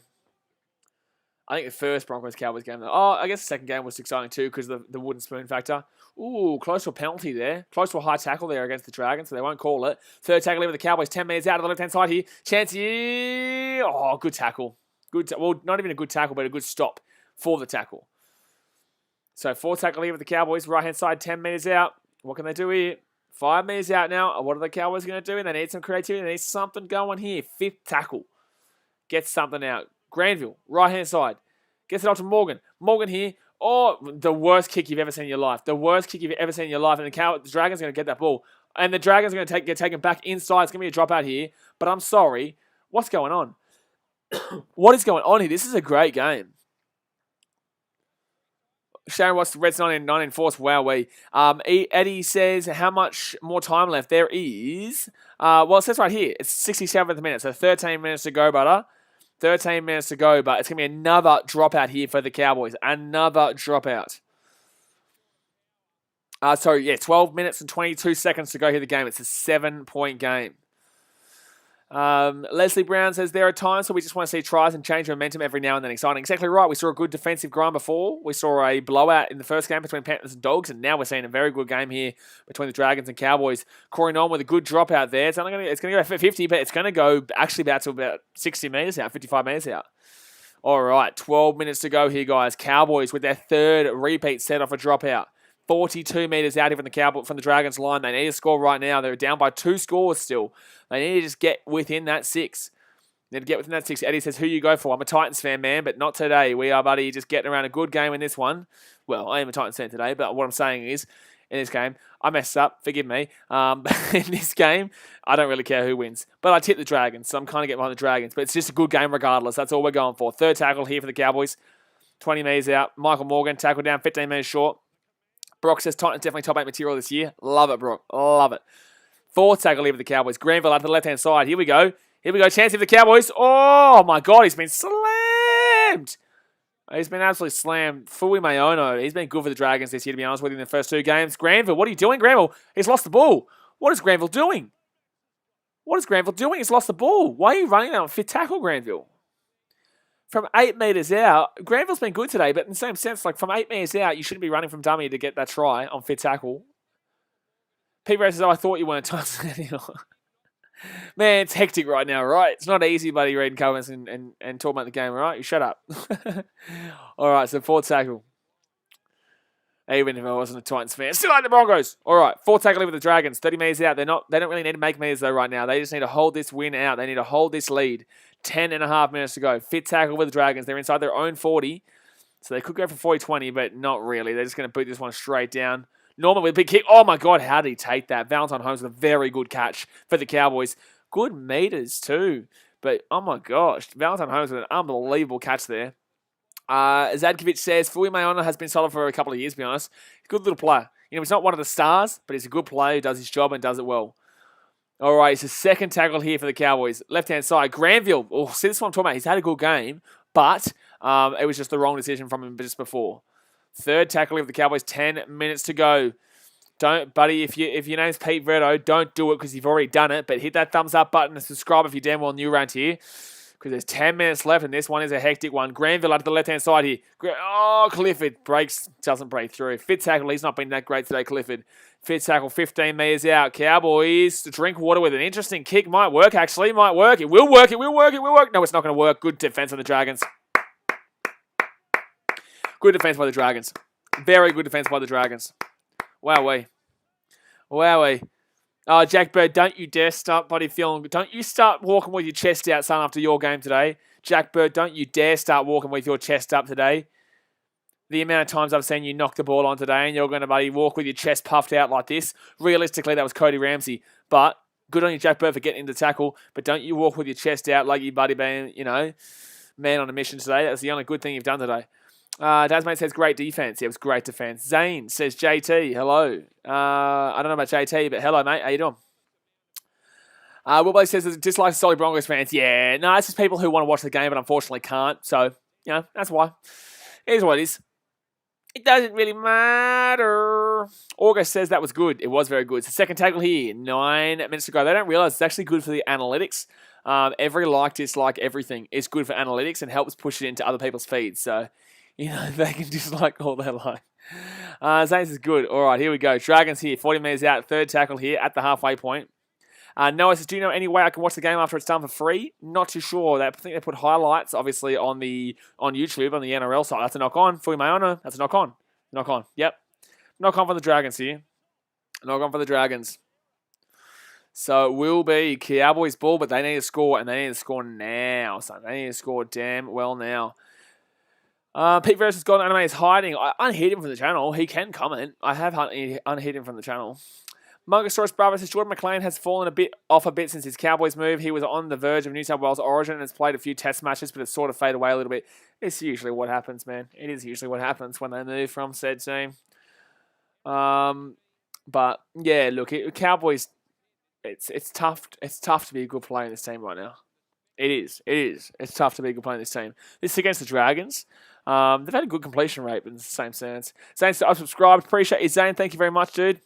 I think the first Broncos-Cowboys game, though. Oh, I guess the second game was exciting too because of the wooden spoon factor. Ooh, close to a penalty there. Close to a high tackle there against the Dragons, so they won't call it. Third tackle over the Cowboys. 10 metres out of the left-hand side here. Chancey. Oh, good tackle. Well, not even a good tackle, but a good stop for the tackle. So 4 tackle here with the Cowboys. Right-hand side, 10 metres out. What can they do here? 5 metres out now. What are the Cowboys going to do? They need some creativity. They need something going here. 5th tackle. Get something out. Granville, right-hand side. Gets it off to Morgan. Morgan here. Oh, the worst kick you've ever seen in your life. The worst kick you've ever seen in your life. And the Dragons are going to get that ball. And the Dragons are going to get taken back inside. It's going to be a dropout here. But I'm sorry. What's going on? What is going on here? This is a great game. Sharon watched the Reds 19 force. Wowee. Eddie says, how much more time left? There is. Well, it says right here. It's 67th minute. So 13 minutes to go, brother. 13 minutes to go, but it's going to be another dropout here for the Cowboys. Another dropout. 12 minutes and 22 seconds to go here in the game. It's a 7-point game. Leslie Brown says, there are times where we just want to see tries and change momentum every now and then. Exciting. Exactly right. We saw a good defensive grind before. We saw a blowout in the first game between Panthers and Dogs, and now we're seeing a very good game here between the Dragons and Cowboys. Corey Norman with a good drop out there. It's going to go for 50, but it's going to go actually about to about 60 metres out, 55 metres out. All right, 12 minutes to go here, guys. Cowboys with their third repeat set off a dropout. 42 metres out here from the Dragons line. They need to score right now. They're down by 2 scores still. They need to just get within that 6. They need to get within that 6. Eddie says, who you go for? I'm a Titans fan, man, but not today. We are, buddy, just getting around a good game in this one. Well, I am a Titans fan today, but what I'm saying is, in this game, I messed up. Forgive me. In this game, I don't really care who wins. But I tip the Dragons, so I'm kind of getting behind the Dragons. But it's just a good game regardless. That's all we're going for. Third tackle here for the Cowboys. 20 metres out. Michael Morgan, tackle down, 15 metres short. Brock says Titans definitely top 8 material this year. Love it, Brock. Love it. Fourth tackle here for the Cowboys. Granville out to the left-hand side. Here we go. Chance here for the Cowboys. Oh, my God. He's been slammed. He's been absolutely slammed. Fui Mayono. He's been good for the Dragons this year, to be honest with you, in the first 2 games. Granville, what are you doing, Granville? He's lost the ball. What is Granville doing? He's lost the ball. Why are you running that on 5th tackle, Granville? From 8 metres out, Granville's been good today, but in the same sense, like from 8 metres out, you shouldn't be running from dummy to get that try on 5th tackle. Pete says, I thought you weren't touching anymore. Man, it's hectic right now, right? It's not easy, buddy, reading comments and talking about the game, all right? You shut up. All right, so 4th tackle. Even if I wasn't a Titans fan. Still like the Broncos. All right, 4th tackle with the Dragons. 30 metres out. They don't really need to make metres, though, right now. They just need to hold this win out. They need to hold this lead. 10.5 minutes to go. 5th tackle with the Dragons. They're inside their own 40. So they could go for 40-20, but not really. They're just going to boot this one straight down. Norman with a big kick. Oh, my God. How did he take that? Valentine Holmes with a very good catch for the Cowboys. Good meters, too. But, oh my gosh, Valentine Holmes with an unbelievable catch there. Zadkovic says, Fully Mayona has been solid for a couple of years, to be honest. Good little player. He's not one of the stars, but he's a good player who does his job and does it well. All right, it's the second tackle here for the Cowboys. Left-hand side, Granville. Oh, see, this is what I'm talking about. He's had a good game, but it was just the wrong decision from him just before. Third tackle of the Cowboys, 10 minutes to go. Don't, buddy, if your name's Pete Verdo, don't do it because you've already done it, but hit that thumbs up button and subscribe if you're damn well new around here because there's 10 minutes left and this one is a hectic one. Granville out to the left-hand side here. Oh, Clifford doesn't break through. Fifth tackle, he's not been that great today, Clifford. Fifth tackle, 15 metres out. Cowboys to drink water with an interesting kick. Might work, actually. Might work. It will work. It will work. It will work. No, it's not going to work. Good defence on the Dragons. Good defence by the Dragons. Very good defence by the Dragons. Wowee. Wowee. Oh, Jack Bird, don't you dare start don't you start walking with your chest out, son, after your game today. Jack Bird, don't you dare start walking with your chest up today. The amount of times I've seen you knock the ball on today and you're going to, buddy, walk with your chest puffed out like this. Realistically, that was Cody Ramsey. But good on you, Jack Bird, for getting into tackle. But don't you walk with your chest out like you, buddy, being, man on a mission today. That's the only good thing you've done today. Dasmate says great defense. Yeah, it was great defense. Zane says JT, hello. I don't know about JT, but hello, mate. How you doing? Willblade says dislikes solely Broncos fans. Yeah, no, it's just people who want to watch the game but unfortunately can't. So, that's why. It is what it is. It doesn't really matter. August says that was good. It was very good. It's the second tackle here. 9 minutes to go. They don't realize it's actually good for the analytics. Every like, dislike, everything is good for analytics and helps push it into other people's feeds. So, they can dislike all they like. Zanes is good. All right, here we go. Dragons here. 40 metres out. Third tackle here at the halfway point. Noah says, do you know any way I can watch the game after it's done for free? Not too sure. I think they put highlights, obviously, on YouTube, on the NRL side. That's a knock-on. Fully Mayona, that's a knock-on. Knock-on. Yep. Knock-on for the Dragons here. Knock-on for the Dragons. So it will be Cowboys ball, but they need to score, and they need to score now. So they need to score damn well now. Pete versus God Anime is hiding. I unhid him from the channel. He can comment. I have unhid him from the channel. Mungosaurus Bravo says Jordan McLean has fallen off a bit since his Cowboys move. He was on the verge of New South Wales Origin and has played a few test matches, but it's sort of faded away a little bit. It's usually what happens, man. It is usually what happens when they move from said team. But yeah, look, Cowboys. It's tough. It's tough to be a good player in this team right now. It is. It's tough to be a good player in this team. This is against the Dragons. They've had a good completion rate in the same sense. Zane, I've subscribed. Appreciate you, Zane. Thank you very much, dude.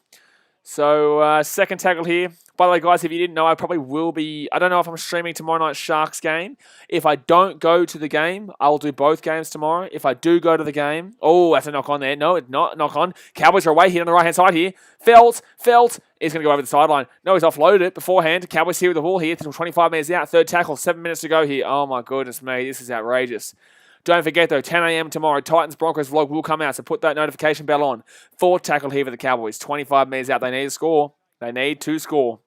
So, second tackle here. By the way, guys, if you didn't know, I probably will be... I don't know if I'm streaming tomorrow night's Sharks game. If I don't go to the game, I'll do both games tomorrow. If I do go to the game... Oh, that's a knock-on there. No, it's not knock-on. Cowboys are away here on the right-hand side here. Felt is going to go over the sideline. No, he's offloaded it beforehand. Cowboys here with the ball here. 25 minutes out. Third tackle. 7 minutes to go here. Oh, my goodness me. This is outrageous. Don't forget, though, 10 a.m. tomorrow, Titans-Broncos vlog will come out, so put that notification bell on. Fourth tackle here for the Cowboys. 25 minutes out. They need to score. They need to score.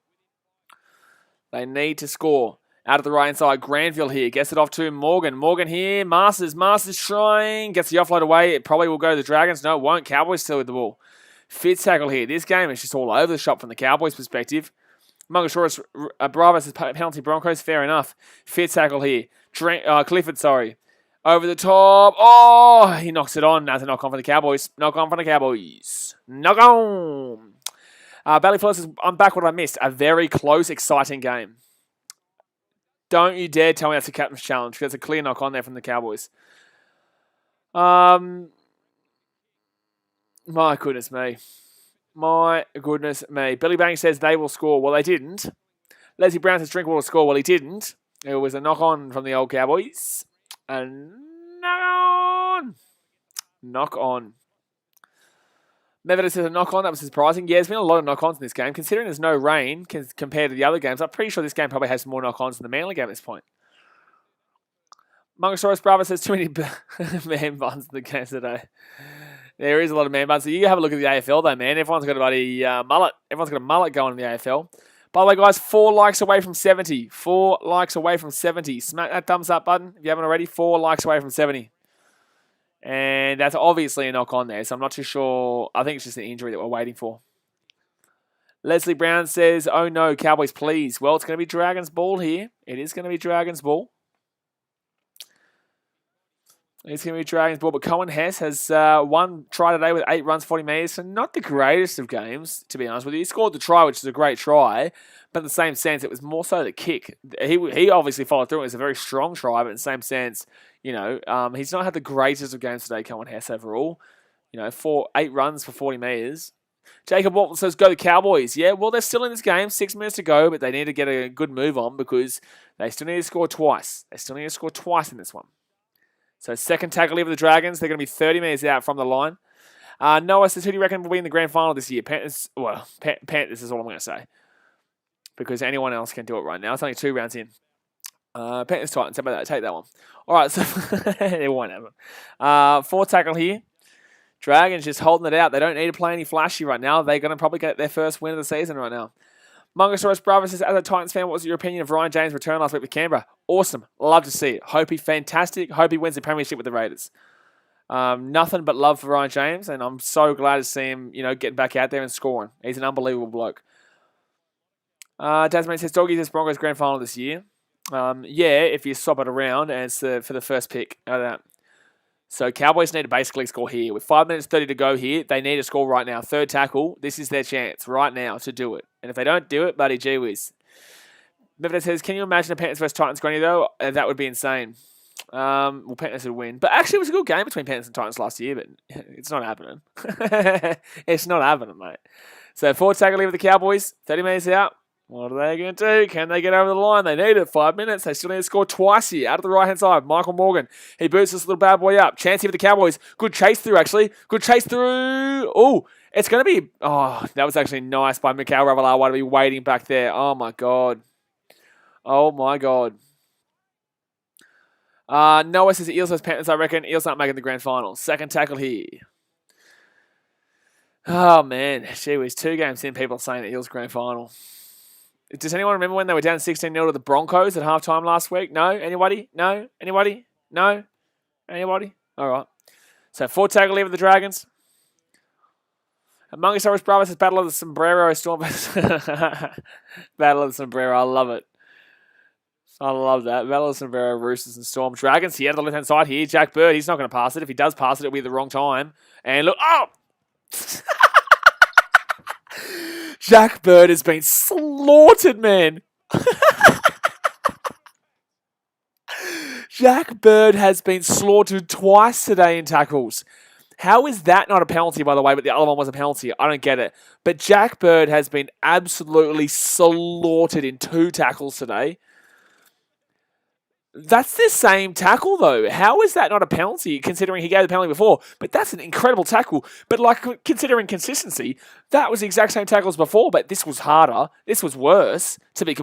They need to score. Out of the right-hand side, Granville here. Gets it off to Morgan. Morgan here. Masters trying. Gets the offload away. It probably will go to the Dragons. No, it won't. Cowboys still with the ball. Fifth tackle here. This game is just all over the shop from the Cowboys' perspective. Mungosaurus Bravo says penalty Broncos. Fair enough. Fifth tackle here. Clifford, sorry. Over the top. Oh, he knocks it on. That's a knock-on for the Cowboys. Knock-on for the Cowboys. Knock-on. Ballyflow says, I'm back what I missed. A very close, exciting game. Don't you dare tell me that's a captain's challenge. There's a clear knock-on there from the Cowboys. My goodness me. My goodness me. Billy Banks says they will score. Well, they didn't. Leslie Brown says Drinkwater will score. Well, he didn't. It was a knock-on from the old Cowboys. And knock on. Medvedev says a knock on. That was surprising. Yeah, there's been a lot of knock ons in this game. Considering there's no rain compared to the other games, I'm pretty sure this game probably has more knock ons than the Manly game at this point. Mungosaurus Bravo says too many man buns in the game today. There is a lot of man buns. So you have a look at the AFL though, man. Everyone's got a bloody mullet. Everyone's got a mullet going in the AFL. By the way, guys, 4 likes away from 70. 4 likes away from 70. Smack that thumbs up button if you haven't already. 4 likes away from 70. And that's obviously a knock on there, so I'm not too sure. I think it's just an injury that we're waiting for. Leslie Brown says, oh no, Cowboys, please. Well, it's going to be Dragons ball here. It is going to be Dragons ball. It's going to be Dragons ball. But Cohen Hess has one try today with 8 runs, 40 metres. So not the greatest of games, to be honest with you. He scored the try, which is a great try. But in the same sense, it was more so the kick. He obviously followed through. It was a very strong try, but in the same sense, he's not had the greatest of games today, Cohen Hess, overall. 8 runs for 40 metres. Jacob Walton says, go the Cowboys. Yeah, well, they're still in this game. 6 minutes to go, but they need to get a good move on because they still need to score twice. They still need to score twice in this one. So second tackle here for the Dragons. They're going to be 30 metres out from the line. Noah says, who do you reckon will be in the grand final this year? Panthers. Well, Panthers is all I'm going to say. Because anyone else can do it right now. It's only 2 rounds in. Panthers Titans. How about that? Take that one. All right, so it won't happen. 4 tackle here. Dragons just holding it out. They don't need to play any flashy right now. They're going to probably get their first win of the season right now. Mungosaurus Bravo says, as a Titans fan, what was your opinion of Ryan James' return last week with Canberra? Awesome. Love to see it. Hope he's fantastic. Hope he wins the premiership with the Raiders. Nothing but love for Ryan James, and I'm so glad to see him, getting back out there and scoring. He's an unbelievable bloke. Tasman says, Doggy, this Broncos grand final this year. Yeah, if you swap it around, and it's for the first pick out of that. So Cowboys need to basically score here. With 5 minutes 30 to go here, they need to score right now. Third tackle, this is their chance right now to do it. And if they don't do it, buddy, gee whiz. Mevda says, can you imagine a Panthers vs Titans granny though? That would be insane. Well, Panthers would win. But actually, it was a good game between Panthers and Titans last year, but it's not happening. It's not happening, mate. So fourth tackle here with the Cowboys. 30 minutes out. What are they going to do? Can they get over the line? They need it. 5 minutes. They still need to score twice here. Out of the right-hand side. Michael Morgan. He boots this little bad boy up. Chance here for the Cowboys. Good chase through, actually. Good chase through. Oh, it's going to be... Oh, that was actually nice by Mikhail Ravalawa to be waiting back there. Oh, my God. Oh, my God. Noah says Eels has Panthers, I reckon. Eels aren't making the grand final. Second tackle here. Oh, man. Gee whiz. 2 games in, people are saying the Eels grand final. Does anyone remember when they were down 16-0 to the Broncos at halftime last week? No? Anybody? No? Anybody? No? Anybody? All right. So, 4 tackle here with the Dragons. Among Us Bravo says Battle of the Sombrero Storm. Battle of the Sombrero. I love it. I love that. Battle of the Sombrero, Roosters and Storm. Dragons here to the left-hand side here. Jack Bird, he's not going to pass it. If he does pass it, it'll be the wrong time. And look, oh! Jack Bird has been slaughtered, man. Jack Bird has been slaughtered twice today in tackles. How is that not a penalty, by the way, but the other one was a penalty? I don't get it. But Jack Bird has been absolutely slaughtered in 2 tackles today. That's the same tackle, though. How is that not a penalty, considering he gave the penalty before? But that's an incredible tackle. But, considering consistency, that was the exact same tackle as before, but this was harder. This was worse, to be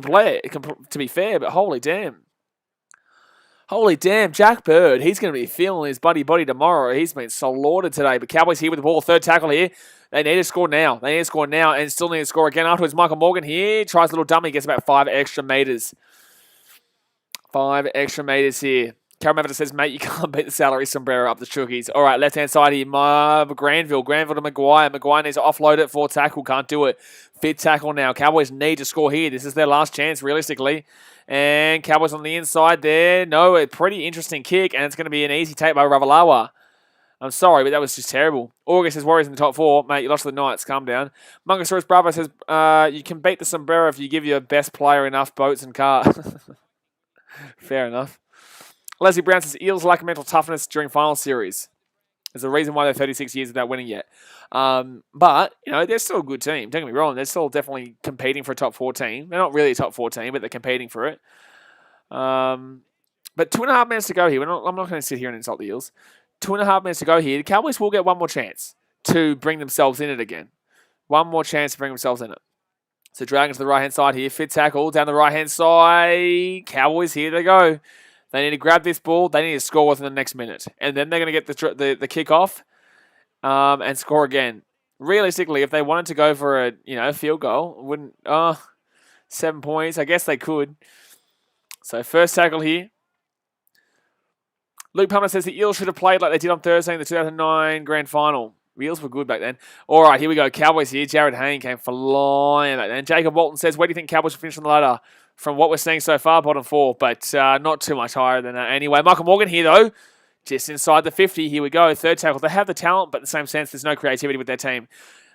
fair, but holy damn. Holy damn, Jack Bird, he's going to be feeling his body tomorrow. He's been slaughtered today. But Cowboys here with the ball, third tackle here. They need to score now. And still need to score again afterwards. Michael Morgan here tries a little dummy, gets about 5 extra metres. 5 extra metres here. Karen Maverick says, mate, you can't beat the salary sombrero up the chookies. All right, left-hand side here. Granville to Maguire. Maguire needs to offload it for tackle. Can't do it. 5th tackle now. Cowboys need to score here. This is their last chance, realistically. And Cowboys on the inside there. No, a pretty interesting kick, and it's going to be an easy take by Ravalawa. I'm sorry, but that was just terrible. August says, Warriors in the top 4. Mate, you lost to the Knights. Calm down. Mungosaurus Bravo says, you can beat the sombrero if you give your best player enough boats and cars. Fair enough. Leslie Brown says, Eels lack mental toughness during final series. There's a reason why they're 36 years without winning yet. But, they're still a good team. Don't get me wrong. They're still definitely competing for a top 4 team. They're not really a top 4 team, but they're competing for it. But 2.5 minutes to go here. I'm not going to sit here and insult the Eels. 2.5 minutes to go here. The Cowboys will get one more chance to bring themselves in it again. One more chance to bring themselves in it. So Dragons to the right-hand side here. 5th tackle down the right-hand side. Cowboys, here they go. They need to grab this ball. They need to score within the next minute. And then they're going to get the kick-off and score again. Realistically, if they wanted to go for a field goal, 7 points. I guess they could. So first tackle here. Luke Palmer says the Eels should have played like they did on Thursday in the 2009 grand final. Eels were good back then. All right, here we go. Cowboys here. Jared Hayne came flying back then. Jacob Walton says, where do you think Cowboys will finish on the ladder? From what we're seeing so far, bottom 4, but not too much higher than that. Anyway, Michael Morgan here, though. Just inside the 50. Here we go. Third tackle. They have the talent, but in the same sense, there's no creativity with their team.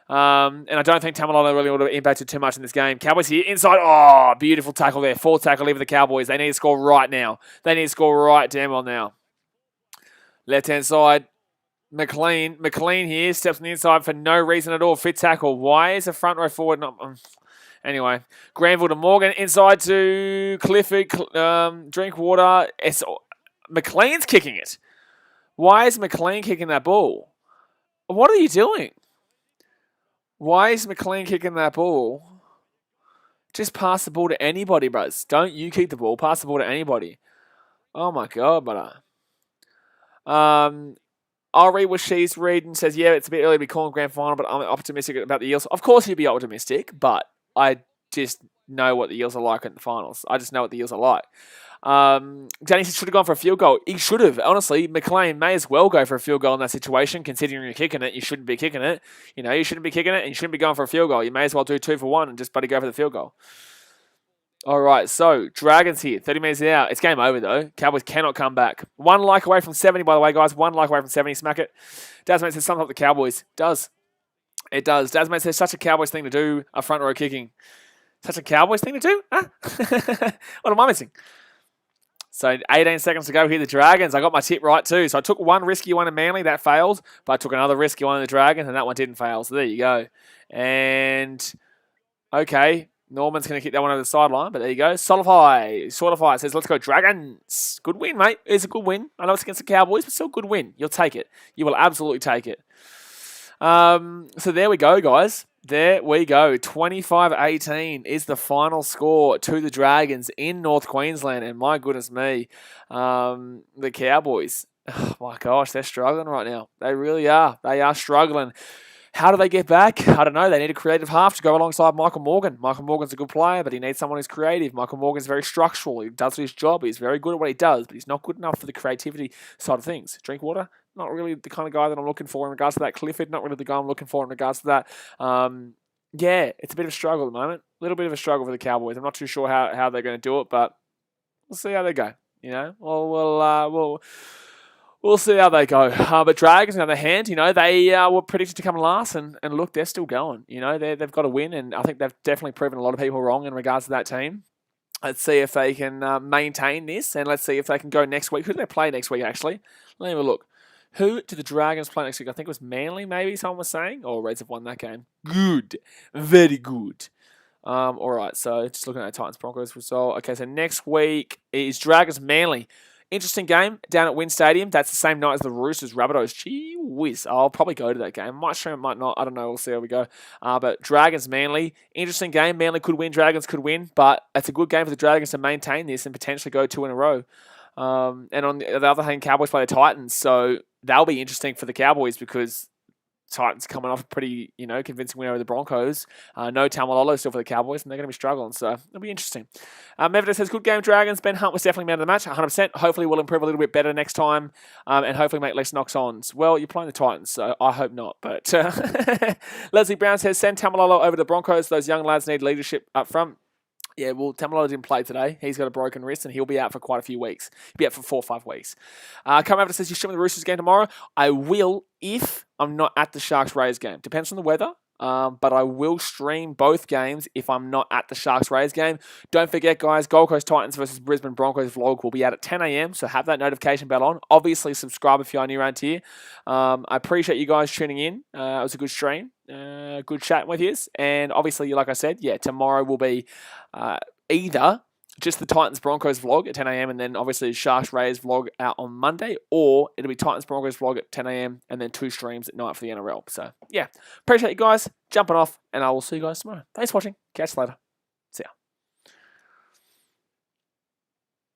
And I don't think Tamalolo really would have impacted too much in this game. Cowboys here, inside. Oh, beautiful tackle there. Fourth tackle even the Cowboys. They need to score right now. They need to score right damn well now. Left-hand side. McLean here steps on the inside for no reason at all. Fit tackle. Why is the front row forward not... Anyway, Granville to Morgan. Inside to Clifford. Drinkwater. McLean's kicking it. Why is McLean kicking that ball? What are you doing? Why is McLean kicking that ball? Just pass the ball to anybody, bros. Don't you kick the ball. Pass the ball to anybody. Oh, my God, brother. I'll read what she's reading. Says, yeah, it's a bit early to be calling grand final, but I'm optimistic about the Eels. Of course you'd be optimistic, but I just know what the Eels are like in the finals. I just know what the Eels are like. Danny should have gone for a field goal. He should have. Honestly, McLean may as well go for a field goal in that situation, considering you're kicking it. You shouldn't be kicking it. You know, you shouldn't be kicking it, and you shouldn't be going for a field goal. You may as well do 2 for 1 and just buddy go for the field goal. All right, so Dragons here, 30 minutes out. It's game over, though. Cowboys cannot come back. 1 like away from 70, by the way, guys. 1 like away from 70. Smack it. Dazmate says something up the Cowboys. Does. It does. Dazmate says such a Cowboys thing to do, a front row kicking. Such a Cowboys thing to do? Huh? What am I missing? So 18 seconds to go here, the Dragons. I got my tip right too. So I took one risky one in Manly, that failed. But I took another risky one in the Dragons, and that one didn't fail. So there you go. And, okay, Norman's going to kick that one over the sideline, but there you go. Solify says, let's go Dragons. Good win, mate. It's a good win. I know it's against the Cowboys, but still a good win. You'll take it. You will absolutely take it. So there we go, guys. There we go. 25-18 is the final score to the Dragons in North Queensland. And my goodness me, the Cowboys, oh my gosh, they're struggling right now. They really are. They are struggling. How do they get back? I don't know. They need a creative half to go alongside Michael Morgan. Michael Morgan's a good player, but he needs someone who's creative. Michael Morgan's very structural. He does his job. He's very good at what he does, but he's not good enough for the creativity side of things. Drinkwater, not really the kind of guy that I'm looking for in regards to that. Clifford, not really the guy I'm looking for in regards to that. Yeah, it's a bit of a struggle at the moment. A little bit of a struggle for the Cowboys. I'm not too sure how they're going to do it, but we'll see how they go. You know, we'll see how they go. But Dragons, on the other hand, you know, they were predicted to come last, and look, they're still going. You know, they've got to win, and I think they've definitely proven a lot of people wrong in regards to that team. Let's see if they can maintain this, and let's see if they can go next week. Who do they play next week, actually? Let me have a look. Who do the Dragons play next week? I think it was Manly, maybe someone was saying. Oh, Reds have won that game. Good. Very good. All right, so just looking at Titans-Broncos result. Okay, so next week is Dragons-Manly. Interesting game down at Wynn Stadium. That's the same night as the Roosters-Rabbitohs. Gee whiz. I'll probably go to that game. Might stream it, might not. I don't know. We'll see how we go. But Dragons-Manly. Interesting game. Manly could win. Dragons could win. But it's a good game for the Dragons to maintain this and potentially go 2 in a row. And on the other hand, Cowboys play the Titans. So that'll be interesting for the Cowboys because Titans coming off a pretty, convincing win over the Broncos. No Tamalolo still for the Cowboys, and they're going to be struggling, so it'll be interesting. Mevedith says, good game, Dragons. Ben Hunt was definitely man of the match, 100%. Hopefully we'll improve a little bit better next time, and hopefully make less knocks-ons. Well, you're playing the Titans, so I hope not. But Leslie Brown says, send Tamalolo over to the Broncos. Those young lads need leadership up front. Yeah, well, Tamalolo didn't play today. He's got a broken wrist, and he'll be out for quite a few weeks. He'll be out for 4 or 5 weeks. Come over to says, you stream the Roosters game tomorrow? I will if I'm not at the Sharks-Rays game. Depends on the weather, but I will stream both games if I'm not at the Sharks-Rays game. Don't forget, guys, Gold Coast Titans versus Brisbane Broncos vlog will be out at 10 a.m, so have that notification bell on. Obviously, subscribe if you're new around here. I appreciate you guys tuning in. It was a good stream. Good chatting with you. And obviously, like I said, tomorrow will be either just the Titans-Broncos vlog at 10 a.m. and then obviously Sharks-Rays vlog out on Monday, or it'll be Titans-Broncos vlog at 10 a.m. and then 2 streams at night for the NRL. So, appreciate you guys jumping off, and I will see you guys tomorrow. Thanks for watching. Catch you later.